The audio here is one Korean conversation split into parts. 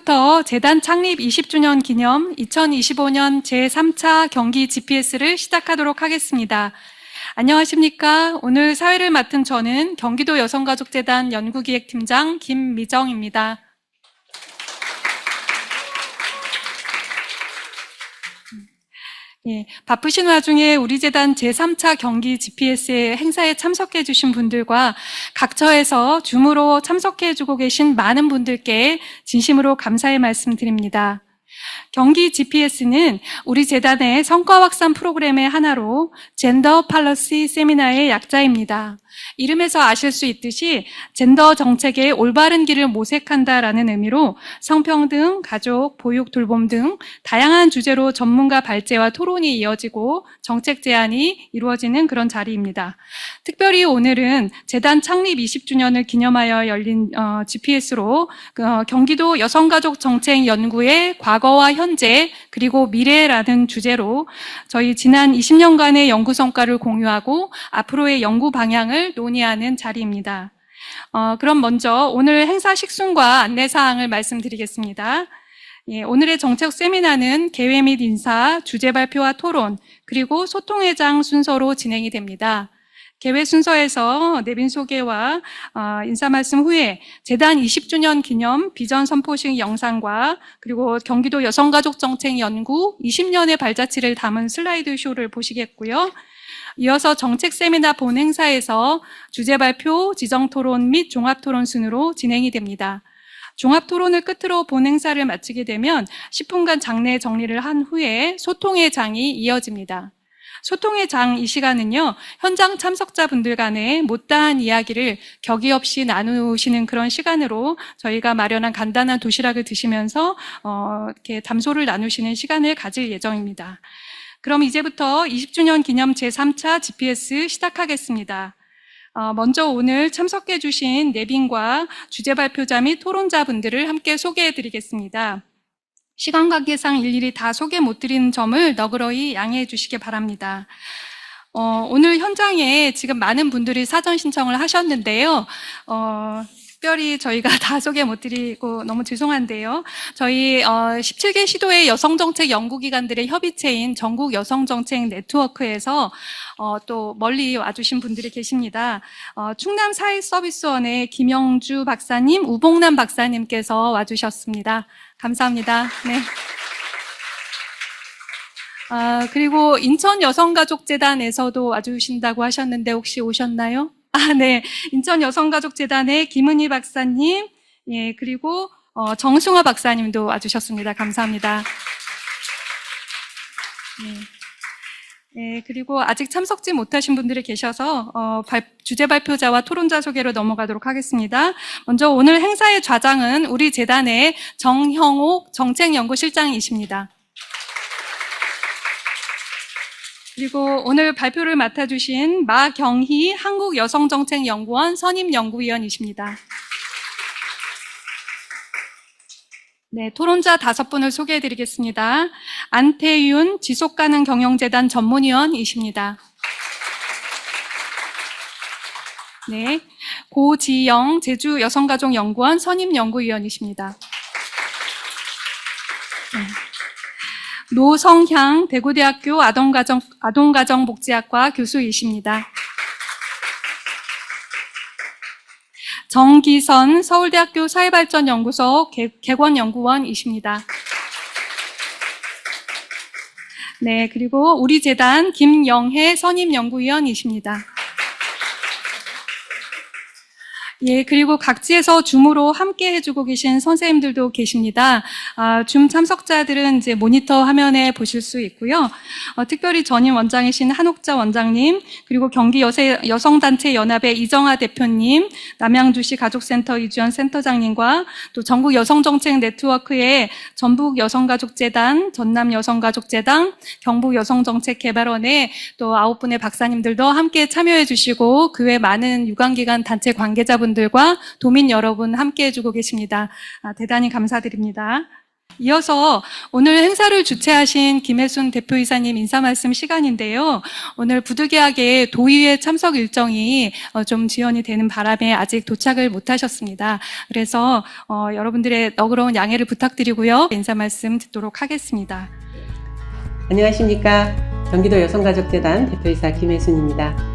이제부터 재단 창립 20주년 기념 2025년 제3차 경기 GPS를 시작하도록 하겠습니다. 안녕하십니까? 오늘 사회를 맡은 저는 경기도 여성가족재단 연구기획팀장 김미정입니다. 바쁘신 와중에 우리 재단 제3차 경기 GPS 행사에 참석해 주신 분들과 각처에서 줌으로 참석해 주고 계신 많은 분들께 진심으로 감사의 말씀 드립니다. 경기 GPS는 우리 재단의 성과 확산 프로그램의 하나로 젠더 팔러시 세미나의 약자입니다. 이름에서 아실 수 있듯이 젠더 정책의 올바른 길을 모색한다라는 의미로 성평등, 가족, 보육, 돌봄 등 다양한 주제로 전문가 발제와 토론이 이어지고 정책 제안이 이루어지는 그런 자리입니다. 특별히 오늘은 재단 창립 20주년을 기념하여 열린 GPS로 경기도 여성가족정책연구의 과거와 현재 그리고 미래라는 주제로 저희 지난 20년간의 연구 성과를 공유하고 앞으로의 연구 방향을 논의하는 자리입니다. 그럼 먼저 오늘 행사 식순과 안내사항을 말씀드리겠습니다. 오늘의 정책 세미나는 개회 및 인사, 주제 발표와 토론, 그리고 소통회장 순서로 진행이 됩니다. 개회 순서에서 내빈 소개와 인사 말씀 후에 재단 20주년 기념 비전 선포식 영상과 그리고 경기도 여성가족정책연구 20년의 발자취를 담은 슬라이드 쇼를 보시겠고요. 이어서 정책 세미나 본 행사에서 주제 발표, 지정 토론 및 종합 토론 순으로 진행이 됩니다. 종합 토론을 끝으로 본 행사를 마치게 되면 10분간 장내 정리를 한 후에 소통의 장이 이어집니다. 소통의 장 이 시간은요, 현장 참석자분들 간의 못다한 이야기를 격의 없이 나누시는 그런 시간으로 저희가 마련한 간단한 도시락을 드시면서 이렇게 담소를 나누시는 시간을 가질 예정입니다. 그럼 이제부터 20주년 기념 제3차 GPS 시작하겠습니다. 먼저 오늘 참석해 주신 내빈과 주제 발표자 및 토론자분들을 함께 소개해 드리겠습니다. 시간 관계상 일일이 다 소개 못 드리는 점을 너그러이 양해해 주시기 바랍니다. 오늘 현장에 지금 많은 분들이 사전 신청을 하셨는데요. 특별히 저희가 다 소개 못 드리고 너무 죄송한데요. 저희 17개 시도의 여성정책 연구기관들의 협의체인 전국 여성정책 네트워크에서 또 멀리 와주신 분들이 계십니다. 충남 사회서비스원의 김영주 박사님, 우봉남 박사님께서 와주셨습니다. 감사합니다. 네. 그리고 인천 여성가족재단에서도 와주신다고 하셨는데 혹시 오셨나요? 네. 인천 여성가족재단의 김은희 박사님, 예, 그리고 정승화 박사님도 와주셨습니다. 감사합니다. 네, 그리고 아직 참석지 못하신 분들이 계셔서 주제 발표자와 토론자 소개로 넘어가도록 하겠습니다. 먼저 오늘 행사의 좌장은 우리 재단의 정형옥 정책연구실장이십니다. 그리고 오늘 발표를 맡아주신 마경희 한국여성정책연구원 선임연구위원이십니다. 네, 토론자 5분을 소개해드리겠습니다. 안태윤 지속가능경영재단 전문위원이십니다. 네, 고지영 제주여성가족연구원 선임연구위원이십니다. 네. 노성향 대구대학교 아동가정복지학과 교수이십니다. 정기선 서울대학교 사회발전연구소 객원연구원이십니다. 네, 그리고 우리 재단 김영혜 선임연구위원이십니다. 예, 그리고 각지에서 줌으로 함께 해주고 계신 선생님들도 계십니다. 줌 참석자들은 이제 모니터 화면에 보실 수 있고요. 특별히 전임 원장이신 한옥자 원장님, 그리고 경기 여성단체 연합의 이정아 대표님, 남양주시 가족센터 이주연 센터장님과 또 전국 여성정책 네트워크의 전북 여성가족재단, 전남 여성가족재단, 경북 여성정책개발원의 또 9분의 박사님들도 함께 참여해 주시고 그 외 많은 유관기관 단체 관계자분들과 도민 여러분 함께 해주고 계십니다. 대단히 감사드립니다. 이어서 오늘 행사를 주최하신 김혜순 대표이사님 인사 말씀 시간인데요. 오늘 부득이하게 도의회 참석 일정이 좀 지연이 되는 바람에 아직 도착을 못하셨습니다. 그래서 여러분들의 너그러운 양해를 부탁드리고요. 인사 말씀 듣도록 하겠습니다. 안녕하십니까. 경기도 여성가족재단 대표이사 김혜순입니다.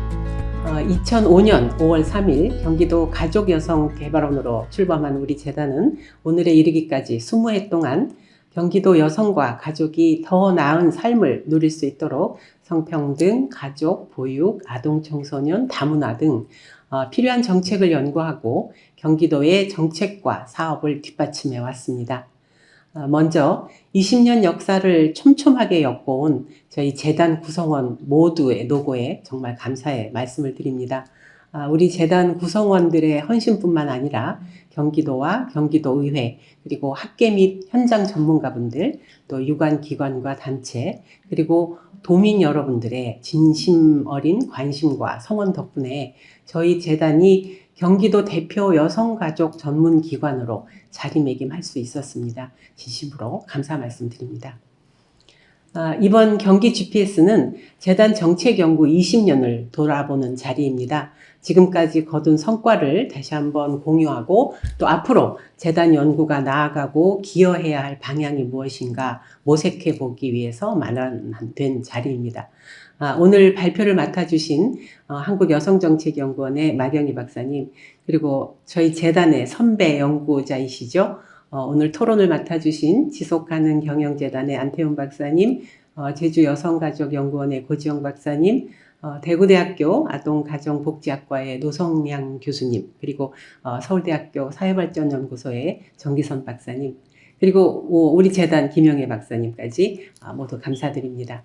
2005년 5월 3일 경기도 가족여성개발원으로 출범한 우리 재단은 오늘에 이르기까지 20해 동안 경기도 여성과 가족이 더 나은 삶을 누릴 수 있도록 성평등, 가족, 보육, 아동, 청소년, 다문화 등 필요한 정책을 연구하고 경기도의 정책과 사업을 뒷받침해 왔습니다. 먼저 20년 역사를 촘촘하게 엮어온 저희 재단 구성원 모두의 노고에 정말 감사의 말씀을 드립니다. 우리 재단 구성원들의 헌신뿐만 아니라 경기도와 경기도의회 그리고 학계 및 현장 전문가분들 또 유관기관과 단체 그리고 도민 여러분들의 진심 어린 관심과 성원 덕분에 저희 재단이 경기도 대표 여성가족 전문기관으로 자리매김할 수 있었습니다. 진심으로 감사 말씀드립니다. 이번 경기 GPS는 재단 정책 연구 20년을 돌아보는 자리입니다. 지금까지 거둔 성과를 다시 한번 공유하고 또 앞으로 재단 연구가 나아가고 기여해야 할 방향이 무엇인가 모색해 보기 위해서 마련된 자리입니다. 오늘 발표를 맡아주신 한국여성정책연구원의 마경희 박사님 그리고 저희 재단의 선배 연구자이시죠. 오늘 토론을 맡아주신 지속가능 경영재단의 안태훈 박사님, 제주여성가족연구원의 고지영 박사님, 대구대학교 아동가정복지학과의 노성량 교수님, 그리고 서울대학교 사회발전연구소의 정기선 박사님, 그리고 우리 재단 김영애 박사님까지 모두 감사드립니다.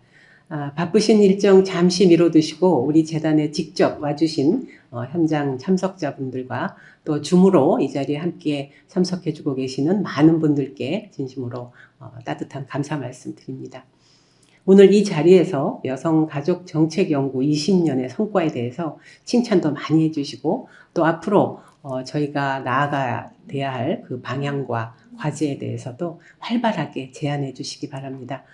바쁘신 일정 잠시 미뤄두시고 우리 재단에 직접 와주신 현장 참석자분들과 또 줌으로 이 자리에 함께 참석해주고 계시는 많은 분들께 진심으로 따뜻한 감사 말씀드립니다. 오늘 이 자리에서 여성가족정책연구 20년의 성과에 대해서 칭찬도 많이 해주시고 또 앞으로 저희가 나아가야 할 그 방향과 과제에 대해서도 활발하게 제안해 주시기 바랍니다.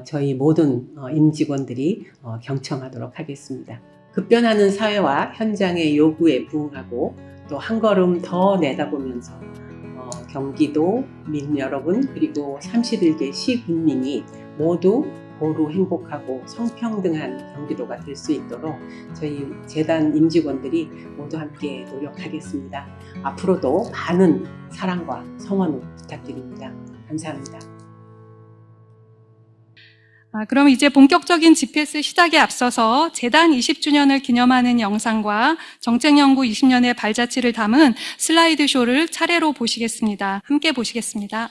저희 모든 임직원들이 경청하도록 하겠습니다. 급변하는 사회와 현장의 요구에 부응하고 또 한 걸음 더 내다보면서 경기도 민 여러분 그리고 31개 시군민이 모두 고루 행복하고 성평등한 경기도가 될 수 있도록 저희 재단 임직원들이 모두 함께 노력하겠습니다. 앞으로도 많은 사랑과 성원을 부탁드립니다. 감사합니다. 그럼 이제 본격적인 GPS 시작에 앞서서 재단 20주년을 기념하는 영상과 정책연구 20년의 발자취를 담은 슬라이드 쇼를 차례로 보시겠습니다. 함께 보시겠습니다.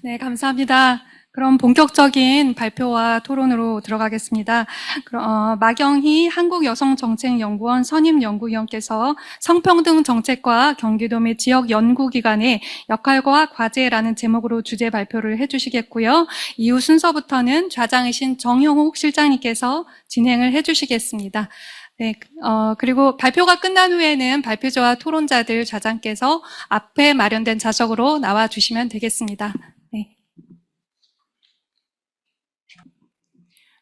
네, 감사합니다. 그럼 본격적인 발표와 토론으로 들어가겠습니다. 마경희 한국여성정책연구원 선임연구위원께서 성평등 정책과 경기도 및 지역 연구기관의 역할과 과제라는 제목으로 주제 발표를 해주시겠고요. 이후 순서부터는 좌장이신 정형욱 실장님께서 진행을 해주시겠습니다. 네, 그리고 발표가 끝난 후에는 발표자와 토론자들 좌장께서 앞에 마련된 좌석으로 나와 주시면 되겠습니다. 네.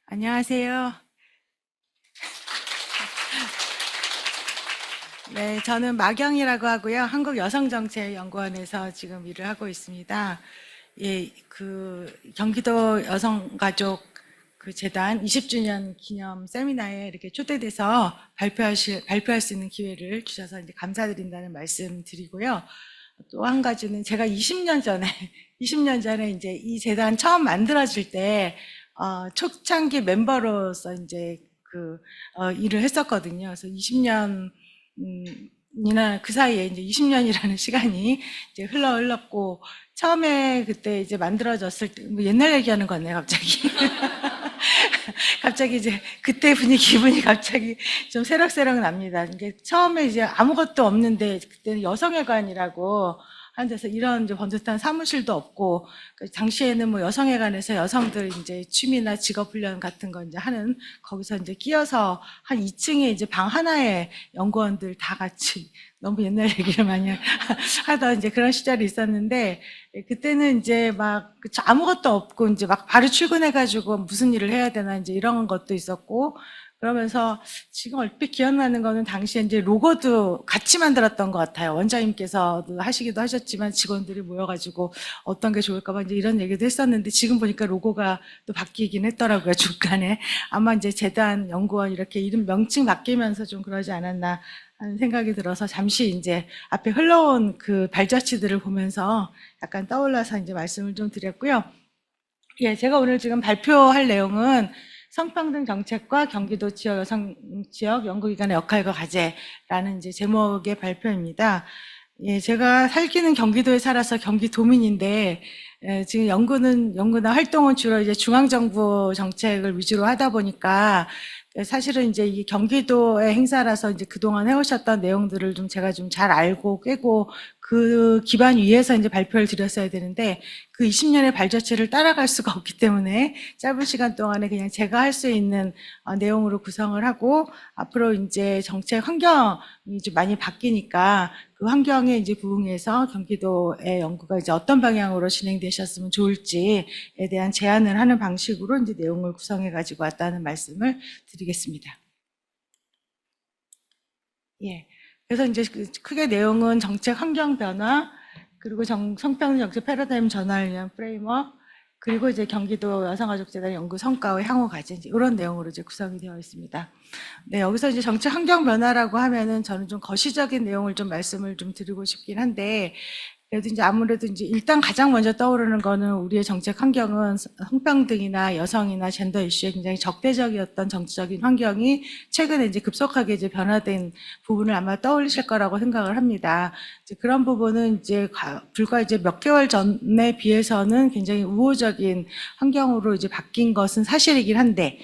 안녕하세요. 네, 저는 마경이라고 하고요. 한국여성정책연구원에서 지금 일을 하고 있습니다. 예, 경기도 여성가족 재단 20주년 기념 세미나에 이렇게 초대돼서 발표할 수 있는 기회를 주셔서 이제 감사드린다는 말씀 드리고요. 또 한 가지는 제가 20년 전에 이제 이 재단 처음 만들어질 때 초창기 멤버로서 이제 일을 했었거든요. 그래서 20년이나 그 사이에 이제 20년이라는 시간이 이제 흘렀고, 처음에 그때 이제 만들어졌을 때, 뭐 옛날 얘기하는 거네, 갑자기. 갑자기 이제 그때 기분이 갑자기 좀 새록새록 납니다. 이게 처음에 이제 아무것도 없는데, 그때는 여성회관이라고 하는 데서 이런 이제 번듯한 사무실도 없고, 당시에는 뭐 여성회관에서 여성들 이제 취미나 직업훈련 같은 거 이제 하는, 거기서 이제 끼어서 한 2층에 이제 방 하나에 연구원들 다 같이, 너무 옛날 얘기를 많이 하던 이제 그런 시절이 있었는데, 그때는 이제 막 아무것도 없고 이제 막 바로 출근해가지고 무슨 일을 해야 되나 이제 이런 것도 있었고, 그러면서 지금 얼핏 기억나는 거는 당시에 이제 로고도 같이 만들었던 것 같아요. 원장님께서도 하시기도 하셨지만 직원들이 모여가지고 어떤 게 좋을까봐 이제 이런 얘기도 했었는데, 지금 보니까 로고가 또 바뀌긴 했더라고요, 중간에. 아마 이제 재단 연구원 이렇게 이름 명칭 바뀌면서 좀 그러지 않았나 하는 생각이 들어서 잠시 이제 앞에 흘러온 그 발자취들을 보면서 약간 떠올라서 이제 말씀을 좀 드렸고요. 예, 제가 오늘 지금 발표할 내용은 성평등 정책과 경기도 지역 여성 지역 연구기관의 역할과 과제라는 이제 제목의 발표입니다. 예, 제가 살기는 경기도에 살아서 경기도민인데, 지금 연구나 활동은 주로 이제 중앙정부 정책을 위주로 하다 보니까, 사실은 이제 이 경기도의 행사라서 이제 그동안 해오셨던 내용들을 좀 제가 좀 잘 알고 꿰고 그 기반 위에서 이제 발표를 드렸어야 되는데, 그 20년의 발자취를 따라갈 수가 없기 때문에 짧은 시간 동안에 그냥 제가 할 수 있는 내용으로 구성을 하고, 앞으로 이제 정책 환경이 좀 많이 바뀌니까 그 환경에 이제 부응해서 경기도의 연구가 이제 어떤 방향으로 진행되셨으면 좋을지에 대한 제안을 하는 방식으로 이제 내용을 구성해 가지고 왔다는 말씀을 드리겠습니다. 예. 그래서 이제 크게 내용은 정책 환경 변화, 그리고 성평등 정책 패러다임 전환을 위한 프레임워크, 그리고 이제 경기도 여성가족재단 연구 성과의 향후 과제, 이제 이런 내용으로 이제 구성이 되어 있습니다. 네, 여기서 이제 정책 환경 변화라고 하면은 저는 좀 거시적인 내용을 좀 말씀을 좀 드리고 싶긴 한데, 그래도 이제 아무래도 이제 일단 가장 먼저 떠오르는 거는 우리의 정책 환경은 성평등이나 여성이나 젠더 이슈에 굉장히 적대적이었던 정치적인 환경이 최근에 이제 급속하게 이제 변화된 부분을 아마 떠올리실 거라고 생각을 합니다. 이제 그런 부분은 이제 불과 이제 몇 개월 전에 비해서는 굉장히 우호적인 환경으로 이제 바뀐 것은 사실이긴 한데,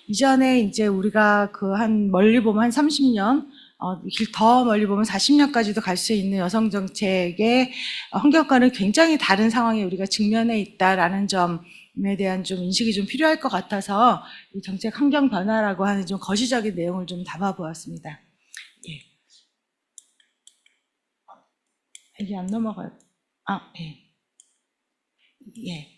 이전에 이제 우리가 한 멀리 보면 한 30년, 더 멀리 보면 40년까지도 갈 수 있는 여성 정책의 환경과는 굉장히 다른 상황에 우리가 직면해 있다라는 점에 대한 좀 인식이 좀 필요할 것 같아서 이 정책 환경 변화라고 하는 좀 거시적인 내용을 좀 담아보았습니다. 예. 이게 안 넘어가요. 예. 예.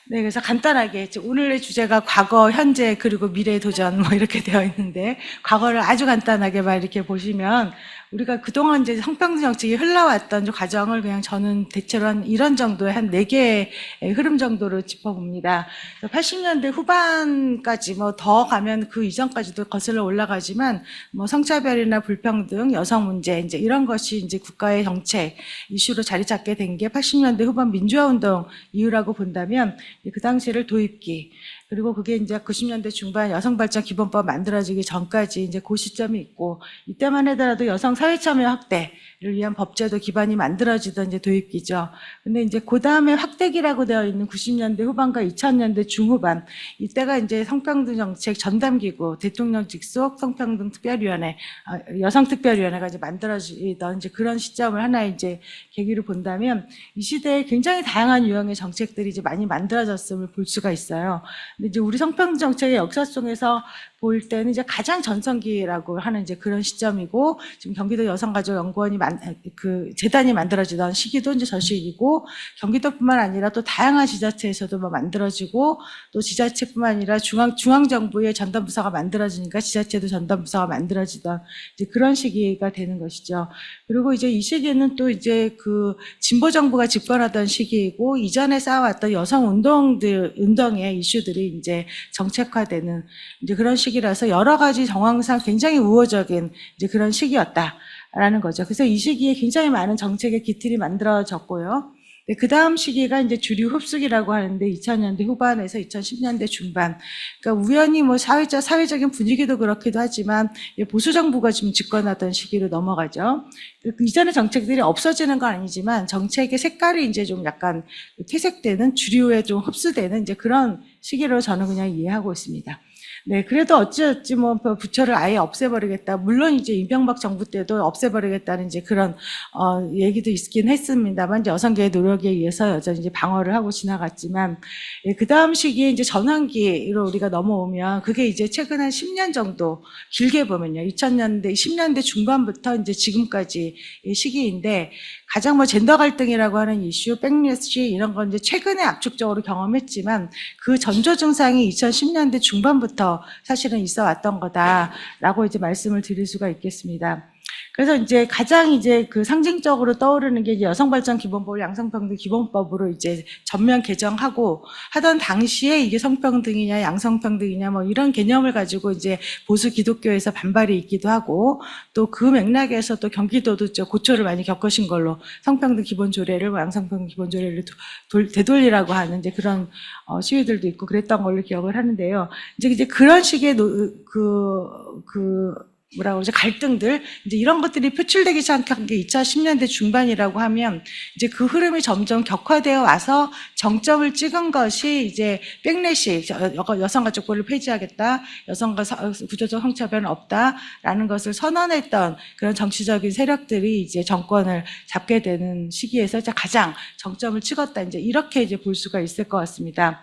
네, 그래서 간단하게 오늘의 주제가 과거, 현재, 그리고 미래 도전 뭐 이렇게 되어 있는데, 과거를 아주 간단하게 막 이렇게 보시면 우리가 그동안 이제 성평등 정책이 흘러왔던 과정을 그냥 저는 대체로 한 이런 정도의 한 4개의 흐름 정도로 짚어봅니다. 80년대 후반까지 뭐 더 가면 그 이전까지도 거슬러 올라가지만, 뭐 성차별이나 불평등, 여성 문제 이제 이런 것이 이제 국가의 정책 이슈로 자리 잡게 된 게 80년대 후반 민주화 운동 이후라고 본다면, 그 당시를 도입기, 그리고 그게 이제 90년대 중반 여성발전 기본법 만들어지기 전까지 이제 그 시점이 있고, 이때만 하더라도 여성 사회참여 확대를 위한 법제도 기반이 만들어지던 이제 도입기죠. 근데 이제 그 다음에 확대기라고 되어 있는 90년대 후반과 2000년대 중후반, 이때가 이제 성평등 정책 전담기구, 대통령 직속 성평등 특별위원회, 여성특별위원회가 이제 만들어지던 이제 그런 시점을 하나의 이제 계기로 본다면, 이 시대에 굉장히 다양한 유형의 정책들이 이제 많이 만들어졌음을 볼 수가 있어요. 근데 이제 우리 성평등 정책의 역사 속에서 볼 때는 이제 가장 전성기라고 하는 이제 그런 시점이고, 지금 경기도 여성가족연구원이 재단이 만들어지던 시기도 이제 저 시기고, 경기도뿐만 아니라 또 다양한 지자체에서도 뭐 만들어지고, 또 지자체뿐만 아니라 중앙정부의 전담부서가 만들어지니까 지자체도 전담부서가 만들어지던 이제 그런 시기가 되는 것이죠. 그리고 이제 이 시기는 또 이제 그 진보 정부가 집권하던 시기이고, 이전에 쌓아왔던 여성 운동의 이슈들이 이제 정책화되는 이제 그런 시기라서 여러 가지 정황상 굉장히 우호적인 이제 그런 시기였다라는 거죠. 그래서 이 시기에 굉장히 많은 정책의 기틀이 만들어졌고요. 그 다음 시기가 이제 주류 흡수기라고 하는데 2000년대 후반에서 2010년대 중반. 그러니까 우연히 뭐 사회적인 분위기도 그렇기도 하지만 보수 정부가 지금 집권하던 시기로 넘어가죠. 이전의 정책들이 없어지는 건 아니지만 정책의 색깔이 이제 좀 약간 퇴색되는, 주류에 좀 흡수되는 이제 그런 시기로 저는 그냥 이해하고 있습니다. 네, 그래도 어찌어찌 뭐 부처를 아예 없애버리겠다. 물론 이제 이명박 정부 때도 없애버리겠다는 이제 그런 얘기도 있긴 했습니다만, 이제 여성계의 노력에 의해서 여전히 이제 방어를 하고 지나갔지만, 예, 그 다음 시기에 이제 전환기로 우리가 넘어오면 그게 이제 최근 한 10년 정도 길게 보면요, 2000년대, 10년대 중반부터 이제 지금까지 시기인데, 가장 뭐 젠더 갈등이라고 하는 이슈, 백래시 이런 건 이제 최근에 압축적으로 경험했지만 그 전조 증상이 2010년대 중반부터 사실은 있어 왔던 거다라고 이제 말씀을 드릴 수가 있겠습니다. 그래서 이제 가장 이제 그 상징적으로 떠오르는 게 이제 여성발전기본법을 양성평등 기본법으로 이제 전면 개정하고 하던 당시에 이게 성평등이냐 양성평등이냐 뭐 이런 개념을 가지고 이제 보수 기독교에서 반발이 있기도 하고, 또 그 맥락에서 또 경기도도 고초를 많이 겪으신 걸로 성평등 기본조례를 양성평등 기본조례를 되돌리라고 하는 이제 그런 시위들도 있고 그랬던 걸로 기억을 하는데요. 이제 그런 식의 뭐라고 그러죠? 갈등들, 이제 이런 것들이 표출되기 시작한 게 2010년대 중반이라고 하면, 이제 그 흐름이 점점 격화되어 와서 정점을 찍은 것이 이제 백래시, 여성가족부를 폐지하겠다, 여성과 구조적 성차별은 없다라는 것을 선언했던 그런 정치적인 세력들이 이제 정권을 잡게 되는 시기에서 가장 정점을 찍었다, 이제 이렇게 이제 볼 수가 있을 것 같습니다.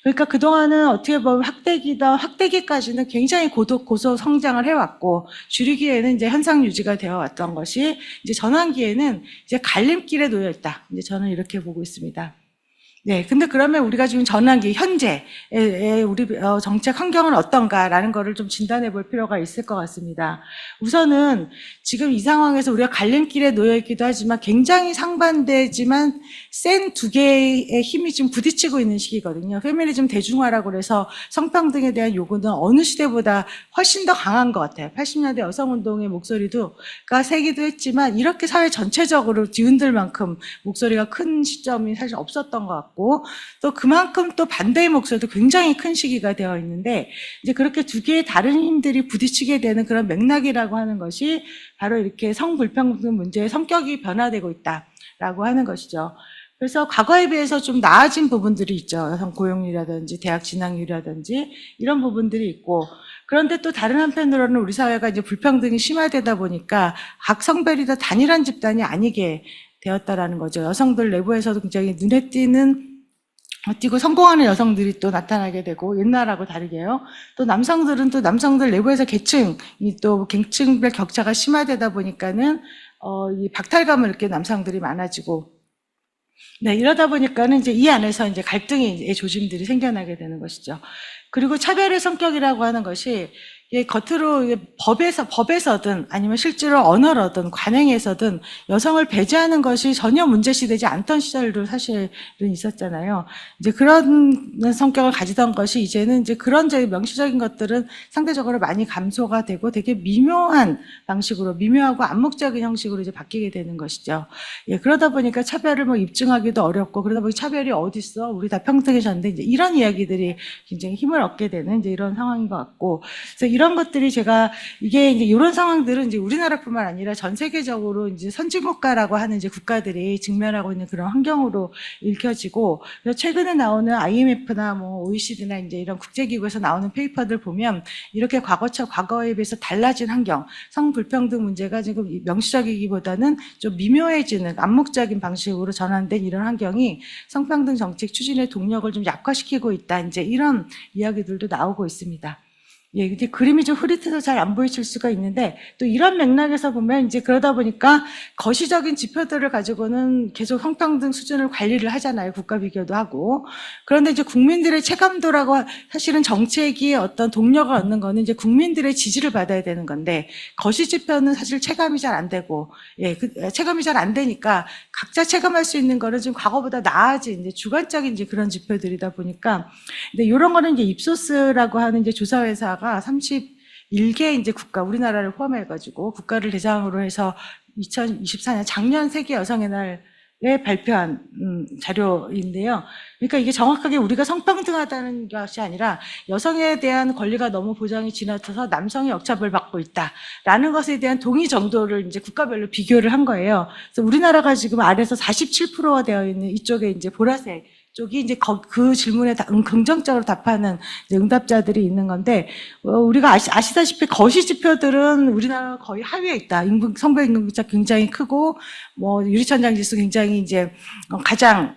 그러니까 그동안은 어떻게 보면 확대기까지는 굉장히 고소 성장을 해왔고, 주류기에는 이제 현상 유지가 되어 왔던 것이 이제 전환기에는 이제 갈림길에 놓여 있다. 이제 저는 이렇게 보고 있습니다. 네, 근데 그러면 우리가 지금 전환기, 현재의 우리 정책 환경은 어떤가라는 거를 좀 진단해 볼 필요가 있을 것 같습니다. 우선은 지금 이 상황에서 우리가 갈림길에 놓여 있기도 하지만 굉장히 상반되지만 센 두 개의 힘이 지금 부딪히고 있는 시기거든요. 페미니즘 대중화라고 그래서 성평등에 대한 요구는 어느 시대보다 훨씬 더 강한 것 같아요. 80년대 여성운동의 목소리가 세기도 했지만 이렇게 사회 전체적으로 뒤흔들 만큼 목소리가 큰 시점이 사실 없었던 것 같고, 또 그만큼 또 반대의 목소리도 굉장히 큰 시기가 되어 있는데, 이제 그렇게 두 개의 다른 힘들이 부딪히게 되는 그런 맥락이라고 하는 것이 바로 이렇게 성불평등 문제의 성격이 변화되고 있다라고 하는 것이죠. 그래서 과거에 비해서 좀 나아진 부분들이 있죠. 여성 고용률이라든지 대학 진학률이라든지 이런 부분들이 있고, 그런데 또 다른 한편으로는 우리 사회가 이제 불평등이 심화되다 보니까 각 성별이 다 단일한 집단이 아니게 되었다라는 거죠. 여성들 내부에서도 굉장히 눈에 띄고 성공하는 여성들이 또 나타나게 되고, 옛날하고 다르게요. 또 남성들은 또 남성들 내부에서 계층ber 격차가 심화되다 보니까는 이 박탈감을 느끼는 남성들이 많아지고, 네, 이러다 보니까는 이제 이 안에서 이제 갈등의 조짐들이 생겨나게 되는 것이죠. 그리고 차별의 성격이라고 하는 것이 이게 겉으로 이게 법에서든 아니면 실제로 언어로든 관행에서든 여성을 배제하는 것이 전혀 문제시되지 않던 시절도 사실은 있었잖아요. 이제 그런 성격을 가지던 것이 이제는 이제 그런 명시적인 것들은 상대적으로 많이 감소가 되고 되게 미묘한 방식으로, 미묘하고 암묵적인 형식으로 이제 바뀌게 되는 것이죠. 예, 그러다 보니까 차별을 뭐 입증하기도 어렵고, 그러다 보니 차별이 어딨어? 우리 다 평등해졌는데, 이제 이런 이야기들이 굉장히 힘을 얻게 되는 이제 이런 상황인 것 같고, 그래서 이런 것들이 제가 이게 이제 이런 상황들은 이제 우리나라뿐만 아니라 전 세계적으로 이제 선진국가라고 하는 이제 국가들이 직면하고 있는 그런 환경으로 읽혀지고, 그래서 최근에 나오는 IMF나 뭐 OECD나 이제 이런 국제기구에서 나오는 페이퍼들 보면 이렇게 과거에 비해서 달라진 환경, 성불평등 문제가 지금 명시적이기보다는 좀 미묘해지는 암묵적인 방식으로 전환된 이런 환경이 성평등 정책 추진의 동력을 좀 약화시키고 있다. 이제 이런 이야기들도 나오고 있습니다. 예, 근데 그림이 좀 흐릿해서 잘 안 보이실 수가 있는데, 또 이런 맥락에서 보면 이제 그러다 보니까 거시적인 지표들을 가지고는 계속 성평등 수준을 관리를 하잖아요. 국가 비교도 하고. 그런데 이제 국민들의 체감도라고, 사실은 정책이 어떤 동력을 얻는 거는 이제 국민들의 지지를 받아야 되는 건데, 거시 지표는 사실 체감이 잘 안 되고, 예, 체감이 잘 안 되니까 각자 체감할 수 있는 거는 지금 과거보다 나아진 이제 주관적인 이제 그런 지표들이다 보니까, 근데 이런 거는 이제 입소스라고 하는 이제 조사회사가 31개 이제 국가, 우리나라를 포함해가지고 국가를 대상으로 해서 2024년 작년 세계 여성의 날에 발표한 자료인데요. 그러니까 이게 정확하게 우리가 성평등하다는 것이 아니라 여성에 대한 권리가 너무 보장이 지나쳐서 남성이 역차별 받고 있다라는 것에 대한 동의 정도를 이제 국가별로 비교를 한 거예요. 그래서 우리나라가 지금 아래에서 47%가 되어 있는 이쪽에 이제 보라색 쪽이 이제 그 질문에 긍정적으로 답하는 응답자들이 있는 건데, 우리가 아시다시피 거시 지표들은 우리나라가 거의 하위에 있다. 성별 임금차 굉장히 크고, 뭐 유리천장 지수 굉장히 이제 가장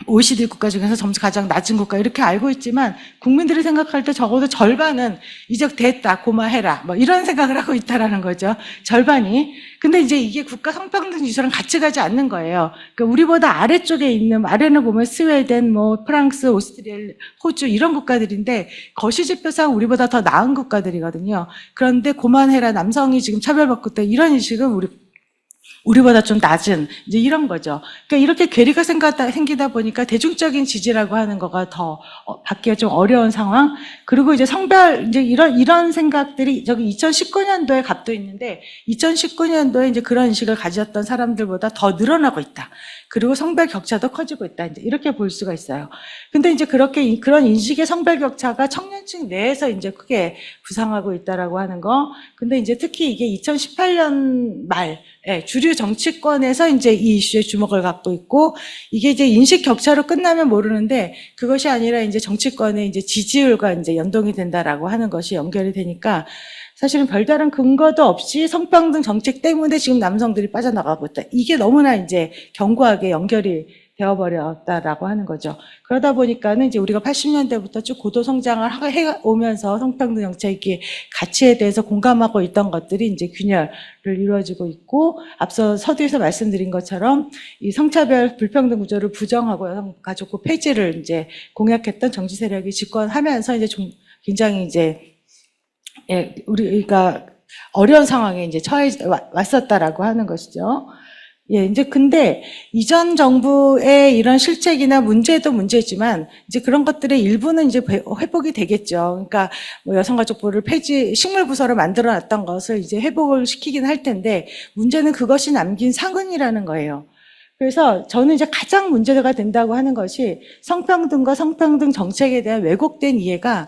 OECD 국가 중에서 점수 가장 낮은 국가 이렇게 알고 있지만, 국민들이 생각할 때 적어도 절반은 이제 됐다, 고마해라, 뭐 이런 생각을 하고 있다라는 거죠. 절반이. 근데 이제 이게 국가 성평등 지수랑 같이 가지 않는 거예요. 그러니까 우리보다 아래쪽에 있는, 아래는 보면 스웨덴, 뭐 프랑스, 오스트리아, 호주 이런 국가들인데 거시지표상 우리보다 더 나은 국가들이거든요. 그런데 고만해라, 남성이 지금 차별받고 있다, 이런 인식은 우리보다 좀 낮은 이제 이런 거죠. 그러니까 이렇게 괴리가 생기다 보니까 대중적인 지지라고 하는 거가 더 받기가 좀 어려운 상황. 그리고 이제 성별 이제 이런 생각들이 저기 2019년도에 값도 있는데 2019년도에 이제 그런 인식을 가졌던 사람들보다 더 늘어나고 있다. 그리고 성별 격차도 커지고 있다. 이제 이렇게 볼 수가 있어요. 근데 이제 그런 인식의 성별 격차가 청년층 내에서 이제 크게 부상하고 있다라고 하는 거. 근데 이제 특히 이게 2018년 말 주류 정치권에서 이제 이 이슈에 주목을 갖고 있고, 이게 이제 인식 격차로 끝나면 모르는데 그것이 아니라 이제 정치권의 이제 지지율과 이제 연동이 된다라고 하는 것이 연결이 되니까, 사실은 별다른 근거도 없이 성평등 정책 때문에 지금 남성들이 빠져나가고 있다. 이게 너무나 이제 견고하게 연결이 되어버렸다라고 하는 거죠. 그러다 보니까는 이제 우리가 80년대부터 쭉 고도 성장을 해오면서 성평등 정책의 가치에 대해서 공감하고 있던 것들이 이제 균열을 이루어지고 있고, 앞서 서두에서 말씀드린 것처럼 이 성차별 불평등 구조를 부정하고 여성 가족부 폐지를 이제 공약했던 정치 세력이 집권하면서 이제 좀 굉장히 이제 우리가 어려운 상황에 이제 처해 왔었다라고 하는 것이죠. 예, 이제 근데 이전 정부의 이런 실책이나 문제도 문제지만 이제 그런 것들의 일부는 이제 회복이 되겠죠. 그러니까 뭐 여성가족부를 식물부서로 만들어 놨던 것을 이제 회복을 시키긴 할 텐데, 문제는 그것이 남긴 상흔이라는 거예요. 그래서 저는 이제 가장 문제가 된다고 하는 것이 성평등과 성평등 정책에 대한 왜곡된 이해가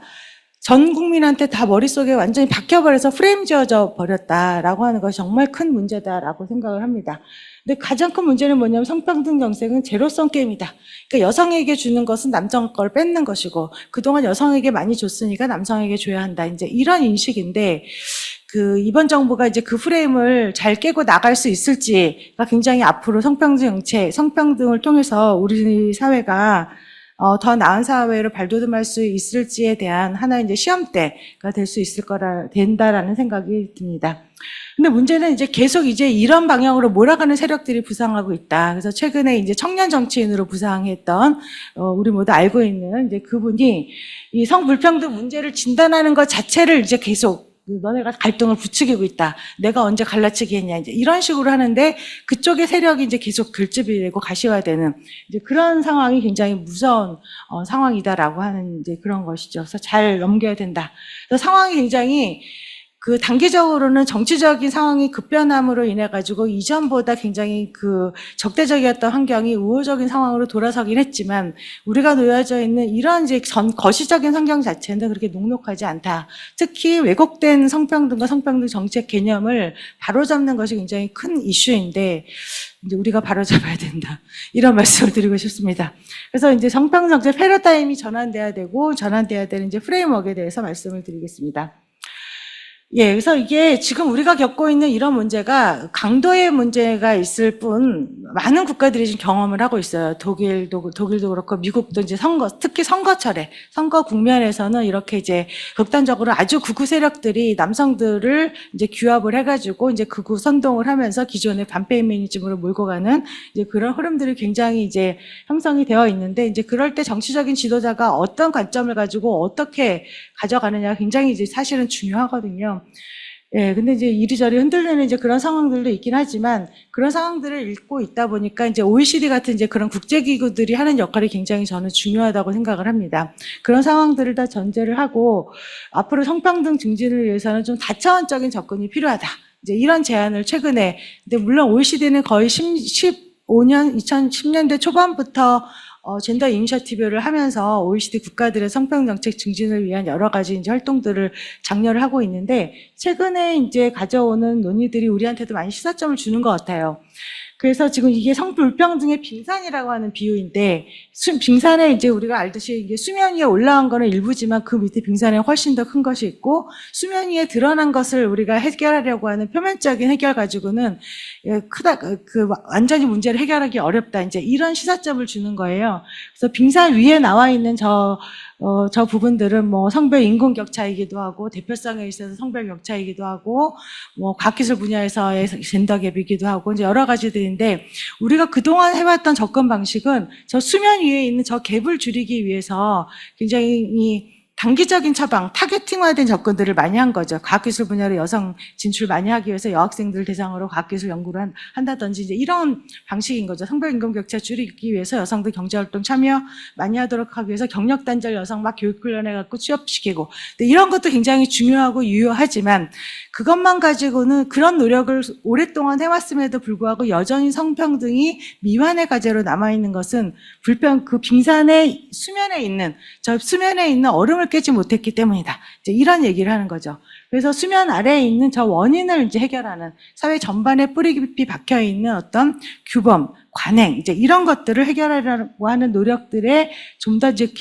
전 국민한테 다 머릿속에 완전히 박혀버려서 프레임 지어져 버렸다라고 하는 것이 정말 큰 문제다라고 생각을 합니다. 근데 가장 큰 문제는 뭐냐면 성평등 정책은 제로섬 게임이다. 그러니까 여성에게 주는 것은 남성 걸 뺏는 것이고, 그동안 여성에게 많이 줬으니까 남성에게 줘야 한다. 이제 이런 인식인데, 이번 정부가 이제 그 프레임을 잘 깨고 나갈 수 있을지가 굉장히 앞으로 성평등 정책, 성평등을 통해서 우리 사회가 더 나은 사회로 발돋움할 수 있을지에 대한 하나의 이제 시험대가 될 수 된다라는 생각이 듭니다. 근데 문제는 이제 계속 이제 이런 방향으로 몰아가는 세력들이 부상하고 있다. 그래서 최근에 이제 청년 정치인으로 부상했던, 우리 모두 알고 있는 이제 그분이 이 성불평등 문제를 진단하는 것 자체를 이제 계속 너네가 갈등을 부추기고 있다. 내가 언제 갈라치기 했냐. 이제 이런 식으로 하는데 그쪽의 세력이 이제 계속 결집이 되고 가시화되는 이제 그런 상황이 굉장히 무서운 상황이다라고 하는 이제 그런 것이죠. 그래서 잘 넘겨야 된다. 그래서 상황이 굉장히 그 단기적으로는 정치적인 상황이 급변함으로 인해 가지고 이전보다 굉장히 그 적대적이었던 환경이 우호적인 상황으로 돌아서긴 했지만 우리가 놓여져 있는 이런 이제 거시적인 환경 자체는 그렇게 녹록하지 않다. 특히 왜곡된 성평등과 성평등 정책 개념을 바로잡는 것이 굉장히 큰 이슈인데 이제 우리가 바로잡아야 된다. 이런 말씀을 드리고 싶습니다. 그래서 이제 성평등 정책 패러다임이 전환돼야 되는 이제 프레임워크에 대해서 말씀을 드리겠습니다. 예, 그래서 이게 지금 우리가 겪고 있는 이런 문제가 강도의 문제가 있을 뿐 많은 국가들이 지금 경험을 하고 있어요. 독일도 그렇고 미국도 이제 특히 선거철에, 선거 국면에서는 이렇게 이제 극단적으로 아주 극우 세력들이 남성들을 이제 규합을 해가지고 이제 극우 선동을 하면서 기존의 반페미니즘으로 몰고 가는 이제 그런 흐름들이 굉장히 이제 형성이 되어 있는데 이제 그럴 때 정치적인 지도자가 어떤 관점을 가지고 어떻게 가져가느냐 굉장히 이제 사실은 중요하거든요. 예, 근데 이제 이리저리 흔들리는 이제 그런 상황들도 있긴 하지만 그런 상황들을 읽고 있다 보니까 이제 OECD 같은 이제 그런 국제기구들이 하는 역할이 굉장히 저는 중요하다고 생각을 합니다. 그런 상황들을 다 전제를 하고 앞으로 성평등 증진을 위해서는 좀 다차원적인 접근이 필요하다. 이제 이런 제안을 최근에, 근데 물론 OECD는 거의 15년, 2010년대 초반부터 젠더 이니셔티브를 하면서 OECD 국가들의 성평등 정책 증진을 위한 여러 가지 이제 활동들을 장려를 하고 있는데 최근에 이제 가져오는 논의들이 우리한테도 많이 시사점을 주는 것 같아요. 그래서 지금 이게 성불평등의 빙산이라고 하는 비유인데 빙산에 이제 우리가 알듯이 이게 수면 위에 올라간 거는 일부지만 그 밑에 빙산에 훨씬 더 큰 것이 있고 수면 위에 드러난 것을 우리가 해결하려고 하는 표면적인 해결 가지고는 완전히 문제를 해결하기 어렵다. 이제 이런 시사점을 주는 거예요. 그래서 빙산 위에 나와 있는 저 부분들은 뭐 성별 인권 격차이기도 하고 대표성에 있어서 성별 격차이기도 하고 뭐 과학기술 분야에서의 젠더 갭이기도 하고 이제 여러 가지들인데 우리가 그동안 해왔던 접근 방식은 저 수면 위에 있는 저 갭을 줄이기 위해서 굉장히 단기적인 처방, 타겟팅화된 접근들을 많이 한 거죠. 과학기술 분야로 여성 진출 많이 하기 위해서 여학생들 대상으로 과학기술 연구를 한다든지 이제 이런 방식인 거죠. 성별 임금 격차 줄이기 위해서 여성들 경제활동 참여 많이 하도록 하기 위해서 경력 단절 여성 막 교육 훈련해갖고 취업시키고. 근데 이런 것도 굉장히 중요하고 유효하지만 그것만 가지고는 그런 노력을 오랫동안 해왔음에도 불구하고 여전히 성평등이 미완의 과제로 남아있는 것은 그 빙산의 수면에 있는 얼음을 깨지 못했기 때문이다. 이제 이런 얘기를 하는 거죠. 그래서 수면 아래에 있는 저 원인을 이제 해결하는 사회 전반에 뿌리 깊이 박혀 있는 어떤 규범, 관행, 이제 이런 것들을 해결하려고 하는 노력들에 좀 더 이제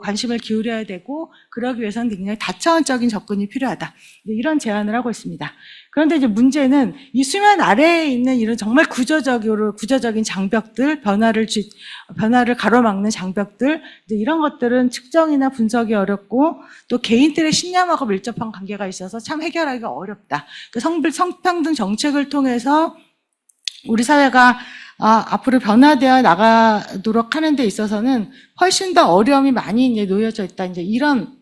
관심을 기울여야 되고, 그러기 위해서는 굉장히 다차원적인 접근이 필요하다. 이런 제안을 하고 있습니다. 그런데 이제 문제는 이 수면 아래에 있는 이런 정말 구조적인 장벽들, 변화를 가로막는 장벽들, 이제 이런 것들은 측정이나 분석이 어렵고 또 개인들의 신념하고 밀접한 관계가 있어서 참 해결하기가 어렵다. 그 성평등 정책을 통해서 우리 사회가 앞으로 변화되어 나가도록 하는 데 있어서는 훨씬 더 어려움이 많이 이제 놓여져 있다. 이제 이런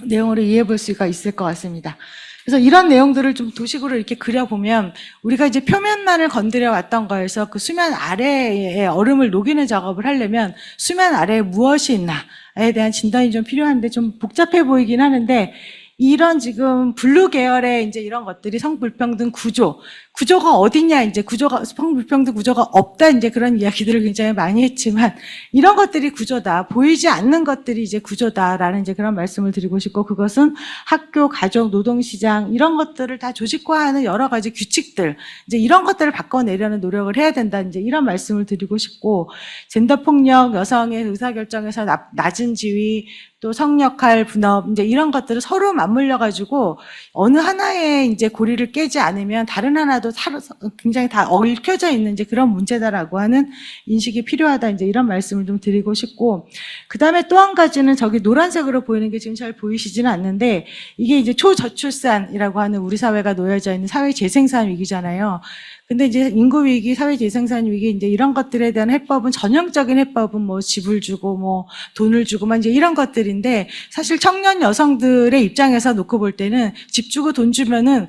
내용으로 이해해 볼 수가 있을 것 같습니다. 그래서 이런 내용들을 좀 도식으로 이렇게 그려보면 우리가 이제 표면만을 건드려 왔던 거에서 그 수면 아래에 얼음을 녹이는 작업을 하려면 수면 아래에 무엇이 있나에 대한 진단이 좀 필요한데 좀 복잡해 보이긴 하는데 이런 지금 블루 계열의 이제 이런 것들이 성불평등 구조가 어딨냐, 이제 성불평등 구조가 없다, 이제 그런 이야기들을 굉장히 많이 했지만, 이런 것들이 구조다, 보이지 않는 것들이 이제 구조다라는 이제 그런 말씀을 드리고 싶고, 그것은 학교, 가족, 노동시장, 이런 것들을 다 조직화하는 여러 가지 규칙들, 이제 이런 것들을 바꿔내려는 노력을 해야 된다, 이제 이런 말씀을 드리고 싶고, 젠더폭력, 여성의 의사결정에서 낮은 지위, 또 성역할 분업, 이제 이런 것들을 서로 맞물려가지고, 어느 하나의 이제 고리를 깨지 않으면 다른 하나도 하나도 굉장히 다 얽혀져 있는 이제 그런 문제다라고 하는 인식이 필요하다. 이제 이런 말씀을 좀 드리고 싶고, 그 다음에 또 한 가지는 저기 노란색으로 보이는 게 지금 잘 보이시지는 않는데, 이게 이제 초저출산이라고 하는 우리 사회가 놓여져 있는 사회 재생산 위기잖아요. 근데 이제 인구 위기, 사회 재생산 위기, 이제 이런 것들에 대한 해법은, 전형적인 해법은 뭐 집을 주고 뭐 돈을 주고 막 이제 이런 것들인데, 사실 청년 여성들의 입장에서 놓고 볼 때는 집 주고 돈 주면은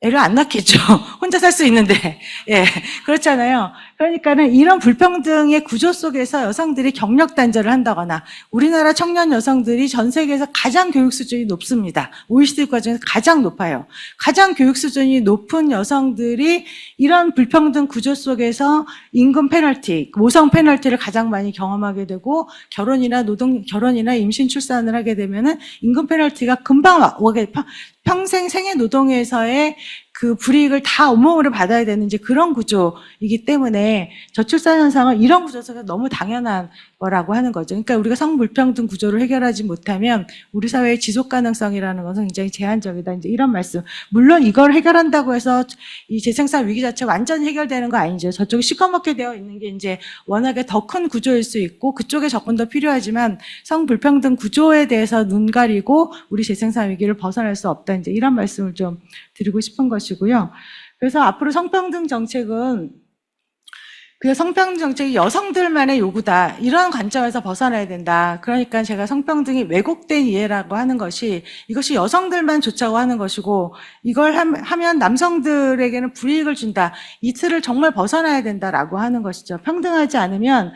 애를 안 낳겠죠. 혼자 살 수 있는데. 예. 그렇잖아요. 그러니까는 이런 불평등의 구조 속에서 여성들이 경력 단절을 한다거나, 우리나라 청년 여성들이 전 세계에서 가장 교육 수준이 높습니다. OECD 국가 중에서 가장 높아요. 가장 교육 수준이 높은 여성들이 이런 불평등 구조 속에서 임금 페널티, 모성 페널티를 가장 많이 경험하게 되고, 결혼이나 임신 출산을 하게 되면은 임금 페널티가 금방 오게, 평생 생애 노동에서의 그 불이익을 다 온몸으로 받아야 되는 이제 그런 구조이기 때문에 저출산 현상은 이런 구조 속에서 너무 당연한 거라고 하는 거죠. 그러니까 우리가 성불평등 구조를 해결하지 못하면 우리 사회의 지속 가능성이라는 것은 굉장히 제한적이다. 이제 이런 말씀. 물론 이걸 해결한다고 해서 이 재생산 위기 자체가 완전히 해결되는 거 아니죠. 저쪽이 시커멓게 되어 있는 게 이제 워낙에 더 큰 구조일 수 있고 그쪽에 접근 더 필요하지만 성불평등 구조에 대해서 눈 가리고 우리 재생산 위기를 벗어날 수 없다. 이제 이런 말씀을 좀 드리고 싶은 것이고요. 그래서 앞으로 성평등 정책은 성평등 정책이 여성들만의 요구다. 이런 관점에서 벗어나야 된다. 그러니까 제가 성평등이 왜곡된 이해라고 하는 것이 이것이 여성들만 좋자고 하는 것이고 이걸 하면 남성들에게는 불이익을 준다. 이 틀을 정말 벗어나야 된다라고 하는 것이죠. 평등하지 않으면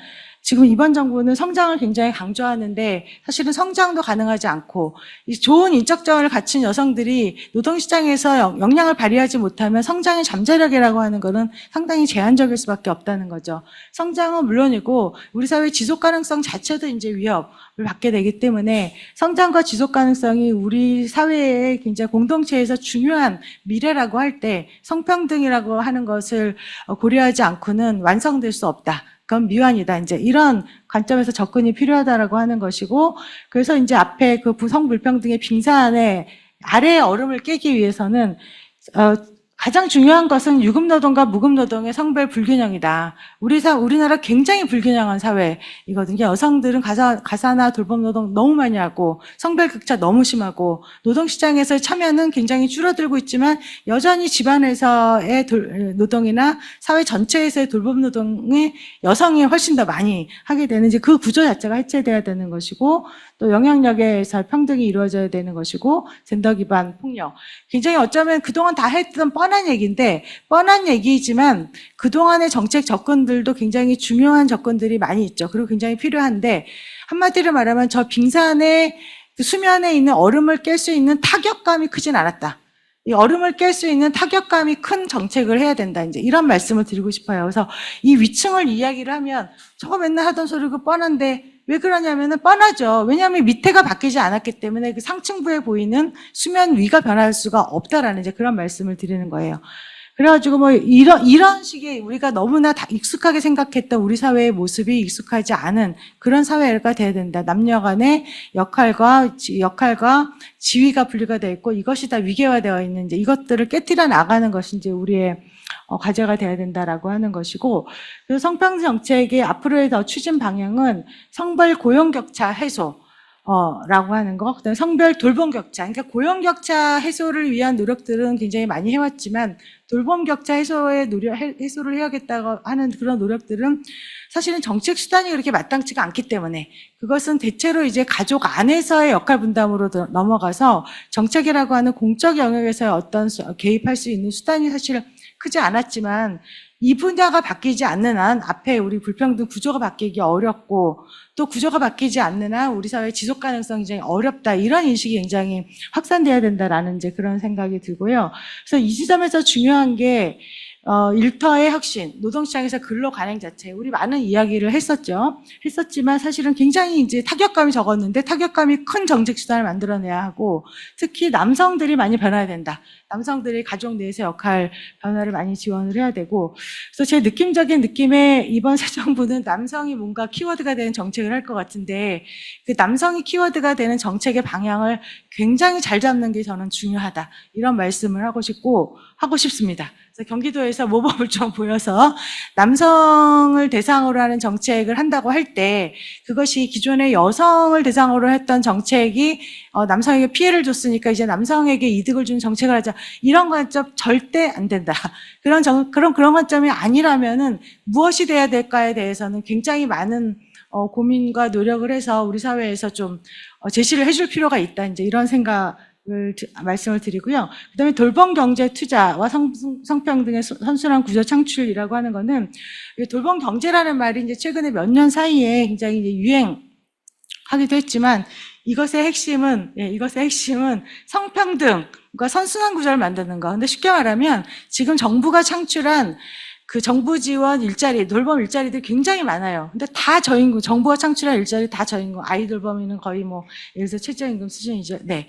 지금 이번 정부는 성장을 굉장히 강조하는데 사실은 성장도 가능하지 않고 좋은 인적 자원을 갖춘 여성들이 노동시장에서 역량을 발휘하지 못하면 성장의 잠재력이라고 하는 것은 상당히 제한적일 수밖에 없다는 거죠. 성장은 물론이고 우리 사회의 지속 가능성 자체도 이제 위협을 받게 되기 때문에 성장과 지속 가능성이 우리 사회의 굉장히 공동체에서 중요한 미래라고 할 때 성평등이라고 하는 것을 고려하지 않고는 완성될 수 없다. 그건 미완이다. 이제 이런 관점에서 접근이 필요하다라고 하는 것이고, 그래서 이제 앞에 그 성불평등의 빙산의 아래의 얼음을 깨기 위해서는 가장 중요한 것은 유급노동과 무급노동의 성별 불균형이다. 우리나라 굉장히 불균형한 사회이거든요. 여성들은 가사나 돌봄노동 너무 많이 하고 성별 극차 너무 심하고 노동시장에서의 참여는 굉장히 줄어들고 있지만 여전히 집안에서의 노동이나 사회 전체에서의 돌봄노동이 여성이 훨씬 더 많이 하게 되는 이제 그 구조 자체가 해체돼야 되는 것이고 또 영향력에서 평등이 이루어져야 되는 것이고 젠더 기반 폭력. 굉장히 어쩌면 그동안 다 했던 뻔한 얘기지만 그동안의 정책 접근들도 굉장히 중요한 접근들이 많이 있죠. 그리고 굉장히 필요한데 한마디로 말하면 저 빙산의 그 수면에 있는 얼음을 깰 수 있는 타격감이 크진 않았다. 이 얼음을 깰 수 있는 타격감이 큰 정책을 해야 된다. 이제 이런 말씀을 드리고 싶어요. 그래서 이 위층을 이야기를 하면 저거 맨날 하던 소리고 뻔한데 왜 그러냐면은 뻔하죠. 왜냐하면 밑에가 바뀌지 않았기 때문에 그 상층부에 보이는 수면 위가 변할 수가 없다라는 이제 그런 말씀을 드리는 거예요. 그래가지고 뭐 이런 식의 우리가 너무나 다 익숙하게 생각했던 우리 사회의 모습이 익숙하지 않은 그런 사회가 돼야 된다. 남녀 간의 역할과 지위가 분리가 되어 있고 이것이 다 위계화되어 있는 이제 이것들을 깨뜨려 나가는 것이 이제 우리의 과제가 돼야 된다라고 하는 것이고, 그래서 성평등 정책의 앞으로의 더 추진 방향은 성별 고용 격차 해소. 라고 하는 거, 그다음에 성별 돌봄 격차. 그러니까 고용 격차 해소를 위한 노력들은 굉장히 많이 해왔지만 돌봄 격차 해소를 해야겠다고 하는 그런 노력들은 사실은 정책 수단이 그렇게 마땅치가 않기 때문에 그것은 대체로 이제 가족 안에서의 역할 분담으로 넘어가서 정책이라고 하는 공적 영역에서의 어떤 개입할 수 있는 수단이 사실 크지 않았지만 이 분야가 바뀌지 않는 한 앞에 우리 불평등 구조가 바뀌기 어렵고 또 구조가 바뀌지 않는 한 우리 사회의 지속 가능성이 굉장히 어렵다. 이런 인식이 굉장히 확산돼야 된다라는 이제 그런 생각이 들고요. 그래서 이 지점에서 중요한 게 일터의 혁신, 노동시장에서 근로 관행 자체, 우리 많은 이야기를 했었지만 사실은 굉장히 이제 타격감이 적었는데 타격감이 큰 정책 수단을 만들어내야 하고 특히 남성들이 많이 변화해야 된다. 남성들이 가족 내에서 역할 변화를 많이 지원을 해야 되고 그래서 제 느낌적인 느낌에 이번 새 정부는 남성이 뭔가 키워드가 되는 정책을 할 것 같은데 그 남성이 키워드가 되는 정책의 방향을 굉장히 잘 잡는 게 저는 중요하다. 이런 말씀을 하고 싶습니다. 그래서 경기도에서 모범을 좀 보여서 남성을 대상으로 하는 정책을 한다고 할 때 그것이 기존에 여성을 대상으로 했던 정책이 남성에게 피해를 줬으니까 이제 남성에게 이득을 주는 정책을 하자. 이런 관점 절대 안 된다. 그런 관점이 아니라면은 무엇이 돼야 될까에 대해서는 굉장히 많은 고민과 노력을 해서 우리 사회에서 좀 제시를 해줄 필요가 있다. 이제 이런 말씀을 드리고요. 그다음에 돌봄 경제 투자와 성평등의 선순환 구조 창출이라고 하는 거는 돌봄 경제라는 말이 이제 최근에 몇 년 사이에 굉장히 이제 유행하기도 했지만 이것의 핵심은 성평등과 선순환 구조를 만드는 거. 근데 쉽게 말하면 지금 정부가 창출한 그 정부 지원 일자리, 돌봄 일자리들 굉장히 많아요. 근데 다 저임금, 정부가 창출한 일자리 다 저임금, 아이 돌봄이는 거의 뭐, 예를 들어서 최저임금 수준이죠. 네.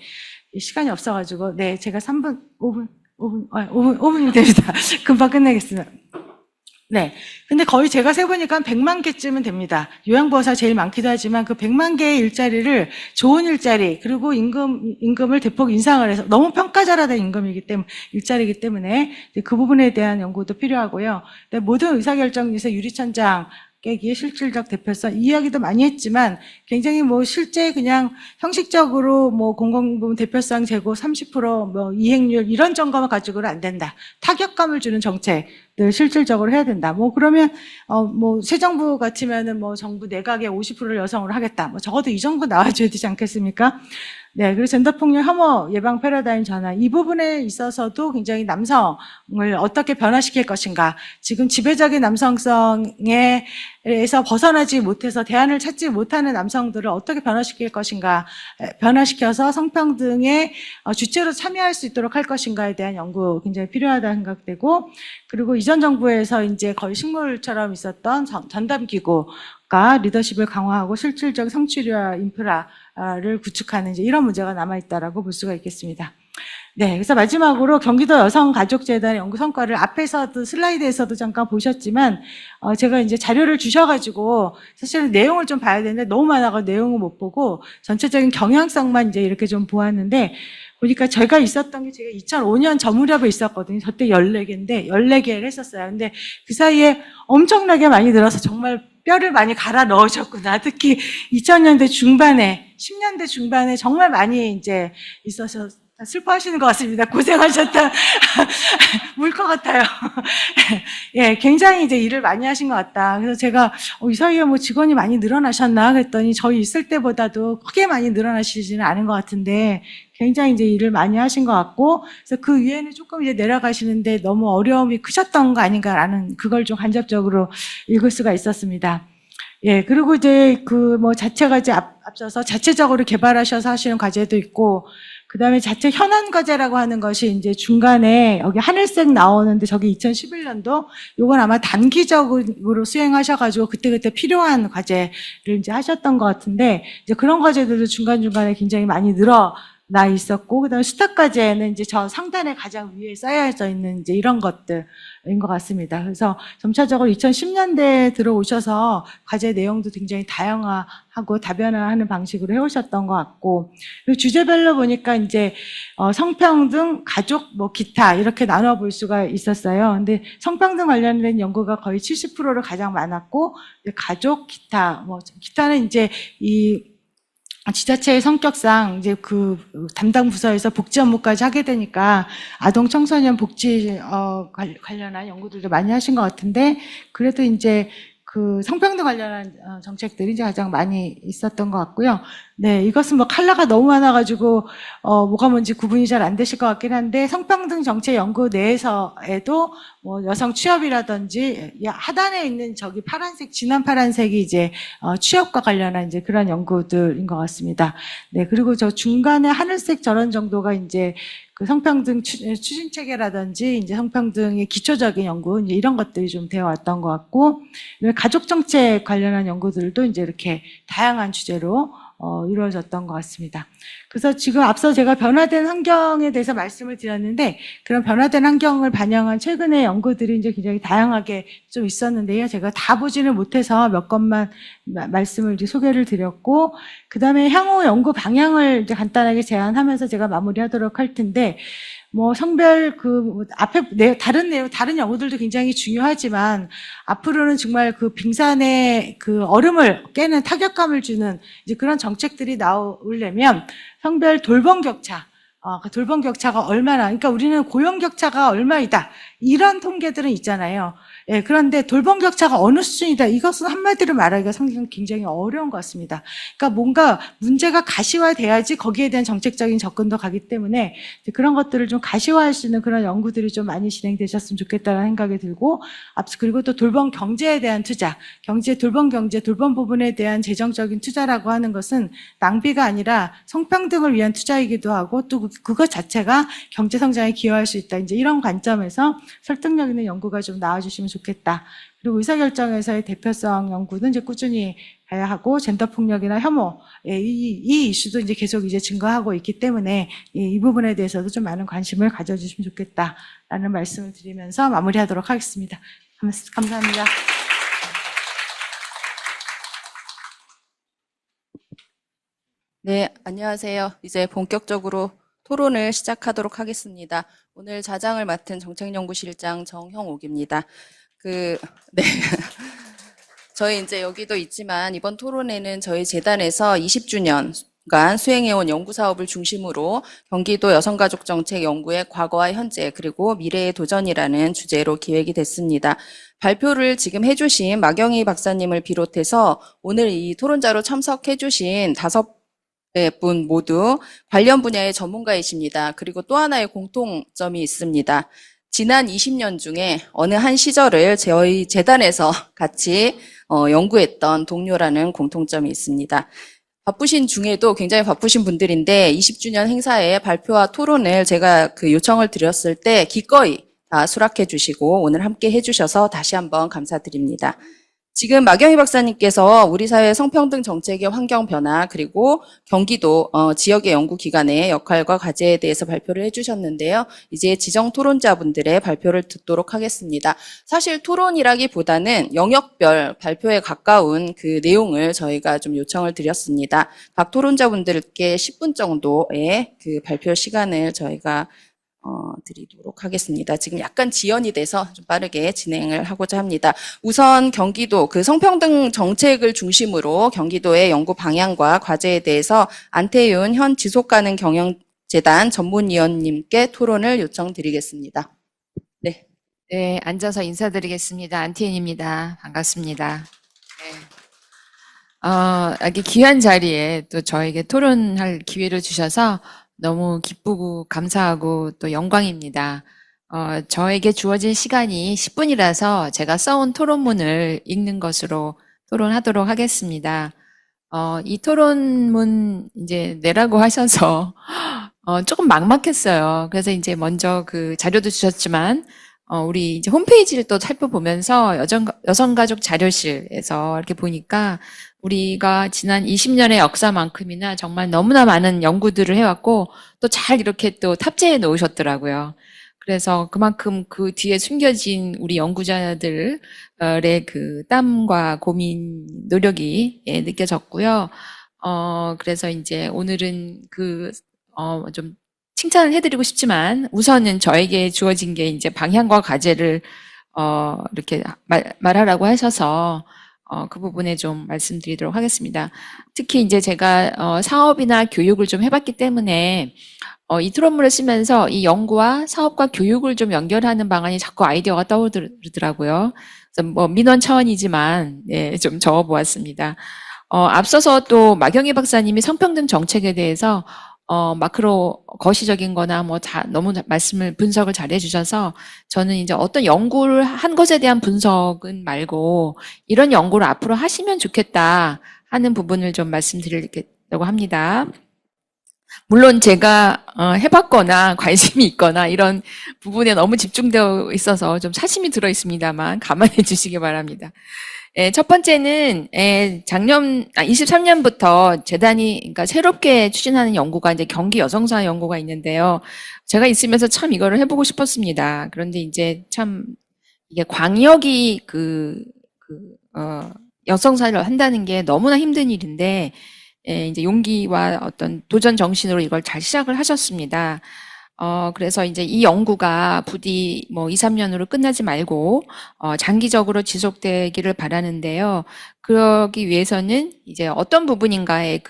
시간이 없어가지고, 네. 제가 5분이 됩니다. 금방 끝내겠습니다. 네. 근데 거의 제가 세보니까 100만 개쯤은 됩니다. 요양보호사 제일 많기도 하지만 그 100만 개의 일자리를 좋은 일자리, 그리고 임금을 대폭 인상을 해서 너무 평가절하된 일자리이기 때문에 그 부분에 대한 연구도 필요하고요. 모든 의사결정에서 유리천장 깨기의 실질적 대표성, 이 이야기도 많이 했지만 굉장히 뭐 실제 그냥 형식적으로 뭐 공공부문 대표성 제고 30% 이행률 이런 점검을 가지고는 안 된다. 타격감을 주는 정책들 실질적으로 해야 된다. 뭐 그러면 새 정부 같으면은 뭐 정부 내각의 50%를 여성으로 하겠다. 뭐 적어도 이 정도 나와줘야 되지 않겠습니까? 네, 그리고 젠더폭력 혐오 예방 패러다임 전환 이 부분에 있어서도 굉장히 남성을 어떻게 변화시킬 것인가. 지금 지배적인 남성성에서 벗어나지 못해서 대안을 찾지 못하는 남성들을 어떻게 변화시킬 것인가. 변화시켜서 성평등의 주체로 참여할 수 있도록 할 것인가에 대한 연구 굉장히 필요하다 생각되고, 그리고 이전 정부에서 이제 거의 식물처럼 있었던 전담기구가 리더십을 강화하고 실질적 성취와 인프라를 구축하는 이제 이런 문제가 남아있다라고 볼 수가 있겠습니다. 네, 그래서 마지막으로 경기도 여성가족재단의 연구 성과를 앞에서도 슬라이드에서도 잠깐 보셨지만 제가 이제 자료를 주셔가지고 사실은 내용을 좀 봐야 되는데 너무 많아서 내용을 못 보고 전체적인 경향성만 이제 이렇게 좀 보았는데, 보니까 제가 있었던 게 제가 2005년 저 무렵에 있었거든요. 저때 14개인데 14개를 했었어요. 근데 그 사이에 엄청나게 많이 늘어서 정말 뼈를 많이 갈아 넣으셨구나. 특히 2000년대 중반에, 10년대 중반에 정말 많이 이제 있어서 슬퍼하시는 것 같습니다. 고생하셨다. 울 것 같아요. 예, 굉장히 이제 일을 많이 하신 것 같다. 그래서 제가 이 사이에 뭐 직원이 많이 늘어나셨나 그랬더니 저희 있을 때보다도 크게 많이 늘어나시지는 않은 것 같은데 굉장히 이제 일을 많이 하신 것 같고, 그래서 그 위에는 조금 이제 내려가시는데 너무 어려움이 크셨던 거 아닌가라는 그걸 좀 간접적으로 읽을 수가 있었습니다. 예, 그리고 이제 자체가 이제 앞서서 자체적으로 개발하셔서 하시는 과제도 있고, 그 다음에 자체 현안 과제라고 하는 것이 이제 중간에 여기 하늘색 나오는데 저기 2011년도 요건 아마 단기적으로 수행하셔가지고 그때그때 필요한 과제를 이제 하셨던 것 같은데, 이제 그런 과제들도 중간중간에 굉장히 많이 늘어나 있었고, 그 다음에 수탁 과제는 이제 저 상단에 가장 위에 쌓여져 있는 이제 이런 것들인 것 같습니다. 그래서 점차적으로 2010년대에 들어오셔서 과제 내용도 굉장히 다양화하고 다변화하는 방식으로 해오셨던 것 같고, 그리고 주제별로 보니까 이제 성평등, 가족, 기타 이렇게 나눠볼 수가 있었어요. 근데 성평등 관련된 연구가 거의 70%로 가장 많았고, 가족, 기타, 기타는 이제 지자체의 성격상 이제 그 담당 부서에서 복지 업무까지 하게 되니까 아동 청소년 복지 관련한 연구들도 많이 하신 것 같은데, 그래도 이제 그 성평등 관련한 정책들이 이제 가장 많이 있었던 것 같고요. 네, 이것은 컬러가 너무 많아가지고 뭐가 뭔지 구분이 잘 안 되실 것 같긴 한데, 성평등 정책 연구 내에서에도 여성 취업이라든지 하단에 있는 저기 파란색, 진한 파란색이 이제 취업과 관련한 이제 그런 연구들인 것 같습니다. 네, 그리고 저 중간에 하늘색 저런 정도가 이제 그 성평등 추진 체계라든지 이제 성평등의 기초적인 연구 이제 이런 것들이 좀 되어 왔던 것 같고, 가족 정책 관련한 연구들도 이제 이렇게 다양한 주제로 이루어졌던 것 같습니다. 그래서 지금 앞서 제가 변화된 환경에 대해서 말씀을 드렸는데, 그런 변화된 환경을 반영한 최근의 연구들이 이제 굉장히 다양하게 좀 있었는데요. 제가 다 보지는 못해서 몇 것만 말씀을 이제 소개를 드렸고, 그 다음에 향후 연구 방향을 이제 간단하게 제안하면서 제가 마무리하도록 할 텐데, 뭐 성별 앞에 다른 연구들도 굉장히 중요하지만 앞으로는 정말 그 빙산의 그 얼음을 깨는 타격감을 주는 이제 그런 정책들이 나오려면 성별 돌봄 격차, 그 돌봄 격차가 얼마나, 그러니까 우리는 고용 격차가 얼마이다. 이런 통계들은 있잖아요. 예, 그런데 돌봄 격차가 어느 수준이다. 이것은 한마디로 말하기가 굉장히 어려운 것 같습니다. 그러니까 뭔가 문제가 가시화돼야지 거기에 대한 정책적인 접근도 가기 때문에 그런 것들을 좀 가시화할 수 있는 그런 연구들이 좀 많이 진행되셨으면 좋겠다는 생각이 들고, 그리고 또 돌봄 경제에 대한 투자, 돌봄 경제, 돌봄 부분에 대한 재정적인 투자라고 하는 것은 낭비가 아니라 성평등을 위한 투자이기도 하고 또 그것 자체가 경제 성장에 기여할 수 있다. 이제 이런 관점에서 설득력 있는 연구가 좀 나와주시면 좋겠다. 그리고 의사결정에서의 대표성 연구는 이제 꾸준히 가야 하고, 젠더 폭력이나 혐오, 이 이슈도 이제 계속 이제 증가하고 있기 때문에 이 부분에 대해서도 좀 많은 관심을 가져주시면 좋겠다라는 말씀을 드리면서 마무리하도록 하겠습니다. 감사합니다. 네, 안녕하세요. 이제 본격적으로 토론을 시작하도록 하겠습니다. 오늘 자장을 맡은 정책연구실장 정형옥입니다. 네. 저희 이제 여기도 있지만 이번 토론회는 저희 재단에서 20주년간 수행해온 연구사업을 중심으로 경기도 여성가족정책 연구의 과거와 현재 그리고 미래의 도전이라는 주제로 기획이 됐습니다. 발표를 지금 해주신 마경희 박사님을 비롯해서 오늘 이 토론자로 참석해주신 5분 모두 관련 분야의 전문가이십니다. 그리고 또 하나의 공통점이 있습니다. 지난 20년 중에 어느 한 시절을 저희 재단에서 같이 연구했던 동료라는 공통점이 있습니다. 바쁘신 중에도 굉장히 바쁘신 분들인데 20주년 행사에 발표와 토론을 제가 요청을 드렸을 때 기꺼이 다 수락해 주시고 오늘 함께 해주셔서 다시 한번 감사드립니다. 지금 마경희 박사님께서 우리 사회 성평등 정책의 환경 변화 그리고 경기도 지역의 연구기관의 역할과 과제에 대해서 발표를 해주셨는데요. 이제 지정 토론자분들의 발표를 듣도록 하겠습니다. 사실 토론이라기보다는 영역별 발표에 가까운 그 내용을 저희가 좀 요청을 드렸습니다. 각 토론자분들께 10분 정도의 그 발표 시간을 저희가 드리도록 하겠습니다. 지금 약간 지연이 돼서 좀 빠르게 진행을 하고자 합니다. 우선 경기도 성평등 정책을 중심으로 경기도의 연구 방향과 과제에 대해서 안태윤 현 지속가능 경영재단 전문위원님께 토론을 요청드리겠습니다. 네. 네, 앉아서 인사드리겠습니다. 안태윤입니다. 반갑습니다. 네. 여기 귀한 자리에 또 저에게 토론할 기회를 주셔서 너무 기쁘고 감사하고 또 영광입니다. 저에게 주어진 시간이 10분이라서 제가 써온 토론문을 읽는 것으로 토론하도록 하겠습니다. 이 토론문 이제 내라고 하셔서 조금 막막했어요. 그래서 이제 먼저 그 자료도 주셨지만 우리 이제 홈페이지를 또 살펴보면서 여성가족 자료실에서 이렇게 보니까 우리가 지난 20년의 역사만큼이나 정말 너무나 많은 연구들을 해왔고 또 잘 이렇게 또 탑재해 놓으셨더라고요. 그래서 그만큼 그 뒤에 숨겨진 우리 연구자들의 그 땀과 고민, 노력이 느껴졌고요. 그래서 이제 오늘은 좀 칭찬을 해드리고 싶지만 우선은 저에게 주어진 게 이제 방향과 과제를 이렇게 말하라고 하셔서 그 부분에 좀 말씀드리도록 하겠습니다. 특히 이제 제가 사업이나 교육을 좀 해봤기 때문에 이 토론문을 쓰면서 이 연구와 사업과 교육을 좀 연결하는 방안이 자꾸 아이디어가 떠오르더라고요. 그래서 뭐 민원 차원이지만 좀 적어보았습니다. 앞서서 또 마경희 박사님이 성평등 정책에 대해서 마크로 거시적인 거나 너무 분석을 잘 해주셔서 저는 이제 어떤 연구를 한 것에 대한 분석은 말고 이런 연구를 앞으로 하시면 좋겠다 하는 부분을 좀 말씀드리려고 합니다. 물론 제가 해봤거나 관심이 있거나 이런 부분에 너무 집중되어 있어서 좀 사심이 들어 있습니다만 감안해 주시기 바랍니다. 첫 번째는 23년부터 재단이 그러니까 새롭게 추진하는 연구가 이제 경기 여성사 연구가 있는데요. 제가 있으면서 참 이거를 해보고 싶었습니다. 그런데 이제 참 이게 광역이 여성사를 한다는 게 너무나 힘든 일인데 이제 용기와 어떤 도전 정신으로 이걸 잘 시작을 하셨습니다. 그래서 이제 이 연구가 부디 뭐 2, 3년으로 끝나지 말고, 장기적으로 지속되기를 바라는데요. 그러기 위해서는 이제 어떤 부분인가의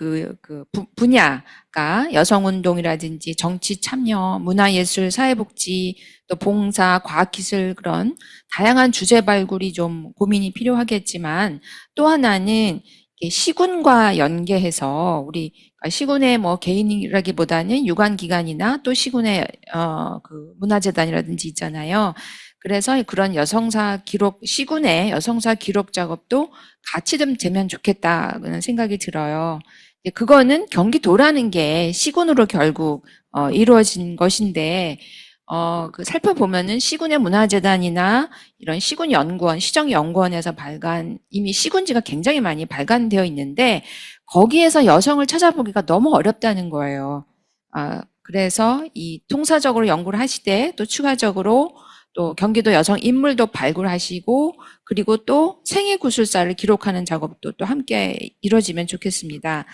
분야가 여성운동이라든지 정치 참여, 문화예술, 사회복지, 또 봉사, 과학기술 그런 다양한 주제 발굴이 좀 고민이 필요하겠지만 또 하나는 이게 시군과 연계해서 우리 시군의 뭐 개인이라기보다는 유관기관이나 또 시군의 문화재단이라든지 있잖아요. 그래서 그런 여성사 기록, 시군의 여성사 기록 작업도 같이 좀 되면 좋겠다는 생각이 들어요. 그거는 경기도라는 게 시군으로 결국 이루어진 것인데 살펴보면은 시군의 문화재단이나 이런 시군연구원, 시정연구원에서 이미 시군지가 굉장히 많이 발간되어 있는데, 거기에서 여성을 찾아보기가 너무 어렵다는 거예요. 그래서 이 통사적으로 연구를 하시되, 또 추가적으로 또 경기도 여성 인물도 발굴하시고, 그리고 또 생애구술사를 기록하는 작업도 또 함께 이루어지면 좋겠습니다.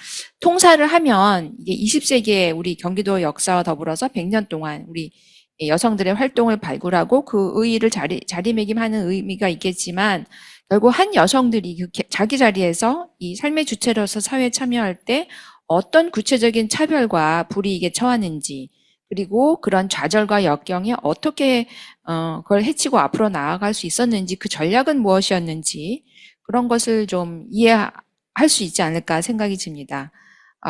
통사를 하면 이게 20세기의 우리 경기도 역사와 더불어서 100년 동안 우리 여성들의 활동을 발굴하고 그 의의를 자리매김하는 의미가 있겠지만, 결국 한 여성들이 자기 자리에서 이 삶의 주체로서 사회에 참여할 때 어떤 구체적인 차별과 불이익에 처하는지, 그리고 그런 좌절과 역경에 어떻게 그걸 헤치고 앞으로 나아갈 수 있었는지, 그 전략은 무엇이었는지 그런 것을 좀 이해할 수 있지 않을까 생각이 듭니다.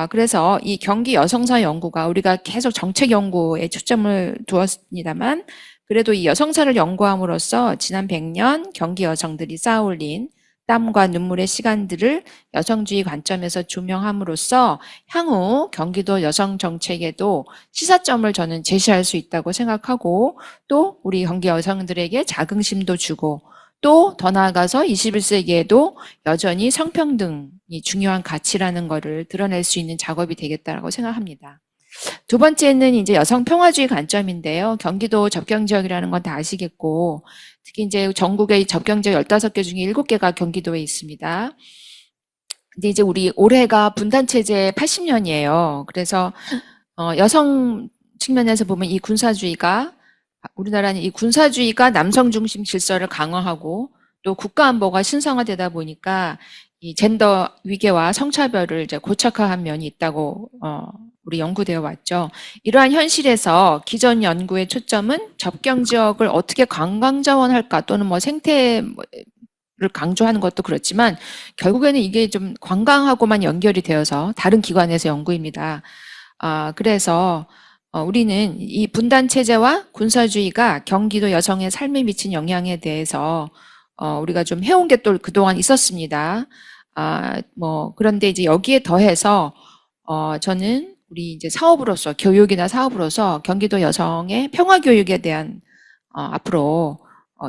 그래서 이 경기 여성사 연구가 우리가 계속 정책 연구에 초점을 두었습니다만, 그래도 이 여성사를 연구함으로써 지난 100년 경기 여성들이 쌓아올린 땀과 눈물의 시간들을 여성주의 관점에서 조명함으로써 향후 경기도 여성 정책에도 시사점을 저는 제시할 수 있다고 생각하고, 또 우리 경기 여성들에게 자긍심도 주고, 또 더 나아가서 21세기에도 여전히 성평등이 중요한 가치라는 것을 드러낼 수 있는 작업이 되겠다라고 생각합니다. 두 번째는 이제 여성 평화주의 관점인데요. 경기도 접경지역이라는 건 다 아시겠고, 특히 이제 전국의 접경지역 15개 중에 7개가 경기도에 있습니다. 근데 이제 우리 올해가 분단체제 80년이에요. 그래서 여성 측면에서 보면 이 군사주의가, 우리나라는 이 군사주의가 남성 중심 질서를 강화하고 또 국가안보가 신성화되다 보니까 이 젠더 위계와 성차별을 이제 고착화한 면이 있다고 우리 연구되어 왔죠. 이러한 현실에서 기존 연구의 초점은 접경 지역을 어떻게 관광자원할까, 또는 뭐 생태를 강조하는 것도 그렇지만 결국에는 이게 좀 관광하고만 연결이 되어서 다른 기관에서 연구입니다. 그래서 우리는 이 분단 체제와 군사주의가 경기도 여성의 삶에 미친 영향에 대해서 우리가 좀 해온 게 또 그동안 있었습니다. 그런데 이제 여기에 더해서 저는 우리 이제 사업으로서, 교육이나 사업으로서 경기도 여성의 평화 교육에 대한 앞으로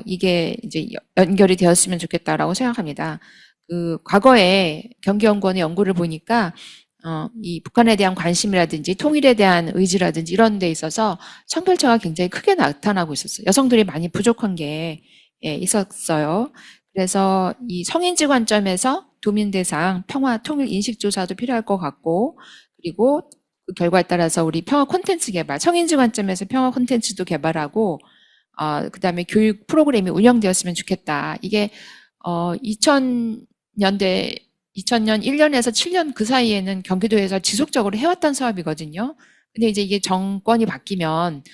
이게 이제 연결이 되었으면 좋겠다라고 생각합니다. 과거에 경기연구원의 연구를 보니까 이 북한에 대한 관심이라든지 통일에 대한 의지라든지 이런 데 있어서 성별차가 굉장히 크게 나타나고 있었어요. 여성들이 많이 부족한 게 있었어요. 그래서 이 성인지 관점에서 도민 대상 평화 통일 인식 조사도 필요할 것 같고, 그리고 그 결과에 따라서 우리 평화 콘텐츠 개발, 성인지 관점에서 평화 콘텐츠도 개발하고, 그다음에 교육 프로그램이 운영되었으면 좋겠다. 이게 2000년 1년에서 7년 그 사이에는 경기도에서 지속적으로 해왔던 사업이거든요. 근데 이제 이게 정권이 바뀌면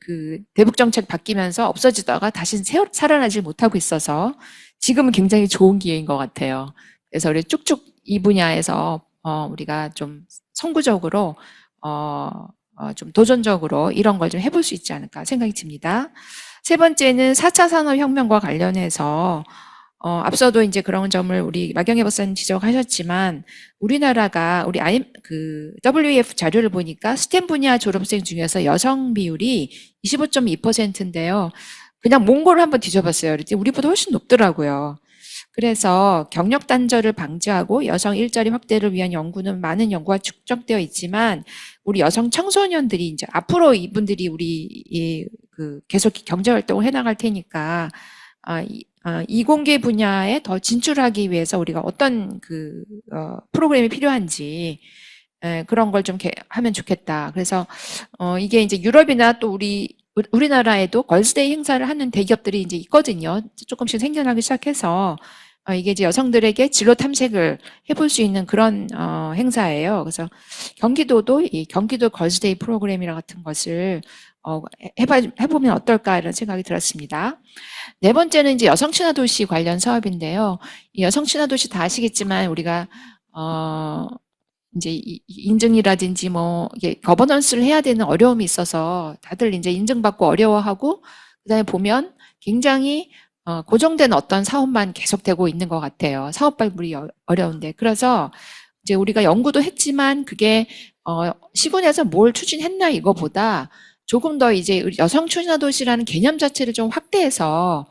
그 대북 정책 바뀌면서 없어지다가 다시 살아나질 못하고 있어서 지금은 굉장히 좋은 기회인 것 같아요. 그래서 우리 쭉쭉 이 분야에서 우리가 좀 선구적으로 좀 도전적으로 이런 걸 좀 해볼 수 있지 않을까 생각이 듭니다. 세 번째는 4차 산업혁명과 관련해서 앞서도 이제 그런 점을 우리 마경혜 박사님 지적하셨지만, 우리나라가 우리 WEF 자료를 보니까 스템 분야 졸업생 중에서 여성 비율이 25.2%인데요. 그냥 몽골을 한번 뒤져봤어요. 우리보다 훨씬 높더라고요. 그래서 경력 단절을 방지하고 여성 일자리 확대를 위한 연구는 많은 연구가 축적되어 있지만, 우리 여성 청소년들이 이제 앞으로 이분들이 우리 계속 경제 활동을 해나갈 테니까 이공계 분야에 더 진출하기 위해서 우리가 어떤 프로그램이 필요한지, 그런 걸 좀 하면 좋겠다. 그래서 이게 이제 유럽이나 또 우리나라에도 걸스데이 행사를 하는 대기업들이 이제 있거든요. 조금씩 생겨나기 시작해서 이게 이제 여성들에게 진로 탐색을 해볼 수 있는 그런 행사예요. 그래서 경기도도 이 경기도 걸스데이 프로그램이라 같은 것을 해보면 어떨까 이런 생각이 들었습니다. 네 번째는 이제 여성 친화 도시 관련 사업인데요. 이 여성 친화 도시 다 아시겠지만 우리가 이제 인증이라든지 뭐 이게 거버넌스를 해야 되는 어려움이 있어서 다들 이제 인증받고 어려워하고 그다음에 보면 굉장히 고정된 어떤 사업만 계속되고 있는 것 같아요. 사업 발굴이 어려운데. 그래서 이제 우리가 연구도 했지만 그게 시군에서 뭘 추진했나 이거보다 조금 더 이제 여성 친화 도시라는 개념 자체를 좀 확대해서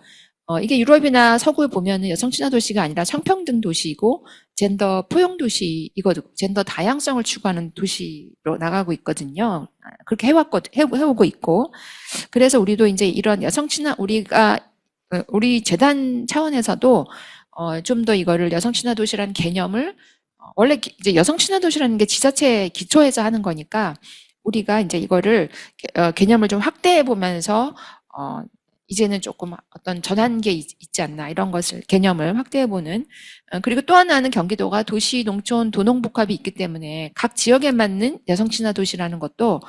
이게 유럽이나 서구에 보면은 여성 친화 도시가 아니라 성평등 도시이고 젠더 포용 도시이거든요. 젠더 다양성을 추구하는 도시로 나가고 있거든요. 그렇게 해오고 있고. 그래서 우리도 이제 이런 여성 친화 우리 재단 차원에서도 좀 더 이거를 여성 친화 도시라는 개념을 원래 이제 여성 친화 도시라는 게 지자체 기초에서 하는 거니까 우리가 이제 이거를 개념을 좀 확대해 보면서 이제는 조금 어떤 전환기에 있지 않나 이런 것을 개념을 확대해보는 그리고 또 하나는 경기도가 도시, 농촌, 도농복합이 있기 때문에 각 지역에 맞는 여성 친화 도시라는 것도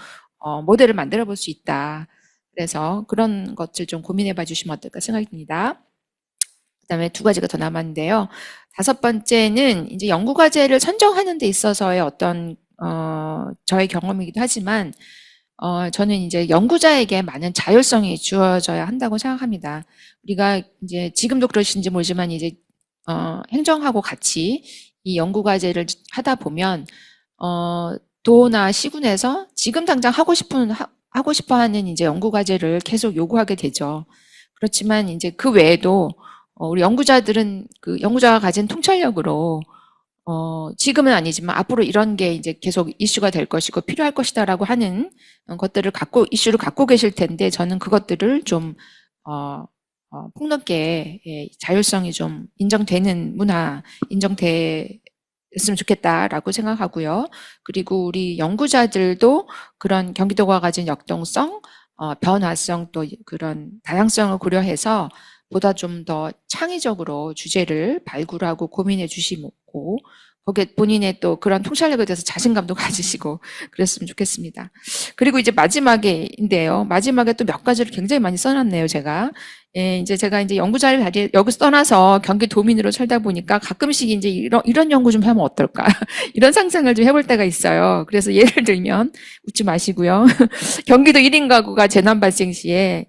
모델을 만들어 볼 수 있다. 그래서 그런 것을 좀 고민해 봐 주시면 어떨까 생각이 듭니다. 그다음에 두 가지가 더 남았는데요. 다섯 번째는 이제 연구과제를 선정하는 데 있어서의 어떤 저의 경험이기도 하지만 저는 이제 연구자에게 많은 자율성이 주어져야 한다고 생각합니다. 우리가 이제 지금도 그러신지 모르지만 이제 행정하고 같이 이 연구과제를 하다 보면 도나 시군에서 지금 당장 하고 싶어 하는 이제 연구과제를 계속 요구하게 되죠. 그렇지만 이제 그 외에도 우리 연구자들은 그 연구자가 가진 통찰력으로 지금은 아니지만 앞으로 이런 게 이제 계속 이슈가 될 것이고 필요할 것이다라고 하는 것들을 이슈를 갖고 계실 텐데 저는 그것들을 좀 폭넓게 자율성이 좀 인정되는 문화, 인정됐으면 좋겠다라고 생각하고요. 그리고 우리 연구자들도 그런 경기도가 가진 역동성, 변화성 또 그런 다양성을 고려해서 보다 좀 더 창의적으로 주제를 발굴하고 고민해 주시고 거기에 본인의 또 그런 통찰력에 대해서 자신감도 가지시고 그랬으면 좋겠습니다. 그리고 이제 마지막에 또 몇 가지를 굉장히 많이 써놨네요, 제가. 이제 제가 이제 연구자를 여기서 떠나서 경기도민으로 살다 보니까 가끔씩 이제 이런 연구 좀 하면 어떨까? 이런 상상을 좀 해볼 때가 있어요. 그래서 예를 들면, 웃지 마시고요. 경기도 1인 가구가 재난 발생 시에,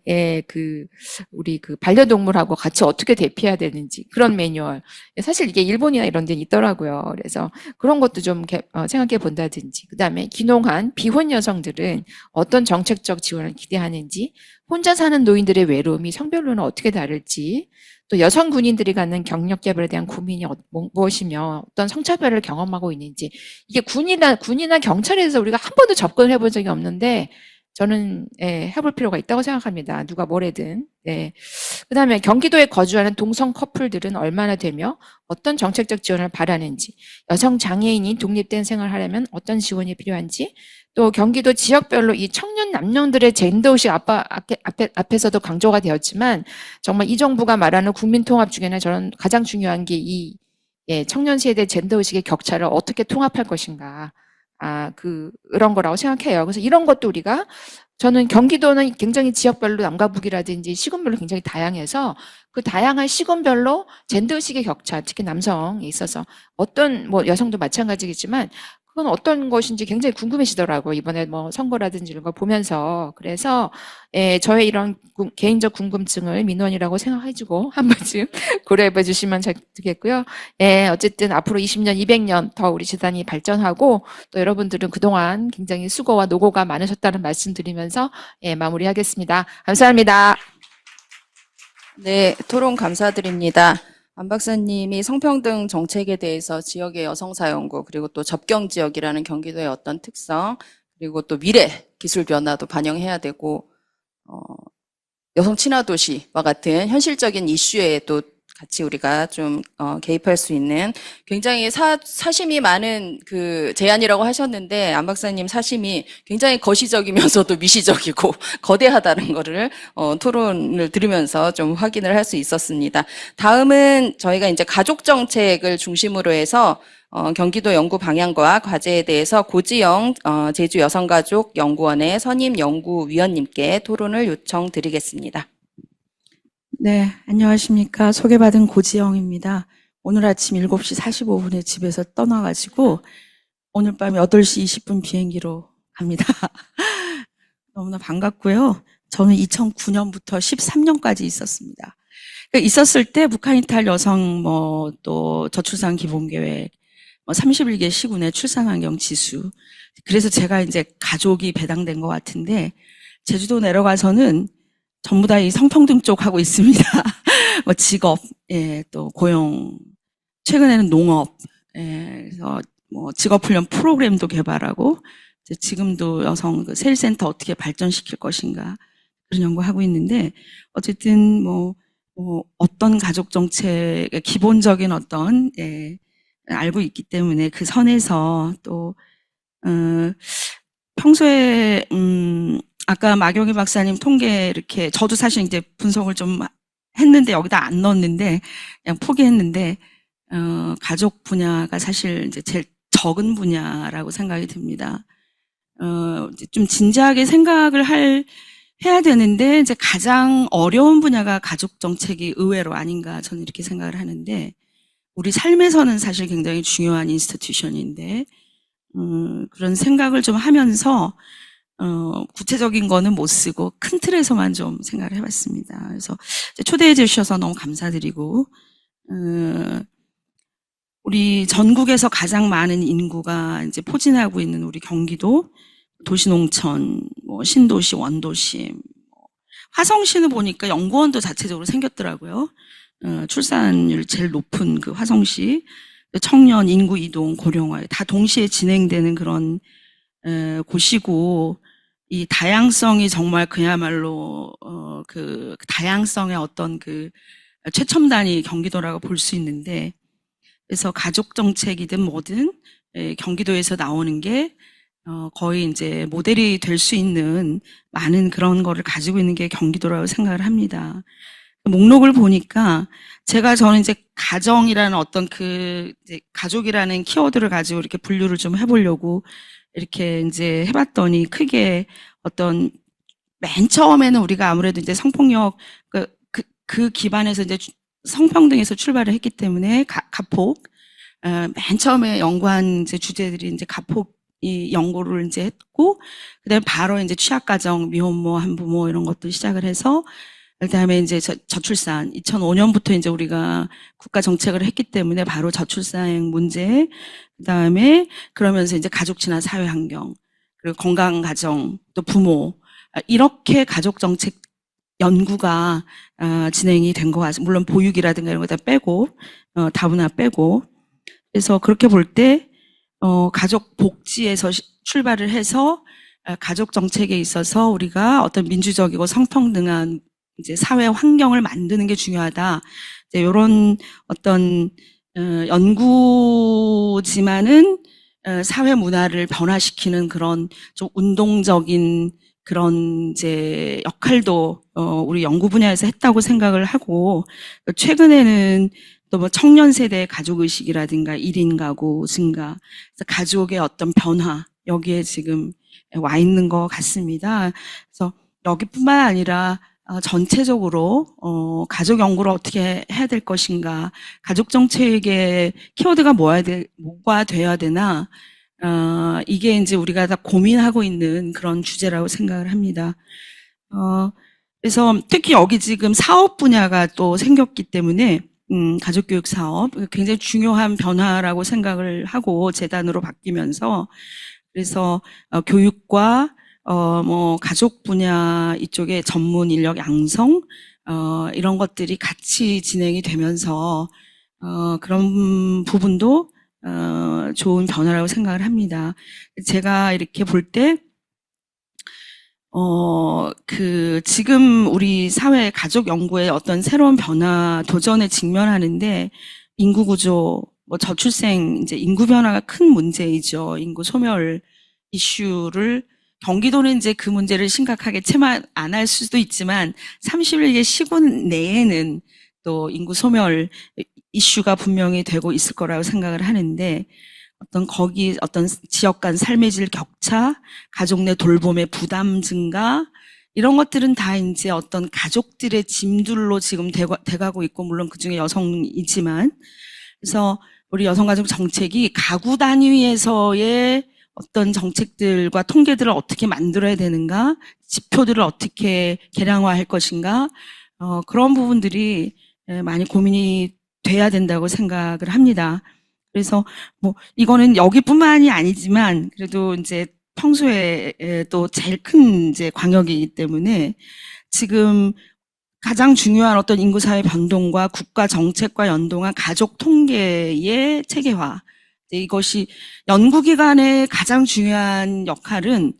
우리 반려동물하고 같이 어떻게 대피해야 되는지, 그런 매뉴얼. 사실 이게 일본이나 이런 데는 있더라고요. 그래서 그런 것도 좀 생각해 본다든지. 그 다음에 귀농한 비혼 여성들은 어떤 정책적 지원을 기대하는지, 혼자 사는 노인들의 외로움이 성별로는 어떻게 다를지, 또 여성 군인들이 갖는 경력 개발에 대한 고민이 무엇이며 어떤 성차별을 경험하고 있는지, 이게 군이나 경찰에서 우리가 한 번도 접근을 해본 적이 없는데 저는 해볼 필요가 있다고 생각합니다. 누가 뭐래든. 그다음에 경기도에 거주하는 동성 커플들은 얼마나 되며 어떤 정책적 지원을 바라는지, 여성 장애인이 독립된 생활을 하려면 어떤 지원이 필요한지, 또 경기도 지역별로 이 청년 남녀들의 젠더의식 앞에서도 강조가 되었지만 정말 이 정부가 말하는 국민통합 중에는 저는 가장 중요한 게 이 청년 세대 젠더의식의 격차를 어떻게 통합할 것인가. 그런 거라고 생각해요. 그래서 이런 것도 우리가 저는 경기도는 굉장히 지역별로 남과 북이라든지 시군별로 굉장히 다양해서 그 다양한 시군별로 젠더의식의 격차, 특히 남성에 있어서 어떤 여성도 마찬가지겠지만 그건 어떤 것인지 굉장히 궁금해지더라고요. 이번에 선거라든지 이런 걸 보면서. 그래서 저의 이런 개인적 궁금증을 민원이라고 생각해주고 한 번쯤 고려해 주시면 좋겠고요. 어쨌든 앞으로 20년, 200년 더 우리 재단이 발전하고 또 여러분들은 그동안 굉장히 수고와 노고가 많으셨다는 말씀 드리면서 마무리하겠습니다. 감사합니다. 네, 토론 감사드립니다. 안 박사님이 성평등 정책에 대해서 지역의 여성사 연구, 그리고 또 접경 지역이라는 경기도의 어떤 특성, 그리고 또 미래 기술 변화도 반영해야 되고, 여성 친화 도시와 같은 현실적인 이슈에 또 같이 우리가 좀 개입할 수 있는 굉장히 사심이 많은 그 제안이라고 하셨는데 안 박사님 사심이 굉장히 거시적이면서도 미시적이고 거대하다는 거를 토론을 들으면서 좀 확인을 할 수 있었습니다. 다음은 저희가 이제 가족 정책을 중심으로 해서 경기도 연구 방향과 과제에 대해서 고지영 제주 여성가족연구원의 선임 연구위원님께 토론을 요청드리겠습니다. 네, 안녕하십니까. 소개받은 고지영입니다. 오늘 아침 7시 45분에 집에서 떠나가지고 오늘 밤 8시 20분 비행기로 갑니다. 너무나 반갑고요. 저는 2009년부터 13년까지 있었습니다. 그러니까 있었을 때 북한 이탈 여성 또 저출산 기본계획 31개 시군의 출산환경 지수. 그래서 제가 이제 가족이 배당된 것 같은데 제주도 내려가서는 전부 다 이 성평등 쪽 하고 있습니다. 직업, 또 고용, 최근에는 농업, 그래서 직업 훈련 프로그램도 개발하고 지금도 여성 그 세일센터 어떻게 발전시킬 것인가 그런 연구하고 있는데 어쨌든 어떤 가족 정책의 기본적인 어떤 알고 있기 때문에 그 선에서 또 평소에 아까 마경희 박사님 통계 이렇게 저도 사실 이제 분석을 좀 했는데 여기다 안 넣었는데 그냥 포기했는데 가족 분야가 사실 이제 제일 적은 분야라고 생각이 듭니다. 좀 진지하게 생각을 해야 되는데 이제 가장 어려운 분야가 가족 정책이 의외로 아닌가 저는 이렇게 생각을 하는데 우리 삶에서는 사실 굉장히 중요한 인스티튜션인데 그런 생각을 좀 하면서 구체적인 거는 못 쓰고 큰 틀에서만 좀 생각을 해봤습니다. 그래서 초대해 주셔서 너무 감사드리고 우리 전국에서 가장 많은 인구가 이제 포진하고 있는 우리 경기도 도시농촌, 신도시, 원도시, 화성시는 보니까 연구원도 자체적으로 생겼더라고요. 출산율 제일 높은 그 화성시, 청년 인구 이동, 고령화 다 동시에 진행되는 그런 곳이고 이 다양성이 정말 그야말로 그 다양성의 어떤 그 최첨단이 경기도라고 볼 수 있는데 그래서 가족 정책이든 뭐든 경기도에서 나오는 게 거의 이제 모델이 될 수 있는 많은 그런 거를 가지고 있는 게 경기도라고 생각을 합니다. 목록을 보니까 저는 이제 가정이라는 어떤 이제 가족이라는 키워드를 가지고 이렇게 분류를 좀 해보려고 이렇게 이제 해봤더니 크게 어떤 맨 처음에는 우리가 아무래도 이제 성폭력 그 기반에서 이제 성평등에서 출발을 했기 때문에 가폭 맨 처음에 연구한 이제 주제들이 이제 가폭 이 연구를 이제 했고 그다음에 바로 이제 취약가정, 미혼모, 한부모 이런 것들 시작을 해서 그다음에 이제 저출산 2005년부터 이제 우리가 국가 정책을 했기 때문에 바로 저출산 문제 그다음에 그러면서 이제 가족 친화 사회 환경 그리고 건강 가정 또 부모 이렇게 가족 정책 연구가 진행이 된 것 같습니다. 물론 보육이라든가 이런 거 다 빼고 다문화 빼고 그래서 그렇게 볼 때 가족 복지에서 출발을 해서 가족 정책에 있어서 우리가 어떤 민주적이고 성평등한 이제 사회 환경을 만드는 게 중요하다. 이제 이런 어떤 연구지만은 사회 문화를 변화시키는 그런 좀 운동적인 그런 이제 역할도 우리 연구 분야에서 했다고 생각을 하고 최근에는 또 청년 세대의 가족 의식이라든가 1인 가구 증가, 가족의 어떤 변화 여기에 지금 와 있는 것 같습니다. 그래서 여기뿐만 아니라 전체적으로 가족 연구를 어떻게 해야 될 것인가, 가족 정책의 키워드가 뭐가 돼야 되나, 이게 이제 우리가 다 고민하고 있는 그런 주제라고 생각을 합니다. 그래서 특히 여기 지금 사업 분야가 또 생겼기 때문에 가족교육 사업 굉장히 중요한 변화라고 생각을 하고 재단으로 바뀌면서 그래서 교육과 가족 분야 이쪽에 전문 인력 양성 이런 것들이 같이 진행이 되면서 그런 부분도 좋은 변화라고 생각을 합니다. 제가 이렇게 볼 때 지금 우리 사회 가족 연구의 어떤 새로운 변화, 도전에 직면하는데 인구 구조, 뭐 저출생, 이제 인구 변화가 큰 문제이죠. 인구 소멸 이슈를 경기도는 이제 그 문제를 심각하게 체만 안 할 수도 있지만 31개 시군 내에는 또 인구 소멸 이슈가 분명히 되고 있을 거라고 생각을 하는데 어떤 지역 간 삶의 질 격차, 가족 내 돌봄의 부담 증가, 이런 것들은 다 이제 어떤 가족들의 짐들로 지금 돼가고 있고, 물론 그 중에 여성이지만, 그래서 우리 여성가족 정책이 가구 단위에서의 어떤 정책들과 통계들을 어떻게 만들어야 되는가, 지표들을 어떻게 개량화할 것인가, 그런 부분들이 많이 고민이 돼야 된다고 생각을 합니다. 그래서 뭐 이거는 여기뿐만이 아니지만 그래도 이제 평소에 또 제일 큰 이제 광역이기 때문에 지금 가장 중요한 어떤 인구 사회 변동과 국가 정책과 연동한 가족 통계의 체계화, 이것이 연구기관의 가장 중요한 역할은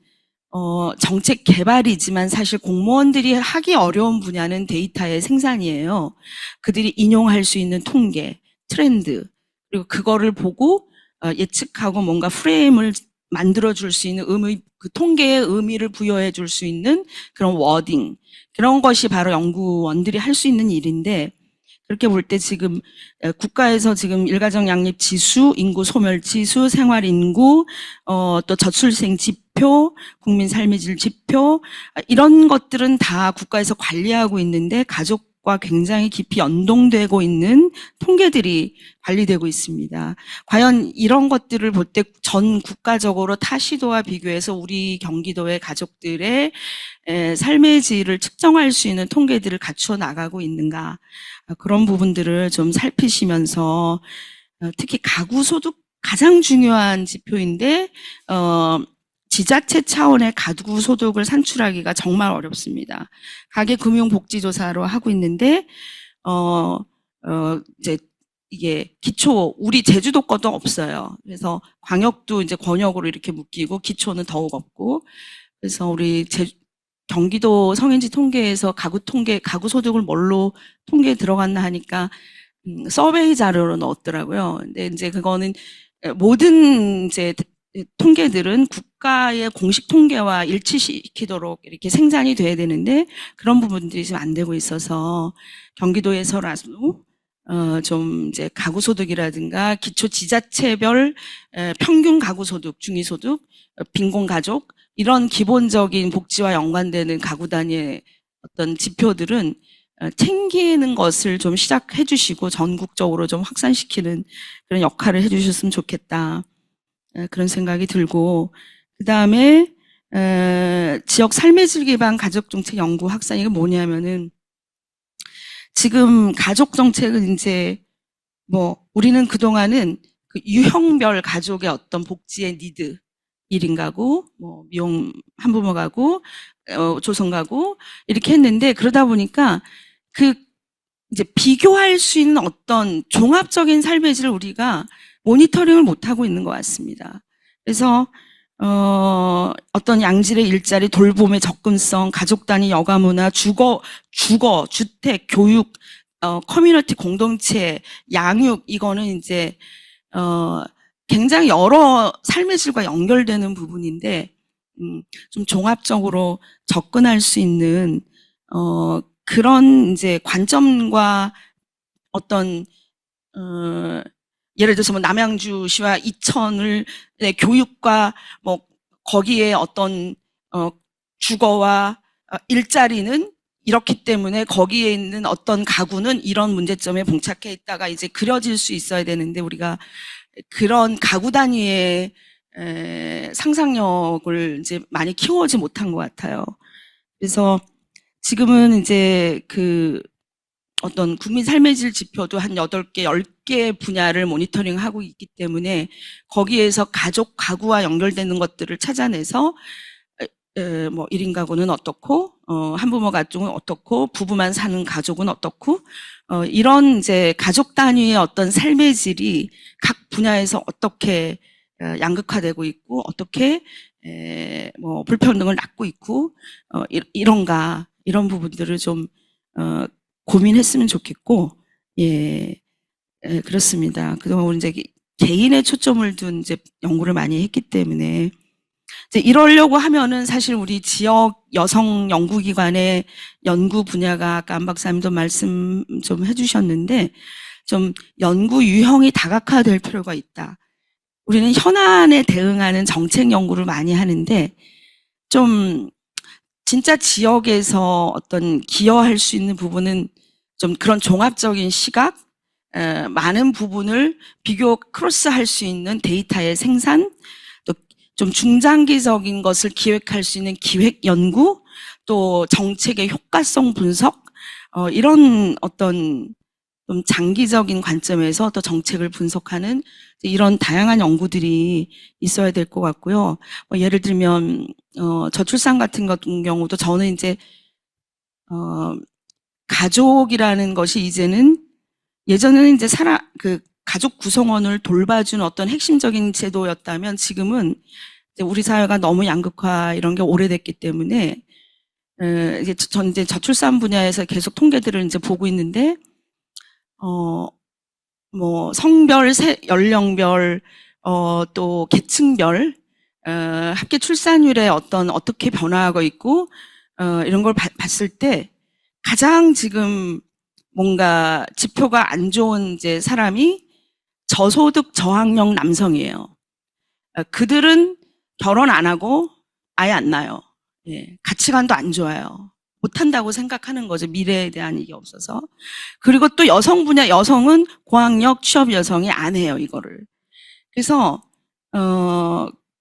정책 개발이지만 사실 공무원들이 하기 어려운 분야는 데이터의 생산이에요. 그들이 인용할 수 있는 통계, 트렌드, 그리고 그거를 보고 예측하고 뭔가 프레임을 만들어줄 수 있는 그 통계의 의미를 부여해 줄 수 있는 그런 워딩, 그런 것이 바로 연구원들이 할 수 있는 일인데, 그렇게 볼 때 지금 국가에서 지금 일가정 양립 지수, 인구 소멸 지수, 생활 인구, 또 저출생 지표, 국민 삶의 질 지표, 이런 것들은 다 국가에서 관리하고 있는데 가족과 굉장히 깊이 연동되고 있는 통계들이 관리되고 있습니다. 과연 이런 것들을 볼 때 전 국가적으로 타 시도와 비교해서 우리 경기도의 가족들의 삶의 질을 측정할 수 있는 통계들을 갖추어 나가고 있는가, 그런 부분들을 좀 살피시면서, 특히 가구 소득 가장 중요한 지표인데 지자체 차원의 가구 소득을 산출하기가 정말 어렵습니다. 가계금융복지조사로 하고 있는데 이제 이게 기초, 우리 제주도 것도 없어요. 그래서 광역도 이제 권역으로 이렇게 묶이고 기초는 더욱 없고, 그래서 우리 경기도 성인지 통계에서 가구 소득을 뭘로 통계에 들어갔나 하니까 서베이 자료로 넣었더라고요. 근데 이제 그거는 모든 이제 통계들은 국가의 공식 통계와 일치시키도록 이렇게 생산이 돼야 되는데 그런 부분들이 지금 안 되고 있어서 경기도에서라도 좀 이제 가구소득이라든가 기초 지자체별 평균 가구소득, 중위소득, 빈곤가족, 이런 기본적인 복지와 연관되는 가구 단위의 어떤 지표들은 챙기는 것을 좀 시작해 주시고 전국적으로 좀 확산시키는 그런 역할을 해 주셨으면 좋겠다. 그런 생각이 들고, 그 다음에 지역 삶의 질 기반 가족정책 연구 확산, 이게 뭐냐면은 지금 가족정책은 이제 뭐 우리는 그동안은 그 유형별 가족의 어떤 복지의 니드, 1인 가구, 뭐 미용 한부모 가구, 조성 가구 이렇게 했는데, 그러다 보니까 그 이제 비교할 수 있는 어떤 종합적인 삶의 질을 우리가 모니터링을 못하고 있는 것 같습니다. 그래서 어떤 양질의 일자리, 돌봄의 접근성, 가족 단위 여가 문화, 주거, 주택, 교육, 커뮤니티 공동체, 양육, 이거는 이제 굉장히 여러 삶의 질과 연결되는 부분인데 좀 종합적으로 접근할 수 있는 그런 이제 관점과 어떤 예를 들어서 뭐 남양주시와 이천을 교육과 뭐 거기에 어떤 주거와 일자리는 이렇기 때문에 거기에 있는 어떤 가구는 이런 문제점에 봉착해 있다가 이제 그려질 수 있어야 되는데, 우리가 그런 가구 단위의 상상력을 이제 많이 키워오지 못한 것 같아요. 그래서 지금은 이제 그 어떤 국민 삶의 질 지표도 한 8개, 10개 분야를 모니터링하고 있기 때문에 거기에서 가족, 가구와 연결되는 것들을 찾아내서 뭐 1인 가구는 어떻고, 한부모 가족은 어떻고, 부부만 사는 가족은 어떻고, 이런 이제 가족 단위의 어떤 삶의 질이 각 분야에서 어떻게 양극화되고 있고, 어떻게 뭐 불평등을 낳고 있고 이런 부분들을 좀 고민했으면 좋겠고 그렇습니다. 그동안 우리 이제 개인의 초점을 둔 이제 연구를 많이 했기 때문에 이제 이러려고 하면은 사실 우리 지역 여성 연구기관의 연구 분야가 아까 안 박사님도 말씀 좀 해주셨는데 좀 연구 유형이 다각화될 필요가 있다. 우리는 현안에 대응하는 정책 연구를 많이 하는데 좀 진짜 지역에서 어떤 기여할 수 있는 부분은 좀 그런 종합적인 시각, 많은 부분을 비교 크로스할 수 있는 데이터의 생산, 또 좀 중장기적인 것을 기획할 수 있는 기획 연구, 또 정책의 효과성 분석, 이런 어떤 좀 장기적인 관점에서 또 정책을 분석하는 이런 다양한 연구들이 있어야 될 것 같고요. 예를 들면 저출산 같은 경우도 저는 이제 가족이라는 것이 이제는 예전에는 이제 가족 구성원을 돌봐준 어떤 핵심적인 제도였다면 지금은 이제 우리 사회가 너무 양극화 이런 게 오래됐기 때문에 이제 전 이제 저출산 분야에서 계속 통계들을 이제 보고 있는데 뭐 성별, 연령별, 또 계층별, 합계 출산율의 어떻게 변화하고 있고 이런 걸 봤을 때 가장 지금 뭔가 지표가 안 좋은 이제 사람이 저소득 저학력 남성이에요. 그들은 결혼 안 하고 아예 안 낳아요. 가치관도 안 좋아요. 못한다고 생각하는 거죠. 미래에 대한 이게 없어서. 그리고 또 여성 분야, 여성은 고학력 취업 여성이 안 해요, 이거를. 그래서,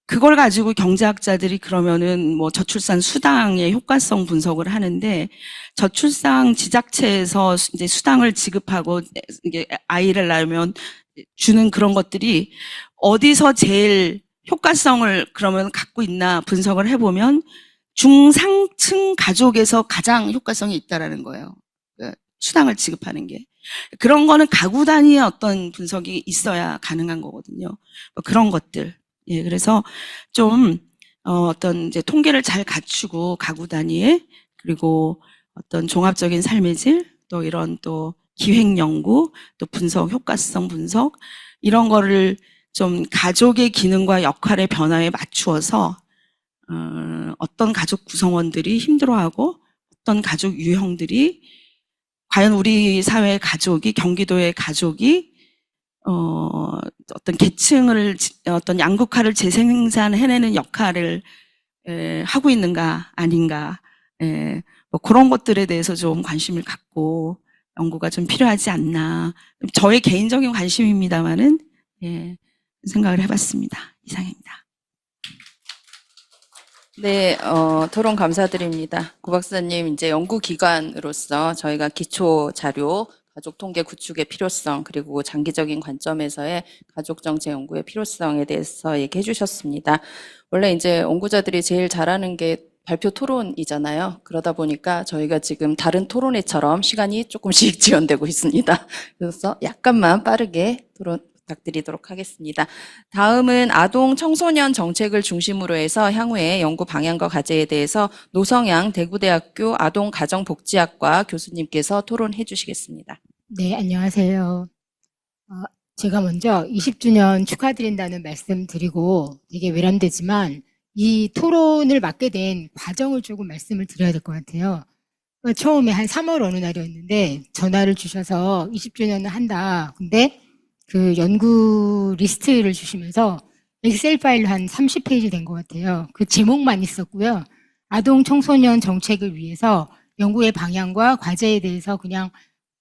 그걸 가지고 경제학자들이 그러면은 뭐 저출산 수당의 효과성 분석을 하는데 저출산 지자체에서 이제 수당을 지급하고 이게 아이를 낳으면 주는 그런 것들이 어디서 제일 효과성을 그러면 갖고 있나 분석을 해보면 중상층 가족에서 가장 효과성이 있다라는 거예요. 수당을 지급하는 게. 그런 거는 가구 단위의 어떤 분석이 있어야 가능한 거거든요. 그런 것들. 그래서 좀 어떤 이제 통계를 잘 갖추고 가구 단위에 그리고 어떤 종합적인 삶의 질, 또 이런 또 기획 연구, 또 분석, 효과성 분석 이런 거를 좀 가족의 기능과 역할의 변화에 맞추어서 어떤 가족 구성원들이 힘들어하고 어떤 가족 유형들이 과연 우리 사회의 가족이 경기도의 가족이 어떤 계층을 어떤 양극화를 재생산해내는 역할을 하고 있는가 아닌가 뭐 그런 것들에 대해서 좀 관심을 갖고 연구가 좀 필요하지 않나 저의 개인적인 관심입니다만은 생각을 해봤습니다. 이상입니다. 네, 토론 감사드립니다. 구 박사님, 이제 연구기관으로서 저희가 기초 자료, 가족 통계 구축의 필요성, 그리고 장기적인 관점에서의 가족정책 연구의 필요성에 대해서 얘기해 주셨습니다. 원래 이제 연구자들이 제일 잘하는 게 발표 토론이잖아요. 그러다 보니까 저희가 지금 다른 토론회처럼 시간이 조금씩 지연되고 있습니다. 그래서 약간만 빠르게 토론 부탁드리도록 하겠습니다. 다음은 아동 청소년 정책을 중심으로 해서 향후의 연구 방향과 과제에 대해서 노성양 대구대학교 아동가정복지학과 교수님께서 토론해 주시겠습니다. 네, 안녕하세요. 제가 먼저 20주년 축하드린다는 말씀 드리고 되게 외람되지만 이 토론을 맡게 된 과정을 조금 말씀을 드려야 될 것 같아요. 처음에 한 3월 어느 날이었는데 전화를 주셔서 20주년을 한다. 근데 그 연구 리스트를 주시면서 엑셀 파일로 한 30페이지 된 것 같아요. 그 제목만 있었고요. 아동 청소년 정책을 위해서 연구의 방향과 과제에 대해서 그냥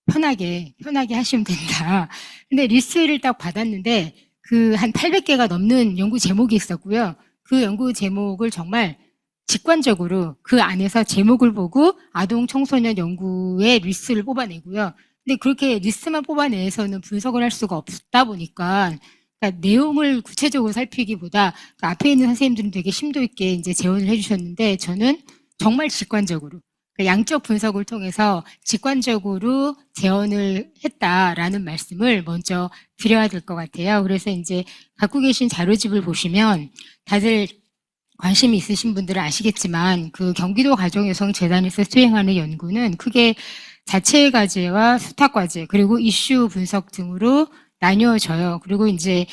편하게 하시면 된다. 근데 리스트를 딱 받았는데 그 한 800개가 넘는 연구 제목이 있었고요. 그 연구 제목을 정말 직관적으로 그 안에서 제목을 보고 아동 청소년 연구의 리스트를 뽑아내고요. 근데 그렇게 리스트만 뽑아내서는 분석을 할 수가 없다 보니까 그러니까 내용을 구체적으로 살피기보다 그 앞에 있는 선생님들은 되게 심도 있게 이제 재원을 해주셨는데 저는 정말 직관적으로 그러니까 양적 분석을 통해서 직관적으로 재원을 했다라는 말씀을 먼저 드려야 될 것 같아요. 그래서 이제 갖고 계신 자료집을 보시면 다들 관심이 있으신 분들은 아시겠지만 그 경기도 가족여성재단에서 수행하는 연구는 크게 자체 과제와 수탁 과제 그리고 이슈 분석 등으로 나뉘어져요. 그리고 이제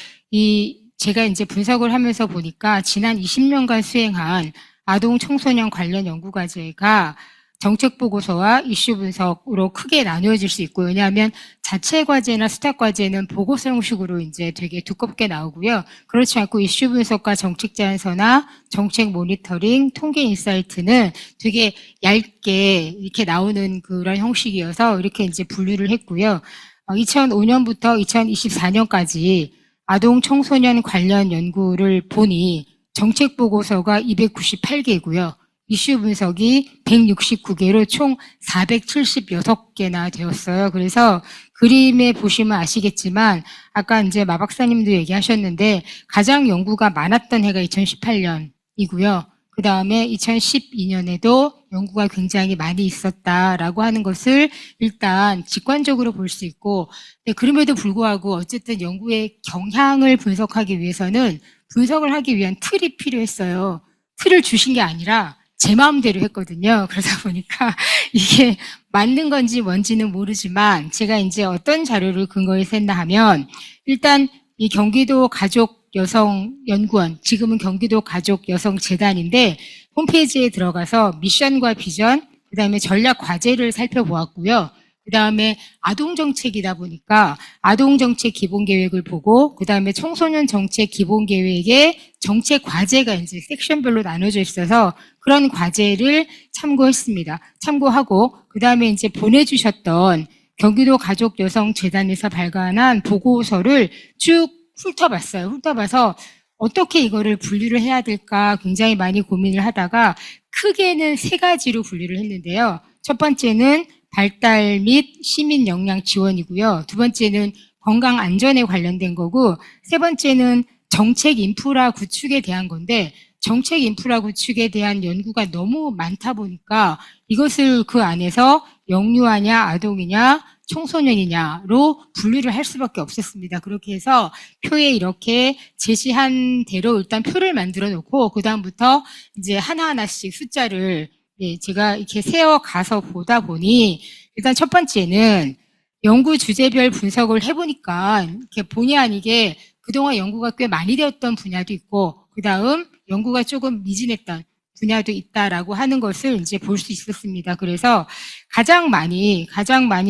제가 이제 분석을 하면서 보니까 지난 20년간 수행한 아동 청소년 관련 연구 과제가 정책 보고서와 이슈 분석으로 크게 나누어질 수 있고, 왜냐하면 자체 과제나 수탁 과제는 보고서 형식으로 이제 되게 두껍게 나오고요. 그렇지 않고 이슈 분석과 정책 제안서나 정책 모니터링, 통계 인사이트는 되게 얇게 이렇게 나오는 그런 형식이어서 이렇게 이제 분류를 했고요. 2005년부터 2024년까지 아동 청소년 관련 연구를 보니 정책 보고서가 298개고요. 이슈 분석이 169개로 총 476개나 되었어요. 그래서 그림에 보시면 아시겠지만 아까 이제 마 박사님도 얘기하셨는데 가장 연구가 많았던 해가 2018년이고요. 그 다음에 2012년에도 연구가 굉장히 많이 있었다라고 하는 것을 일단 직관적으로 볼 수 있고, 그럼에도 불구하고 어쨌든 연구의 경향을 분석하기 위해서는 분석을 하기 위한 틀이 필요했어요. 틀을 주신 게 아니라 제 마음대로 했거든요. 그러다 보니까 이게 맞는 건지 뭔지는 모르지만 제가 이제 어떤 자료를 근거해서 했나 하면 일단 이 경기도 가족 여성 연구원, 지금은 경기도 가족 여성 재단인데 홈페이지에 들어가서 미션과 비전, 그다음에 전략 과제를 살펴보았고요. 그다음에 아동 정책이다 보니까 아동 정책 기본 계획을 보고 그다음에 청소년 정책 기본 계획의 정책 과제가 이제 섹션별로 나눠져 있어서 그런 과제를 참고했습니다. 참고하고 그다음에 이제 보내주셨던 경기도 가족 여성 재단에서 발간한 보고서를 쭉 훑어봤어요. 훑어봐서 어떻게 이거를 분류를 해야 될까 굉장히 많이 고민을 하다가 크게는 3가지로 분류를 했는데요. 첫 번째는 발달 및 시민 역량 지원이고요. 두 번째는 건강 안전에 관련된 거고, 세 번째는 정책 인프라 구축에 대한 건데, 정책 인프라 구축에 대한 연구가 너무 많다 보니까 이것을 그 안에서 영유아냐, 아동이냐, 청소년이냐로 분류를 할 수밖에 없었습니다. 그렇게 해서 표에 이렇게 제시한 대로 일단 표를 만들어 놓고, 그다음부터 이제 하나하나씩 숫자를 제가 이렇게 세어가서 보다 보니 일단 첫 번째는 연구 주제별 분석을 해보니까 이렇게 본의 아니게 그동안 연구가 꽤 많이 되었던 분야도 있고 그 다음 연구가 조금 미진했던 분야도 있다라고 하는 것을 이제 볼 수 있었습니다. 그래서 가장 많이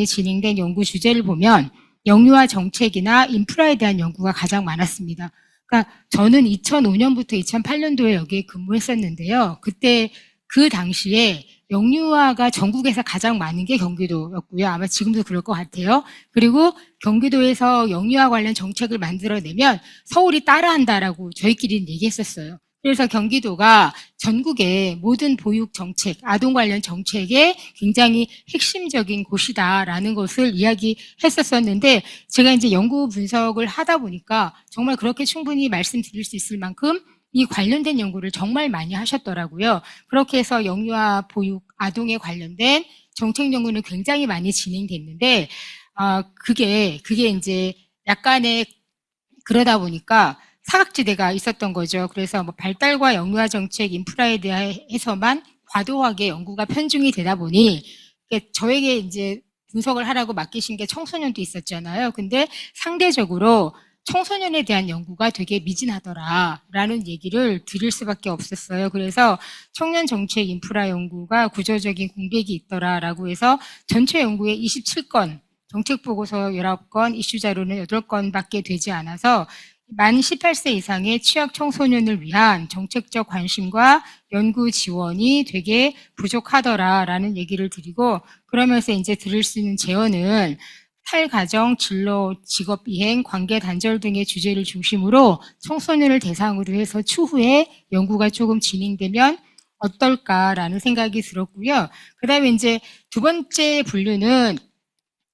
진행된 연구 주제를 보면 영유아 정책이나 인프라에 대한 연구가 가장 많았습니다. 그러니까 저는 2005년부터 2008년도에 여기에 근무했었는데요. 그때 그 당시에 영유아가 전국에서 가장 많은 게 경기도였고요. 아마 지금도 그럴 것 같아요. 그리고 경기도에서 영유아 관련 정책을 만들어내면 서울이 따라한다라고 저희끼리는 얘기했었어요. 그래서 경기도가 전국의 모든 보육 정책, 아동 관련 정책의 굉장히 핵심적인 곳이다라는 것을 이야기했었었는데 제가 이제 연구 분석을 하다 보니까 정말 그렇게 충분히 말씀드릴 수 있을 만큼 이 관련된 연구를 정말 많이 하셨더라고요. 그렇게 해서 영유아 보육 아동에 관련된 정책 연구는 굉장히 많이 진행됐는데, 그게 이제 약간의 그러다 보니까 사각지대가 있었던 거죠. 그래서 뭐 발달과 영유아 정책 인프라에 대해서만 과도하게 연구가 편중이 되다 보니 저에게 이제 분석을 하라고 맡기신 게 청소년도 있었잖아요. 근데 상대적으로 청소년에 대한 연구가 되게 미진하더라라는 얘기를 드릴 수밖에 없었어요. 그래서 청년 정책 인프라 연구가 구조적인 공백이 있더라라고 해서 전체 연구에 27건, 정책 보고서 19건, 이슈 자료는 8건밖에 되지 않아서 만 18세 이상의 취약 청소년을 위한 정책적 관심과 연구 지원이 되게 부족하더라라는 얘기를 드리고, 그러면서 이제 드릴 수 있는 제언은 탈가정, 진로, 직업 이행, 관계 단절 등의 주제를 중심으로 청소년을 대상으로 해서 추후에 연구가 조금 진행되면 어떨까라는 생각이 들었고요. 그 다음에 이제 두 번째 분류는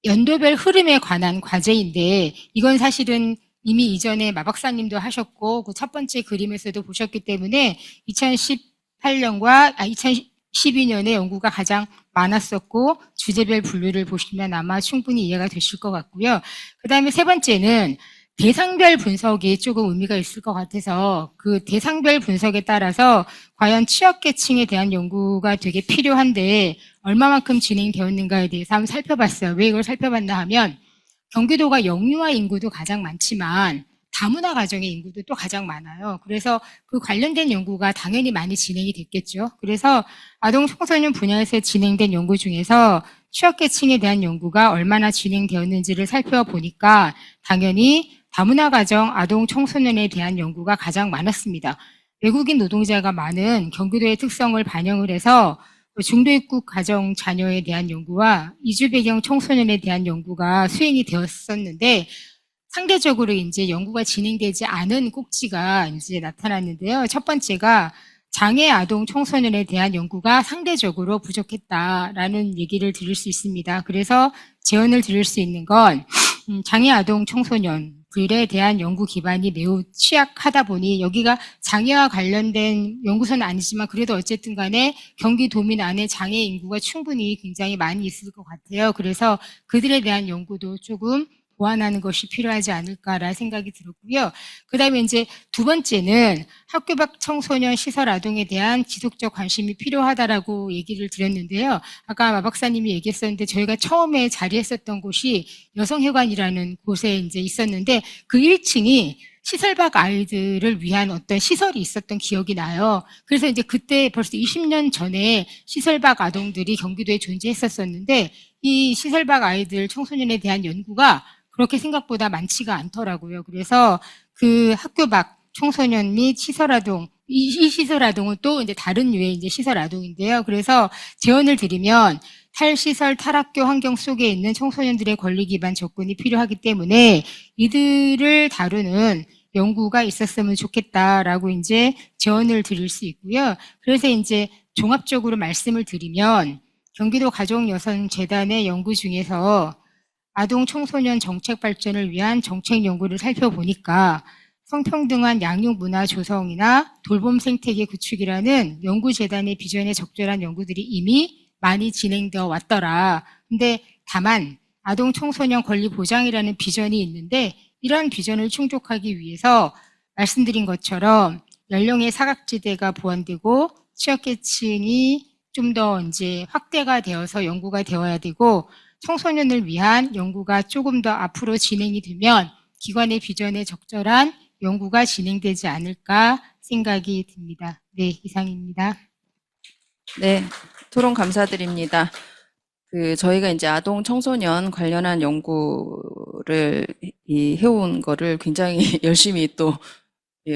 연도별 흐름에 관한 과제인데 이건 사실은 이미 이전에 마 박사님도 하셨고 그 첫 번째 그림에서도 보셨기 때문에 2018년과 2012년에 연구가 가장 많았었고 주제별 분류를 보시면 아마 충분히 이해가 되실 것 같고요. 그 다음에 세 번째는 대상별 분석이 조금 의미가 있을 것 같아서 그 대상별 분석에 따라서 과연 취약계층에 대한 연구가 되게 필요한데 얼마만큼 진행되었는가에 대해서 한번 살펴봤어요. 왜 이걸 살펴봤나 하면 경기도가 영유아 인구도 가장 많지만 다문화 가정의 인구도 또 가장 많아요. 그래서 그 관련된 연구가 당연히 많이 진행이 됐겠죠. 그래서 아동 청소년 분야에서 진행된 연구 중에서 취약계층에 대한 연구가 얼마나 진행되었는지를 살펴보니까 당연히 다문화 가정 아동 청소년에 대한 연구가 가장 많았습니다. 외국인 노동자가 많은 경기도의 특성을 반영을 해서 중도입국 가정 자녀에 대한 연구와 이주 배경 청소년에 대한 연구가 수행이 되었었는데 상대적으로 이제 연구가 진행되지 않은 꼭지가 이제 나타났는데요. 첫 번째가 장애 아동 청소년에 대한 연구가 상대적으로 부족했다라는 얘기를 들을 수 있습니다. 그래서 제언을 드릴 수 있는 건 장애 아동 청소년들에 대한 연구 기반이 매우 취약하다 보니 여기가 장애와 관련된 연구소는 아니지만 그래도 어쨌든 간에 경기도민 안에 장애 인구가 충분히 굉장히 많이 있을 것 같아요. 그래서 그들에 대한 연구도 조금 보완하는 것이 필요하지 않을까라는 생각이 들었고요. 그 다음에 이제 두 번째는 학교 밖 청소년 시설 아동에 대한 지속적 관심이 필요하다라고 얘기를 드렸는데요. 아까 마 박사님이 얘기했었는데 저희가 처음에 자리했었던 곳이 여성회관이라는 곳에 이제 있었는데 그 1층이 시설 밖 아이들을 위한 어떤 시설이 있었던 기억이 나요. 그래서 이제 그때 벌써 20년 전에 시설 밖 아동들이 경기도에 존재했었는데 이 시설 밖 아이들 청소년에 대한 연구가 그렇게 생각보다 많지가 않더라고요. 그래서 그 학교 밖 청소년 및 시설 아동, 이 시설 아동은 또 이제 다른 유의 이제 시설 아동인데요. 그래서 제언을 드리면 탈시설, 탈학교 환경 속에 있는 청소년들의 권리 기반 접근이 필요하기 때문에 이들을 다루는 연구가 있었으면 좋겠다라고 이제 제언을 드릴 수 있고요. 그래서 이제 종합적으로 말씀을 드리면 경기도 가족여성재단의 연구 중에서 아동 청소년 정책 발전을 위한 정책 연구를 살펴보니까 성평등한 양육 문화 조성이나 돌봄 생태계 구축이라는 연구재단의 비전에 적절한 연구들이 이미 많이 진행되어 왔더라. 근데 다만 아동 청소년 권리 보장이라는 비전이 있는데 이러한 비전을 충족하기 위해서 말씀드린 것처럼 연령의 사각지대가 보완되고 취약계층이 좀 더 이제 확대가 되어서 연구가 되어야 되고 청소년을 위한 연구가 조금 더 앞으로 진행이 되면 기관의 비전에 적절한 연구가 진행되지 않을까 생각이 듭니다. 네, 이상입니다. 네, 토론 감사드립니다. 저희가 이제 아동 청소년 관련한 연구를 해온 거를 굉장히 열심히 또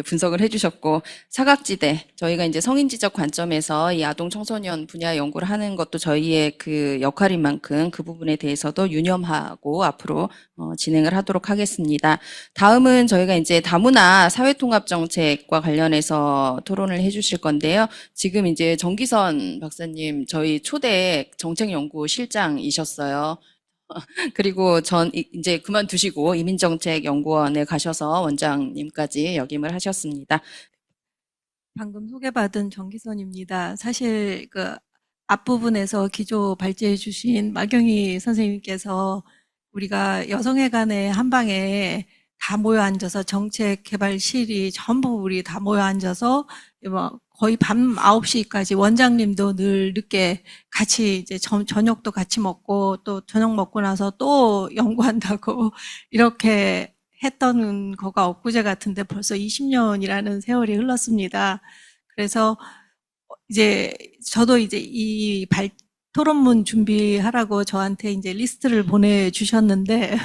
분석을 해주셨고, 사각지대, 저희가 이제 성인지적 관점에서 이 아동 청소년 분야 연구를 하는 것도 저희의 그 역할인 만큼 그 부분에 대해서도 유념하고 앞으로 진행을 하도록 하겠습니다. 다음은 저희가 이제 다문화 사회통합정책과 관련해서 토론을 해주실 건데요. 지금 이제 정기선 박사님 저희 초대 정책연구실장이셨어요. 그리고 이제 그만두시고 이민정책연구원에 가셔서 원장님까지 역임을 하셨습니다. 방금 소개받은 정기선입니다. 사실 그 앞부분에서 기조 발제해 주신 마경희 선생님께서 우리가 여성회관의 한방에 다 모여 앉아서 정책개발실이 전부 우리 다 모여 앉아서 뭐 거의 밤 9시까지 원장님도 늘 늦게 같이 이제 저녁도 같이 먹고 또 저녁 먹고 나서 또 연구한다고 이렇게 했던 거가 엊그제 같은데 벌써 20년이라는 세월이 흘렀습니다. 그래서 이제 저도 이제 이 토론문 준비하라고 저한테 이제 리스트를 보내주셨는데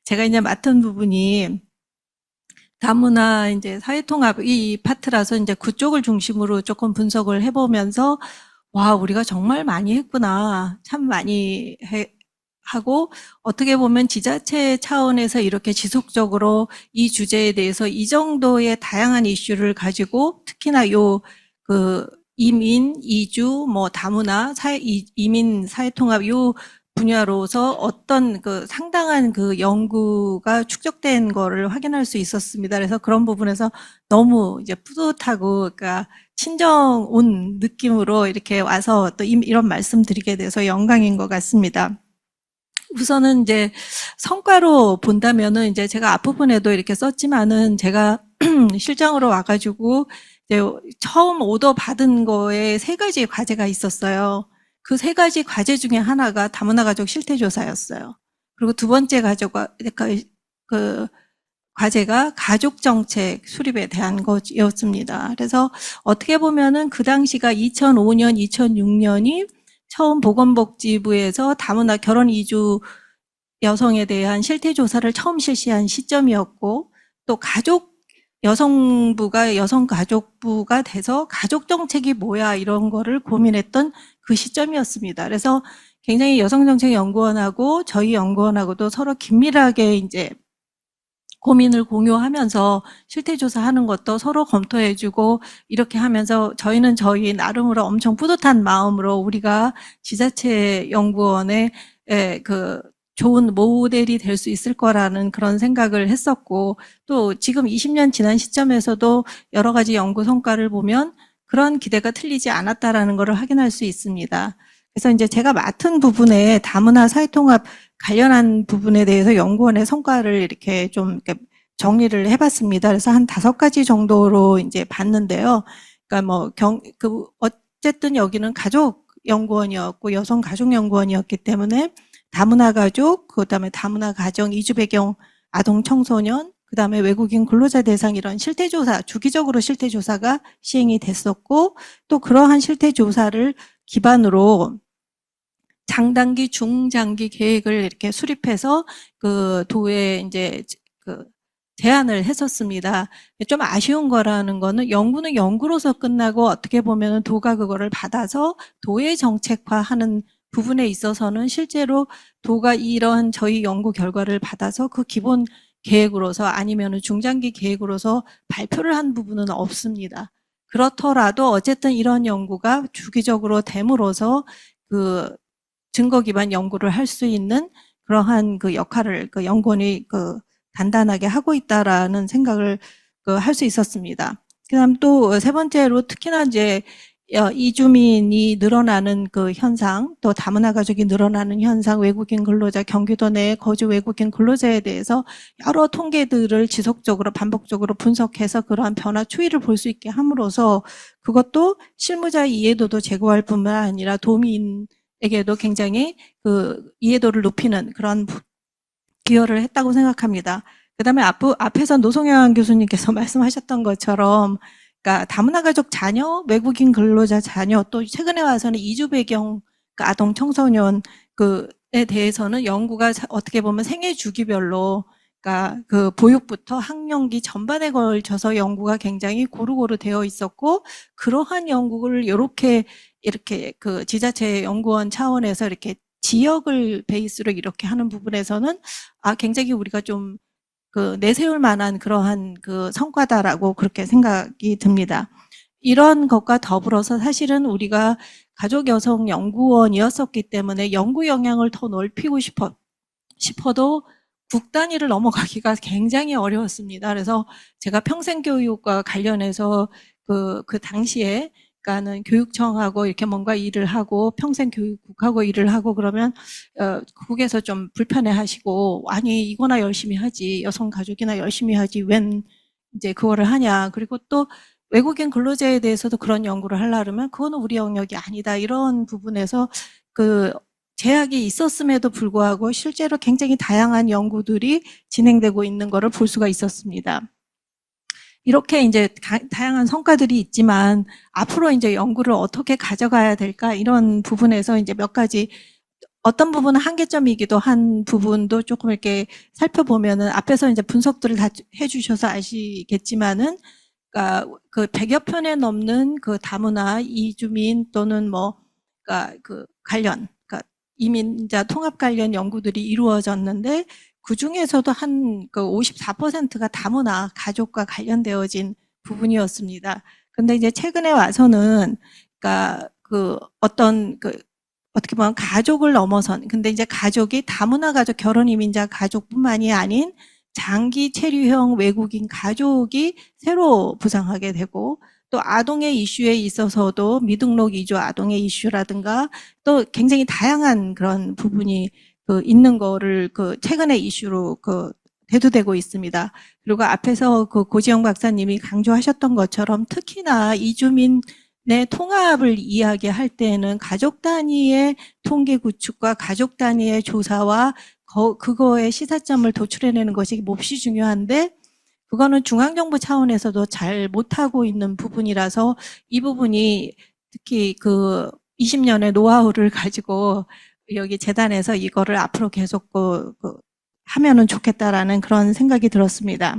제가 이제 맡은 부분이 다문화 이제 사회통합 이 파트라서 이제 그쪽을 중심으로 조금 분석을 해보면서 와, 우리가 정말 많이 했구나. 참 많이 하고 어떻게 보면 지자체 차원에서 이렇게 지속적으로 이 주제에 대해서 이 정도의 다양한 이슈를 가지고 특히나 이민, 이주, 뭐 다문화, 이민 사회통합 요 분야로서 어떤 그 상당한 그 연구가 축적된 거를 확인할 수 있었습니다. 그래서 그런 부분에서 너무 이제 뿌듯하고, 그러니까 친정 온 느낌으로 이렇게 와서 또 이런 말씀 드리게 돼서 영광인 것 같습니다. 우선은 이제 성과로 본다면은 이제 제가 앞부분에도 이렇게 썼지만은 제가 실장으로 와가지고 이제 처음 오더 받은 거에 3가지 과제가 있었어요. 그 3가지 과제 중에 하나가 다문화 가족 실태조사였어요. 그리고 두 번째 그 과제가 가족정책 수립에 대한 것이었습니다. 그래서 어떻게 보면은 그 당시가 2005년, 2006년이 처음 보건복지부에서 다문화 결혼 이주 여성에 대한 실태조사를 처음 실시한 시점이었고, 또 여성부가 여성가족부가 돼서 가족정책이 뭐야 이런 거를 고민했던 그 시점이었습니다. 그래서 굉장히 여성정책연구원하고 저희 연구원하고도 서로 긴밀하게 이제 고민을 공유하면서 실태조사하는 것도 서로 검토해주고 이렇게 하면서 저희는 저희 나름으로 엄청 뿌듯한 마음으로 우리가 지자체 연구원의 그 좋은 모델이 될 수 있을 거라는 그런 생각을 했었고, 또 지금 20년 지난 시점에서도 여러 가지 연구 성과를 보면 그런 기대가 틀리지 않았다라는 것을 확인할 수 있습니다. 그래서 이제 제가 맡은 부분에 다문화 사회통합 관련한 부분에 대해서 연구원의 성과를 이렇게 좀 이렇게 정리를 해봤습니다. 그래서 한 5가지 정도로 이제 봤는데요. 그러니까 어쨌든 여기는 가족연구원이었고 여성가족연구원이었기 때문에 다문화 가족, 그다음에 다문화 가정, 이주 배경 아동 청소년, 그다음에 외국인 근로자 대상 이런 실태조사, 주기적으로 실태조사가 시행이 됐었고, 또 그러한 실태조사를 기반으로 장단기, 중장기 계획을 이렇게 수립해서 그 도에 이제 그 제안을 했었습니다. 좀 아쉬운 거라는 거는 연구는 연구로서 끝나고 어떻게 보면은 도가 그거를 받아서 도의 정책화하는 부분에 있어서는 실제로 도가 이러한 저희 연구 결과를 받아서 그 기본 계획으로서 아니면은 중장기 계획으로서 발표를 한 부분은 없습니다. 그렇더라도 어쨌든 이런 연구가 주기적으로 됨으로써 그 증거 기반 연구를 할 수 있는 그러한 그 역할을 그 연구원이 그 단단하게 하고 있다라는 생각을 할 수 있었습니다. 그다음 또 3번째로 특히나 이제 이주민이 늘어나는 그 현상, 또 다문화 가족이 늘어나는 현상, 외국인 근로자, 경기도 내 거주 외국인 근로자에 대해서 여러 통계들을 지속적으로 반복적으로 분석해서 그러한 변화 추이를 볼 수 있게 함으로써 그것도 실무자 이해도도 제고할 뿐만 아니라 도민에게도 굉장히 그 이해도를 높이는 그런 기여를 했다고 생각합니다. 그다음에 앞에서 노송현 교수님께서 말씀하셨던 것처럼 그러니까 다문화 가족 자녀, 외국인 근로자 자녀, 또 최근에 와서는 이주 배경 그 아동 청소년 그에 대해서는 연구가 어떻게 보면 생애 주기별로 그러니까 그 보육부터 학령기 전반에 걸쳐서 연구가 굉장히 고루고루 되어 있었고, 그러한 연구를 이렇게 그 지자체 연구원 차원에서 이렇게 지역을 베이스로 이렇게 하는 부분에서는 굉장히 우리가 좀 내세울 만한 그러한 그 성과다라고 그렇게 생각이 듭니다. 이런 것과 더불어서 사실은 우리가 가족여성연구원이었었기 때문에 연구 영향을 더 넓히고 싶어도 국 단위를 넘어가기가 굉장히 어려웠습니다. 그래서 제가 평생교육과 관련해서 그 당시에 그러니까는 교육청하고 이렇게 뭔가 일을 하고 평생교육국하고 일을 하고 그러면 국에서 좀 불편해하시고, 아니 이거나 열심히 하지, 여성가족이나 열심히 하지 웬 이제 그거를 하냐. 그리고 또 외국인 근로자에 대해서도 그런 연구를 하려면 그거는 우리 영역이 아니다, 이런 부분에서 그 제약이 있었음에도 불구하고 실제로 굉장히 다양한 연구들이 진행되고 있는 것을 볼 수가 있었습니다. 이렇게 이제 다양한 성과들이 있지만 앞으로 이제 연구를 어떻게 가져가야 될까, 이런 부분에서 이제 몇 가지 어떤 부분은 한계점이기도 한 부분도 조금 이렇게 살펴보면은 앞에서 이제 분석들을 다 해주셔서 아시겠지만은 그러니까 그 100여 편에 넘는 그 다문화 이주민 또는 그러니까 그 관련 그러니까 이민자 통합 관련 연구들이 이루어졌는데, 그 중에서도 한 54%가 다문화 가족과 관련되어진 부분이었습니다. 근데 이제 최근에 와서는, 그러니까 어떻게 보면 가족을 넘어선, 근데 이제 가족이 다문화 가족, 결혼 이민자 가족뿐만이 아닌 장기 체류형 외국인 가족이 새로 부상하게 되고, 또 아동의 이슈에 있어서도 미등록 이주 아동의 이슈라든가 또 굉장히 다양한 그런 부분이 있는 거를 최근에 이슈로 대두되고 있습니다. 그리고 앞에서 고지영 박사님이 강조하셨던 것처럼 특히나 이주민의 통합을 이야기할 때에는 가족 단위의 통계 구축과 가족 단위의 조사와 그거의 시사점을 도출해내는 것이 몹시 중요한데 그거는 중앙정부 차원에서도 잘 못하고 있는 부분이라서 이 부분이 특히 20년의 노하우를 가지고 여기 재단에서 이거를 앞으로 계속 하면은 좋겠다라는 그런 생각이 들었습니다.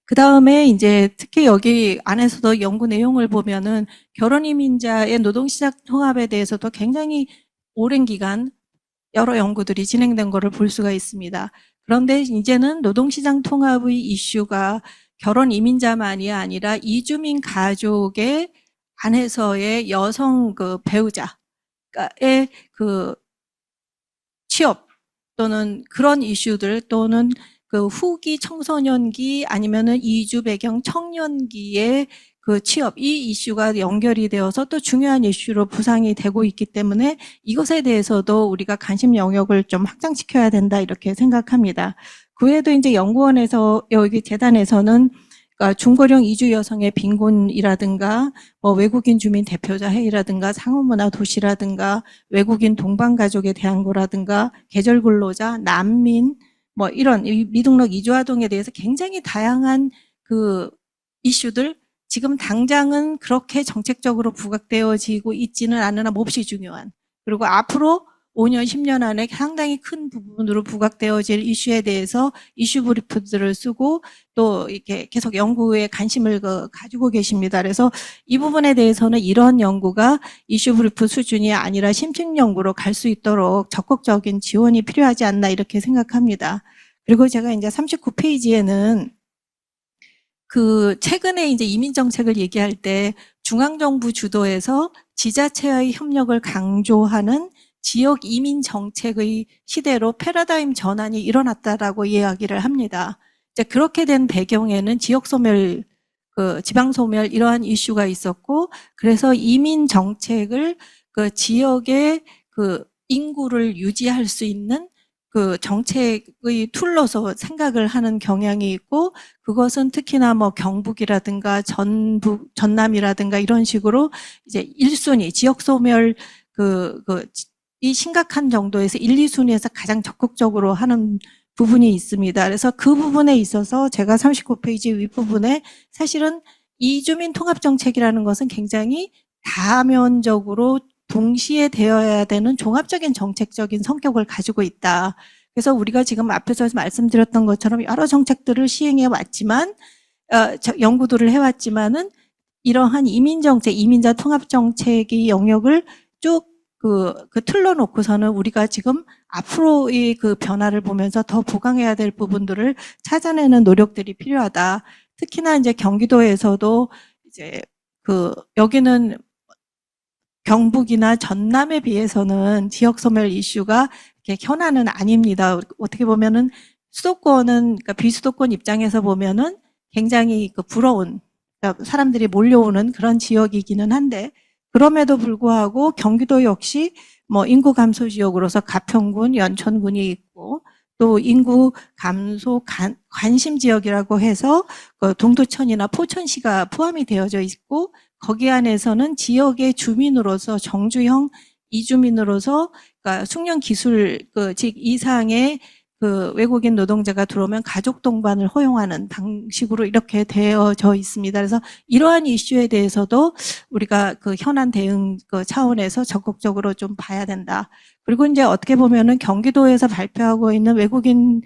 그 다음에 이제 특히 여기 안에서도 연구 내용을 보면은 결혼 이민자의 노동시장 통합에 대해서도 굉장히 오랜 기간 여러 연구들이 진행된 거를 볼 수가 있습니다. 그런데 이제는 노동시장 통합의 이슈가 결혼 이민자만이 아니라 이주민 가족의 안에서의 여성 배우자의 취업 또는 그런 이슈들 또는 후기 청소년기 아니면은 이주 배경 청년기의 취업 이 이슈가 연결이 되어서 또 중요한 이슈로 부상이 되고 있기 때문에 이것에 대해서도 우리가 관심 영역을 좀 확장시켜야 된다 이렇게 생각합니다. 그 외에도 이제 연구원에서 여기 재단에서는 그러니까 중고령 이주 여성의 빈곤이라든가 외국인 주민 대표자 회의라든가 상호문화 도시라든가 외국인 동반 가족에 대한 거라든가 계절 근로자, 난민 이런 미등록 이주 아동에 대해서 굉장히 다양한 이슈들 지금 당장은 그렇게 정책적으로 부각되어지고 있지는 않으나 몹시 중요한 그리고 앞으로 5년, 10년 안에 상당히 큰 부분으로 부각되어질 이슈에 대해서 이슈 브리프들을 쓰고 또 이렇게 계속 연구에 관심을 가지고 계십니다. 그래서 이 부분에 대해서는 이런 연구가 이슈 브리프 수준이 아니라 심층 연구로 갈 수 있도록 적극적인 지원이 필요하지 않나 이렇게 생각합니다. 그리고 제가 이제 39페이지에는 최근에 이제 이민 정책을 얘기할 때 중앙정부 주도에서 지자체와의 협력을 강조하는 지역 이민 정책의 시대로 패러다임 전환이 일어났다라고 이야기를 합니다. 이제 그렇게 된 배경에는 지역 소멸, 지방 소멸 이러한 이슈가 있었고, 그래서 이민 정책을 지역의 인구를 유지할 수 있는 정책의 툴로서 생각을 하는 경향이 있고, 그것은 특히나 경북이라든가 전남이라든가 이런 식으로 이제 1순위, 지역 소멸 이 심각한 정도에서 1, 2순위에서 가장 적극적으로 하는 부분이 있습니다. 그래서 그 부분에 있어서 제가 39페이지 윗부분에 사실은 이주민 통합정책이라는 것은 굉장히 다면적으로 동시에 되어야 되는 종합적인 정책적인 성격을 가지고 있다. 그래서 우리가 지금 앞에서 말씀드렸던 것처럼 여러 정책들을 시행해 왔지만, 연구들을 해왔지만은 이러한 이민정책, 이민자 통합정책의 영역을 쭉 틀로 놓고서는 우리가 지금 앞으로의 변화를 보면서 더 보강해야 될 부분들을 찾아내는 노력들이 필요하다. 특히나 이제 경기도에서도 이제 여기는 경북이나 전남에 비해서는 지역 소멸 이슈가 이렇게 현안은 아닙니다. 어떻게 보면은 수도권은, 그러니까 비수도권 입장에서 보면은 굉장히 부러운, 그러니까 사람들이 몰려오는 그런 지역이기는 한데, 그럼에도 불구하고 경기도 역시 인구 감소 지역으로서 가평군, 연천군이 있고 또 인구 감소 관심 지역이라고 해서 동두천이나 포천시가 포함이 되어져 있고 거기 안에서는 지역의 주민으로서 정주형 이주민으로서 그러니까 숙련 기술 즉 이상의 외국인 노동자가 들어오면 가족 동반을 허용하는 방식으로 이렇게 되어져 있습니다. 그래서 이러한 이슈에 대해서도 우리가 현안 대응 차원에서 적극적으로 좀 봐야 된다. 그리고 이제 어떻게 보면은 경기도에서 발표하고 있는 외국인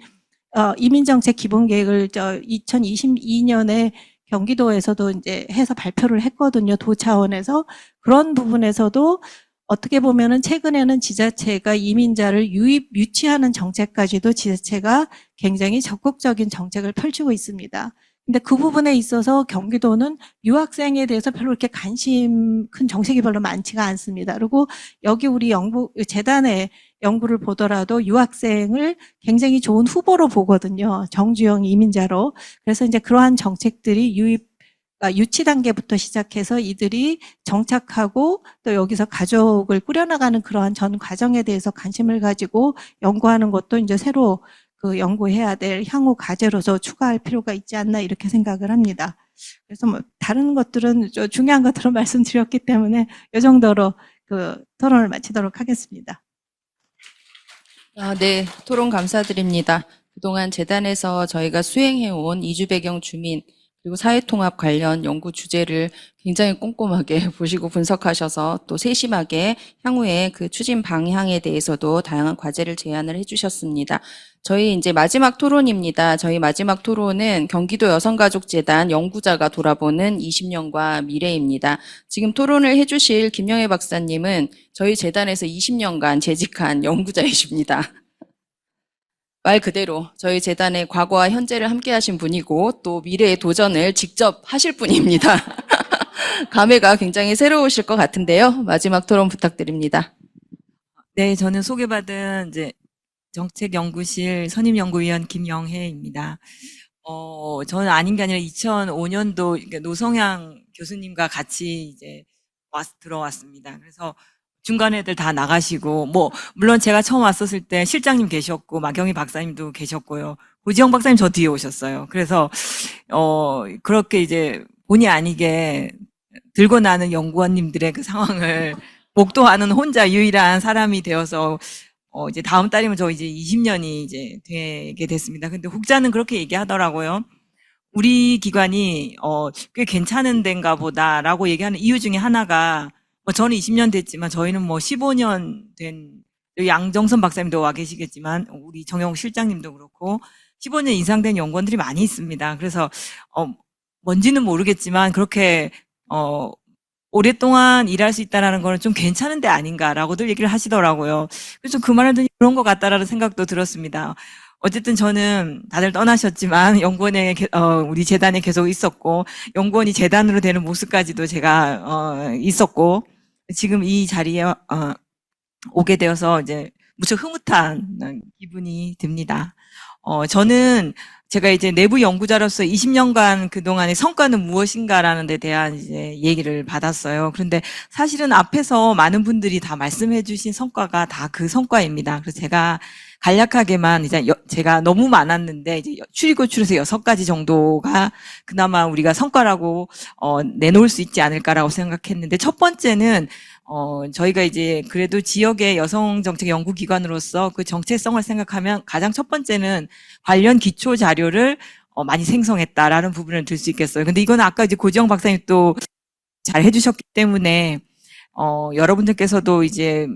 이민정책 기본계획을 2022년에 경기도에서도 이제 해서 발표를 했거든요. 도 차원에서. 그런 부분에서도 어떻게 보면은 최근에는 지자체가 이민자를 유치하는 정책까지도 지자체가 굉장히 적극적인 정책을 펼치고 있습니다. 근데 그 부분에 있어서 경기도는 유학생에 대해서 별로 이렇게 큰 정책이 별로 많지가 않습니다. 그리고 여기 우리 재단의 연구를 보더라도 유학생을 굉장히 좋은 후보로 보거든요. 정주영 이민자로. 그래서 이제 그러한 정책들이 그러니까 유치 단계부터 시작해서 이들이 정착하고 또 여기서 가족을 꾸려나가는 그러한 전 과정에 대해서 관심을 가지고 연구하는 것도 이제 새로 그 연구해야 될 향후 과제로서 추가할 필요가 있지 않나 이렇게 생각을 합니다. 그래서 뭐 다른 것들은 좀 중요한 것들은 말씀드렸기 때문에 이 정도로 그 토론을 마치도록 하겠습니다. 네, 토론 감사드립니다. 그동안 재단에서 저희가 수행해온 이주 배경 주민 그리고 사회통합 관련 연구 주제를 굉장히 꼼꼼하게 보시고 분석하셔서 또 세심하게 향후에 그 추진 방향에 대해서도 다양한 과제를 제안을 해주셨습니다. 저희 이제 마지막 토론입니다. 저희 마지막 토론은 경기도 여성가족재단 연구자가 돌아보는 20년과 미래입니다. 지금 토론을 해주실 김영애 박사님은 저희 재단에서 20년간 재직한 연구자이십니다. 말 그대로 저희 재단의 과거와 현재를 함께 하신 분이고 또 미래의 도전을 직접 하실 분입니다. 감회가 굉장히 새로우실 것 같은데요. 마지막 토론 부탁드립니다. 네, 저는 소개받은 이제 정책연구실 선임연구위원 김영혜입니다. 저는 아닌 게 아니라 2005년도 노성향 교수님과 같이 이제 들어왔습니다. 그래서 중간 애들 다 나가시고, 물론 제가 처음 왔었을 때 실장님 계셨고, 마경희 박사님도 계셨고요. 고지영 박사님 저 뒤에 오셨어요. 그래서, 그렇게 이제 본의 아니게 들고 나는 연구원님들의 그 상황을 목도하는 혼자 유일한 사람이 되어서, 이제 다음 달이면 저 이제 20년이 이제 되게 됐습니다. 근데 혹자는 그렇게 얘기하더라고요. 우리 기관이, 꽤 괜찮은 데인가 보다라고 얘기하는 이유 중에 하나가, 저는 20년 됐지만 저희는 15년 된 여기 양정선 박사님도 와 계시겠지만 우리 정영욱 실장님도 그렇고 15년 이상 된 연구원들이 많이 있습니다. 그래서 뭔지는 모르겠지만 그렇게 오랫동안 일할 수 있다라는 거는 좀 괜찮은 데 아닌가라고들 얘기를 하시더라고요. 그래서 그 말을 듣니 그런 것 같다라는 생각도 들었습니다. 어쨌든 저는 다들 떠나셨지만 연구원에 우리 재단에 계속 있었고 연구원이 재단으로 되는 모습까지도 제가 있었고 지금 이 자리에 오게 되어서 이제 무척 흐뭇한 기분이 듭니다. 저는 제가 이제 내부 연구자로서 20년간 그동안의 성과는 무엇인가라는 데 대한 이제 얘기를 받았어요. 그런데 사실은 앞에서 많은 분들이 다 말씀해 주신 성과가 다 그 성과입니다. 그래서 제가 간략하게만 이제 제가 너무 많았는데 이제 추리고 추려서 6가지 정도가 그나마 우리가 성과라고 내놓을 수 있지 않을까라고 생각했는데 첫 번째는 저희가 이제 그래도 지역의 여성정책 연구기관으로서 그 정체성을 생각하면 가장 첫 번째는 관련 기초 자료를 많이 생성했다라는 부분을 들 수 있겠어요. 근데 이건 아까 이제 고지영 박사님 또 잘 해주셨기 때문에 여러분들께서도 이제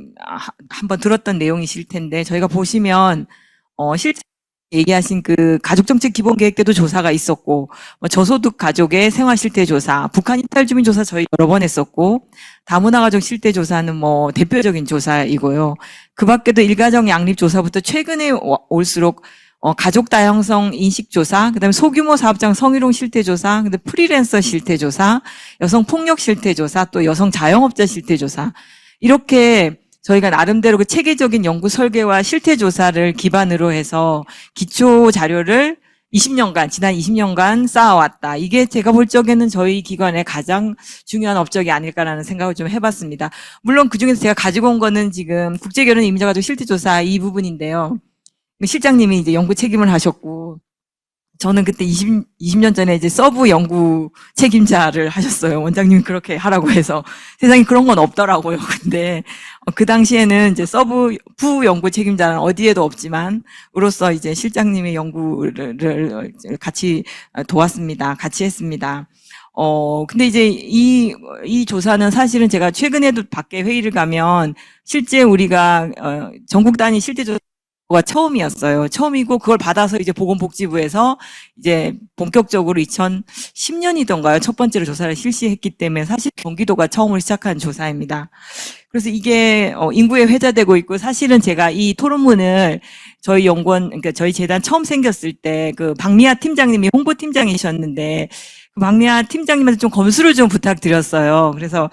한번 들었던 내용이실 텐데 저희가 보시면 실제 얘기하신 그 가족정책 기본계획 때도 조사가 있었고 저소득 가족의 생활실태 조사, 북한 이탈 주민 조사 저희 여러 번 했었고 다문화 가족 실태 조사는 대표적인 조사이고요. 그 밖에도 일가정 양립 조사부터 최근에 올수록 가족 다양성 인식 조사, 그다음에 소규모 사업장 성희롱 실태 조사, 근데 프리랜서 실태 조사, 여성 폭력 실태 조사, 또 여성 자영업자 실태 조사 이렇게 저희가 나름대로 그 체계적인 연구 설계와 실태 조사를 기반으로 해서 기초 자료를 20년간, 지난 20년간 쌓아왔다. 이게 제가 볼 적에는 저희 기관의 가장 중요한 업적이 아닐까라는 생각을 좀 해봤습니다. 물론 그중에서 제가 가지고 온 거는 지금 국제결혼 이민자가족 실태 조사 이 부분인데요. 실장님이 이제 연구 책임을 하셨고, 저는 그때 20년 전에 이제 서브 연구 책임자를 하셨어요. 원장님이 그렇게 하라고 해서. 세상에 그런 건 없더라고요. 근데 그 당시에는 이제 부 연구 책임자는 어디에도 없지만, 으로서 이제 실장님의 연구를 같이 도왔습니다. 같이 했습니다. 근데 이제 이 조사는 사실은 제가 최근에도 밖에 회의를 가면 실제 우리가 전국 단위 실태 조사 가 처음이었어요. 처음이고 그걸 받아서 이제 보건복지부에서 이제 본격적으로 2010년이던가요? 첫 번째로 조사를 실시했기 때문에 사실 경기도가 처음으로 시작한 조사입니다. 그래서 이게 인구에 회자되고 있고 사실은 제가 이 토론문을 저희 연구원, 그러니까 저희 재단 처음 생겼을 때 그 박미아 팀장님이 홍보팀장이셨는데 그 박미아 팀장님한테 좀 검수를 좀 부탁드렸어요. 그래서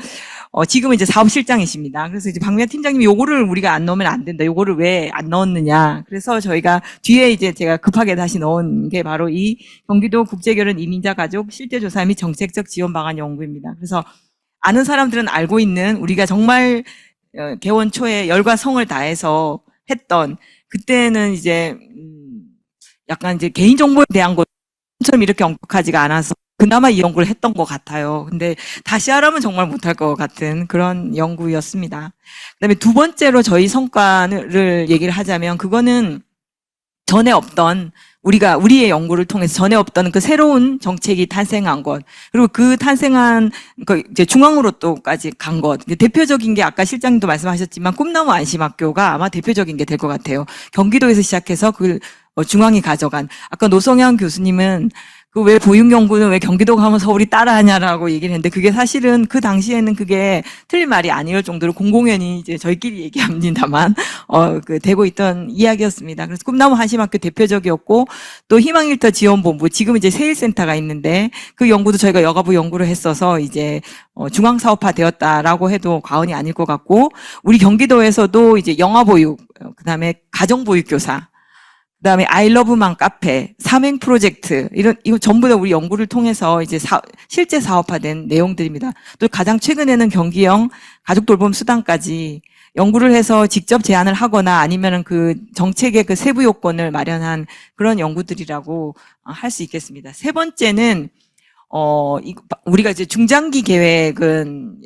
지금은 이제 사업실장이십니다. 그래서 이제 박미아 팀장님이 요거를 우리가 안 넣으면 안 된다. 요거를 왜 안 넣었느냐. 그래서 저희가 뒤에 이제 제가 급하게 다시 넣은 게 바로 이 경기도 국제결혼 이민자 가족 실태조사 및 정책적 지원 방안 연구입니다. 그래서 아는 사람들은 알고 있는 우리가 정말 개원 초에 열과 성을 다해서 했던 그때는 이제 약간 이제 개인정보에 대한 것처럼 이렇게 엄격하지가 않아서 그나마 이 연구를 했던 것 같아요. 근데 다시 하라면 정말 못할 것 같은 그런 연구였습니다. 그다음에 두 번째로 저희 성과를 얘기를 하자면 그거는 전에 없던 우리의 연구를 통해서 전에 없던 그 새로운 정책이 탄생한 것, 그리고 그 탄생한 그 이제 중앙으로 또까지 간 것. 대표적인 게 아까 실장님도 말씀하셨지만 꿈나무 안심학교가 아마 대표적인 게 될 것 같아요. 경기도에서 시작해서 그 중앙이 가져간. 아까 노성향 교수님은 그 왜 보육 연구는 왜 경기도가 하면 서울이 따라하냐라고 얘기를 했는데 그게 사실은 그 당시에는 그게 틀린 말이 아니올 정도로 공공연히 이제 저희끼리 얘기합니다만 그 되고 있던 이야기였습니다. 그래서 꿈나무 한심학교 대표적이었고 또 희망일터 지원본부 지금 이제 세일센터가 있는데 그 연구도 저희가 여가부 연구를 했어서 이제 중앙 사업화 되었다라고 해도 과언이 아닐 것 같고 우리 경기도에서도 이제 영아보육 그다음에 가정보육교사 그다음에 아이러브맘 카페, 삼행 프로젝트 이거 전부 다 우리 연구를 통해서 이제 실제 사업화된 내용들입니다. 또 가장 최근에는 경기형 가족 돌봄 수당까지 연구를 해서 직접 제안을 하거나 아니면은 그 정책의 그 세부 요건을 마련한 그런 연구들이라고 할 수 있겠습니다. 세 번째는 우리가 이제 중장기 계획은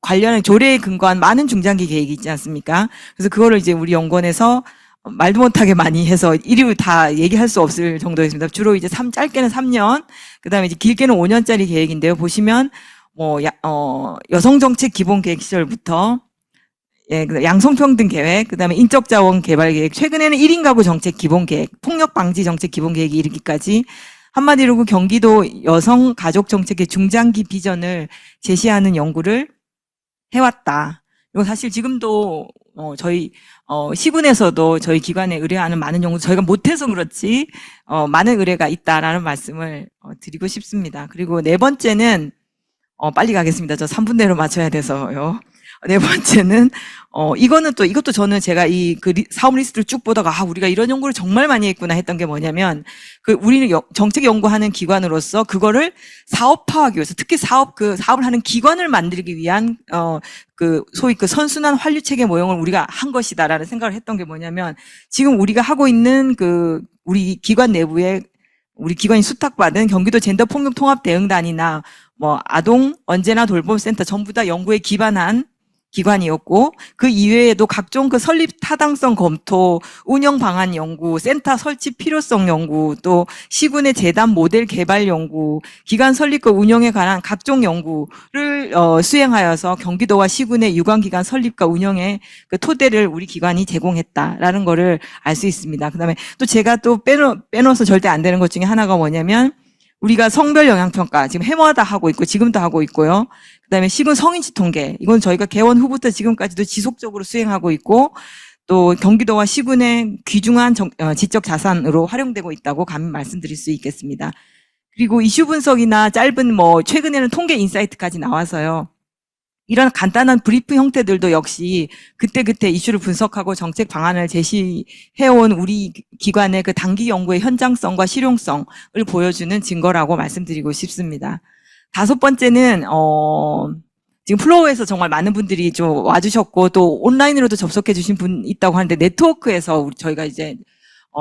관련한 조례에 근거한 많은 중장기 계획이 있지 않습니까? 그래서 그거를 이제 우리 연구원에서 말도 못하게 많이 해서 일일 다 얘기할 수 없을 정도였습니다. 주로 이제 짧게는 3년, 그다음에 이제 길게는 5년짜리 계획인데요. 보시면 여성 정책 기본 계획 시절부터 양성평등 계획, 그다음에 인적 자원 개발 계획, 최근에는 1인 가구 정책 기본 계획, 폭력 방지 정책 기본 계획이 이르기까지 한마디로 그 경기도 여성 가족 정책의 중장기 비전을 제시하는 연구를 해왔다. 이거 사실 지금도 저희 시군에서도 저희 기관에 의뢰하는 많은 연구 저희가 못해서 그렇지 많은 의뢰가 있다라는 말씀을 드리고 싶습니다. 그리고 네 번째는 빨리 가겠습니다. 저 3분 내로 맞춰야 돼서요. 네 번째는 이것도 저는 제가 그 사업 리스트를 쭉 보다가 우리가 이런 연구를 정말 많이 했구나 했던 게 뭐냐면 우리는 정책 연구하는 기관으로서 그거를 사업화하기 위해서 특히 사업을 하는 기관을 만들기 위한 소위 그 선순환 환류 체계 모형을 우리가 한 것이다라는 생각을 했던 게 뭐냐면 지금 우리가 하고 있는 우리 기관 내부에 우리 기관이 수탁받은 경기도 젠더 폭력 통합 대응단이나 아동 언제나 돌봄 센터 전부 다 연구에 기반한 기관이었고 그 이외에도 각종 그 설립 타당성 검토, 운영 방안 연구, 센터 설치 필요성 연구, 또 시군의 재단 모델 개발 연구, 기관 설립과 운영에 관한 각종 연구를 수행하여서 경기도와 시군의 유관기관 설립과 운영의 그 토대를 우리 기관이 제공했다라는 거를 알 수 있습니다. 그다음에 또 제가 또 빼놓아서 절대 안 되는 것 중에 하나가 뭐냐면 우리가 성별 영향평가 지금 해마다 하고 있고 지금도 하고 있고요. 그다음에 시군 성인지 통계 이건 저희가 개원 후부터 지금까지도 지속적으로 수행하고 있고 또 경기도와 시군의 귀중한 지적 자산으로 활용되고 있다고 감히 말씀드릴 수 있겠습니다. 그리고 이슈 분석이나 짧은 최근에는 통계 인사이트까지 나와서요. 이런 간단한 브리프 형태들도 역시 그때그때 이슈를 분석하고 정책 방안을 제시해온 우리 기관의 그 단기 연구의 현장성과 실용성을 보여주는 증거라고 말씀드리고 싶습니다. 다섯 번째는 지금 플로우에서 정말 많은 분들이 좀 와주셨고 또 온라인으로도 접속해 주신 분 있다고 하는데 네트워크에서 저희가 이제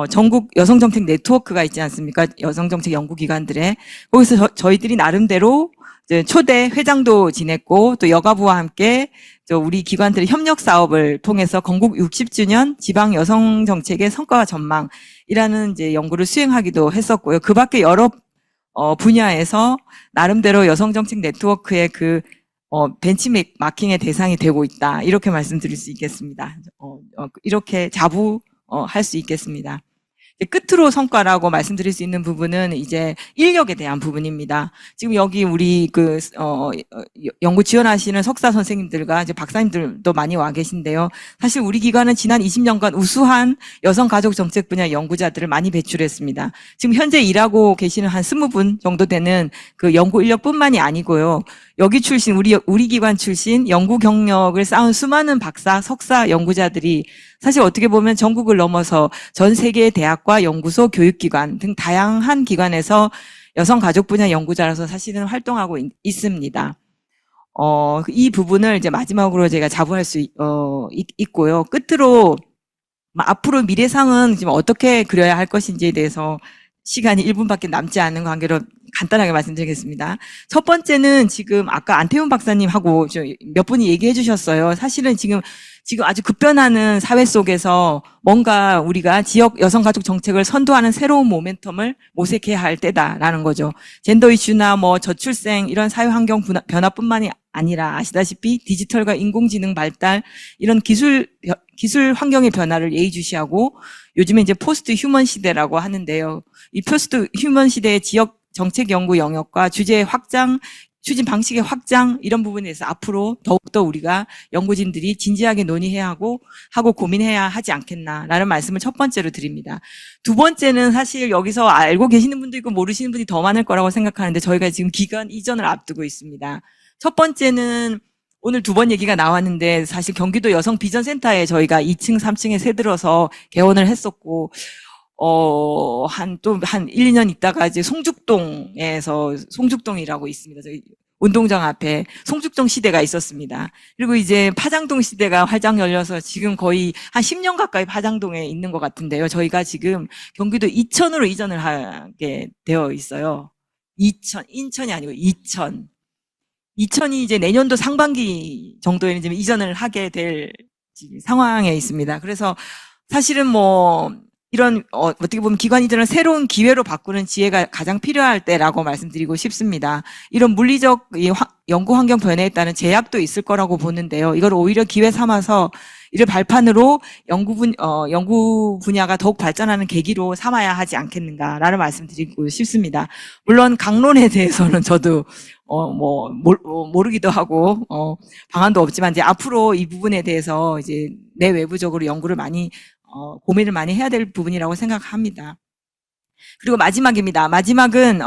전국 여성정책 네트워크가 있지 않습니까? 여성정책 연구기관들의 거기서 저희들이 나름대로 이제 초대 회장도 지냈고 또 여가부와 함께 우리 기관들의 협력 사업을 통해서 건국 60주년 지방 여성 정책의 성과와 전망이라는 이제 연구를 수행하기도 했었고요. 그 밖에 여러 분야에서 나름대로 여성 정책 네트워크의 그 벤치마킹의 대상이 되고 있다. 이렇게 말씀드릴 수 있겠습니다. 이렇게 자부할 수 있겠습니다. 끝으로 성과라고 말씀드릴 수 있는 부분은 이제 인력에 대한 부분입니다. 지금 여기 우리 연구 지원하시는 석사 선생님들과 이제 박사님들도 많이 와 계신데요. 사실 우리 기관은 지난 20년간 우수한 여성 가족 정책 분야 연구자들을 많이 배출했습니다. 지금 현재 일하고 계시는 한 20분 정도 되는 그 연구 인력뿐만이 아니고요. 여기 출신, 우리 기관 출신 연구 경력을 쌓은 수많은 박사, 석사 연구자들이 사실 어떻게 보면 전국을 넘어서 전 세계의 대학과 연구소, 교육기관 등 다양한 기관에서 여성 가족 분야 연구자로서 사실은 활동하고 있습니다. 이 부분을 이제 마지막으로 제가 자부할 수 있고요. 끝으로 앞으로 미래상은 지금 어떻게 그려야 할 것인지에 대해서 시간이 1분밖에 남지 않은 관계로 간단하게 말씀드리겠습니다. 첫 번째는 지금 아까 안태훈 박사님하고 몇 분이 얘기해 주셨어요. 사실은 지금 아주 급변하는 사회 속에서 뭔가 우리가 지역 여성가족 정책을 선도하는 새로운 모멘텀을 모색해야 할 때다라는 거죠. 젠더 이슈나 뭐 저출생 이런 사회 환경 변화뿐만이 아니라 아시다시피 디지털과 인공지능 발달 이런 기술 환경의 변화를 예의주시하고 요즘에 이제 포스트 휴먼 시대라고 하는데요. 이 포스트 휴먼 시대의 지역 정책 연구 영역과 주제 확장, 추진 방식의 확장 이런 부분에 대해서 앞으로 더욱더 우리가 연구진들이 진지하게 논의해야 하고 고민해야 하지 않겠나라는 말씀을 첫 번째로 드립니다. 두 번째는 사실 여기서 알고 계시는 분도 있고 모르시는 분이 더 많을 거라고 생각하는데 저희가 지금 기관 이전을 앞두고 있습니다. 첫 번째는 오늘 두 번 얘기가 나왔는데 사실 경기도 여성비전센터에 저희가 2층, 3층에 새들어서 개원을 했었고 한 1, 2년 있다가 이제 송죽동이라고 있습니다. 저희 운동장 앞에 송죽동 시대가 있었습니다. 그리고 이제 파장동 시대가 활짝 열려서 지금 거의 한 10년 가까이 파장동에 있는 것 같은데요. 저희가 지금 경기도 이천으로 이전을 하게 되어 있어요. 인천이 아니고 이천이 이제 내년도 상반기 정도에는 지금 이전을 하게 될 상황에 있습니다. 그래서 사실은 이런 어떻게 보면 기관 이전을 새로운 기회로 바꾸는 지혜가 가장 필요할 때라고 말씀드리고 싶습니다. 이런 물리적 연구 환경 변화에 따른 제약도 있을 거라고 보는데요. 이걸 오히려 기회 삼아서 이를 발판으로 연구 분야가 더욱 발전하는 계기로 삼아야 하지 않겠는가라는 말씀드리고 싶습니다. 물론 강론에 대해서는 저도 모르기도 하고 방안도 없지만 이제 앞으로 이 부분에 대해서 이제 내외부적으로 연구를 많이 고민을 많이 해야 될 부분이라고 생각합니다. 그리고 마지막입니다. 마지막은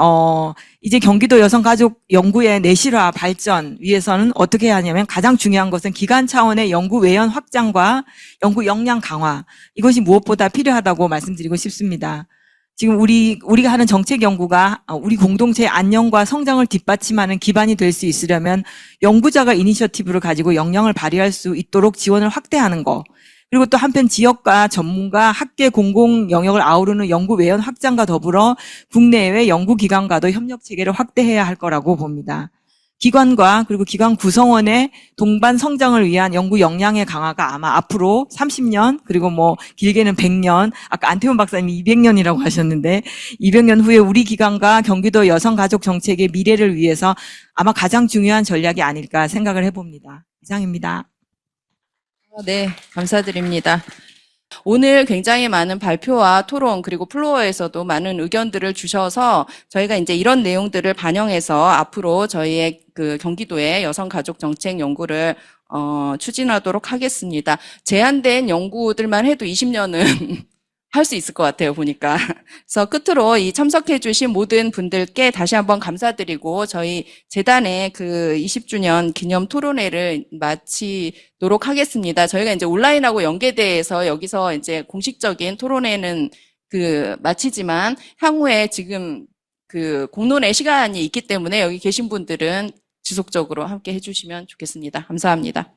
이제 경기도 여성가족 연구의 내실화 발전 위해서는 어떻게 해야 하냐면 가장 중요한 것은 기관 차원의 연구 외연 확장과 연구 역량 강화 이것이 무엇보다 필요하다고 말씀드리고 싶습니다. 지금 우리가 하는 정책 연구가 우리 공동체의 안녕과 성장을 뒷받침하는 기반이 될 수 있으려면 연구자가 이니셔티브를 가지고 역량을 발휘할 수 있도록 지원을 확대하는 거 그리고 또 한편 지역과 전문가, 학계 공공 영역을 아우르는 연구 외연 확장과 더불어 국내외 연구기관과도 협력 체계를 확대해야 할 거라고 봅니다. 기관과 그리고 기관 구성원의 동반 성장을 위한 연구 역량의 강화가 아마 앞으로 30년 그리고 길게는 100년 아까 안태훈 박사님이 200년이라고 하셨는데 200년 후에 우리 기관과 경기도 여성가족 정책의 미래를 위해서 아마 가장 중요한 전략이 아닐까 생각을 해봅니다. 이상입니다. 네, 감사드립니다. 오늘 굉장히 많은 발표와 토론 그리고 플로어에서도 많은 의견들을 주셔서 저희가 이제 이런 내용들을 반영해서 앞으로 저희의 그 경기도의 여성가족 정책 연구를 추진하도록 하겠습니다. 제한된 연구들만 해도 20년은 할 수 있을 것 같아요, 보니까. 그래서 끝으로 이 참석해 주신 모든 분들께 다시 한번 감사드리고 저희 재단의 그 20주년 기념 토론회를 마치도록 하겠습니다. 저희가 이제 온라인하고 연계돼서 여기서 이제 공식적인 토론회는 마치지만 향후에 지금 공론의 시간이 있기 때문에 여기 계신 분들은 지속적으로 함께 해주시면 좋겠습니다. 감사합니다.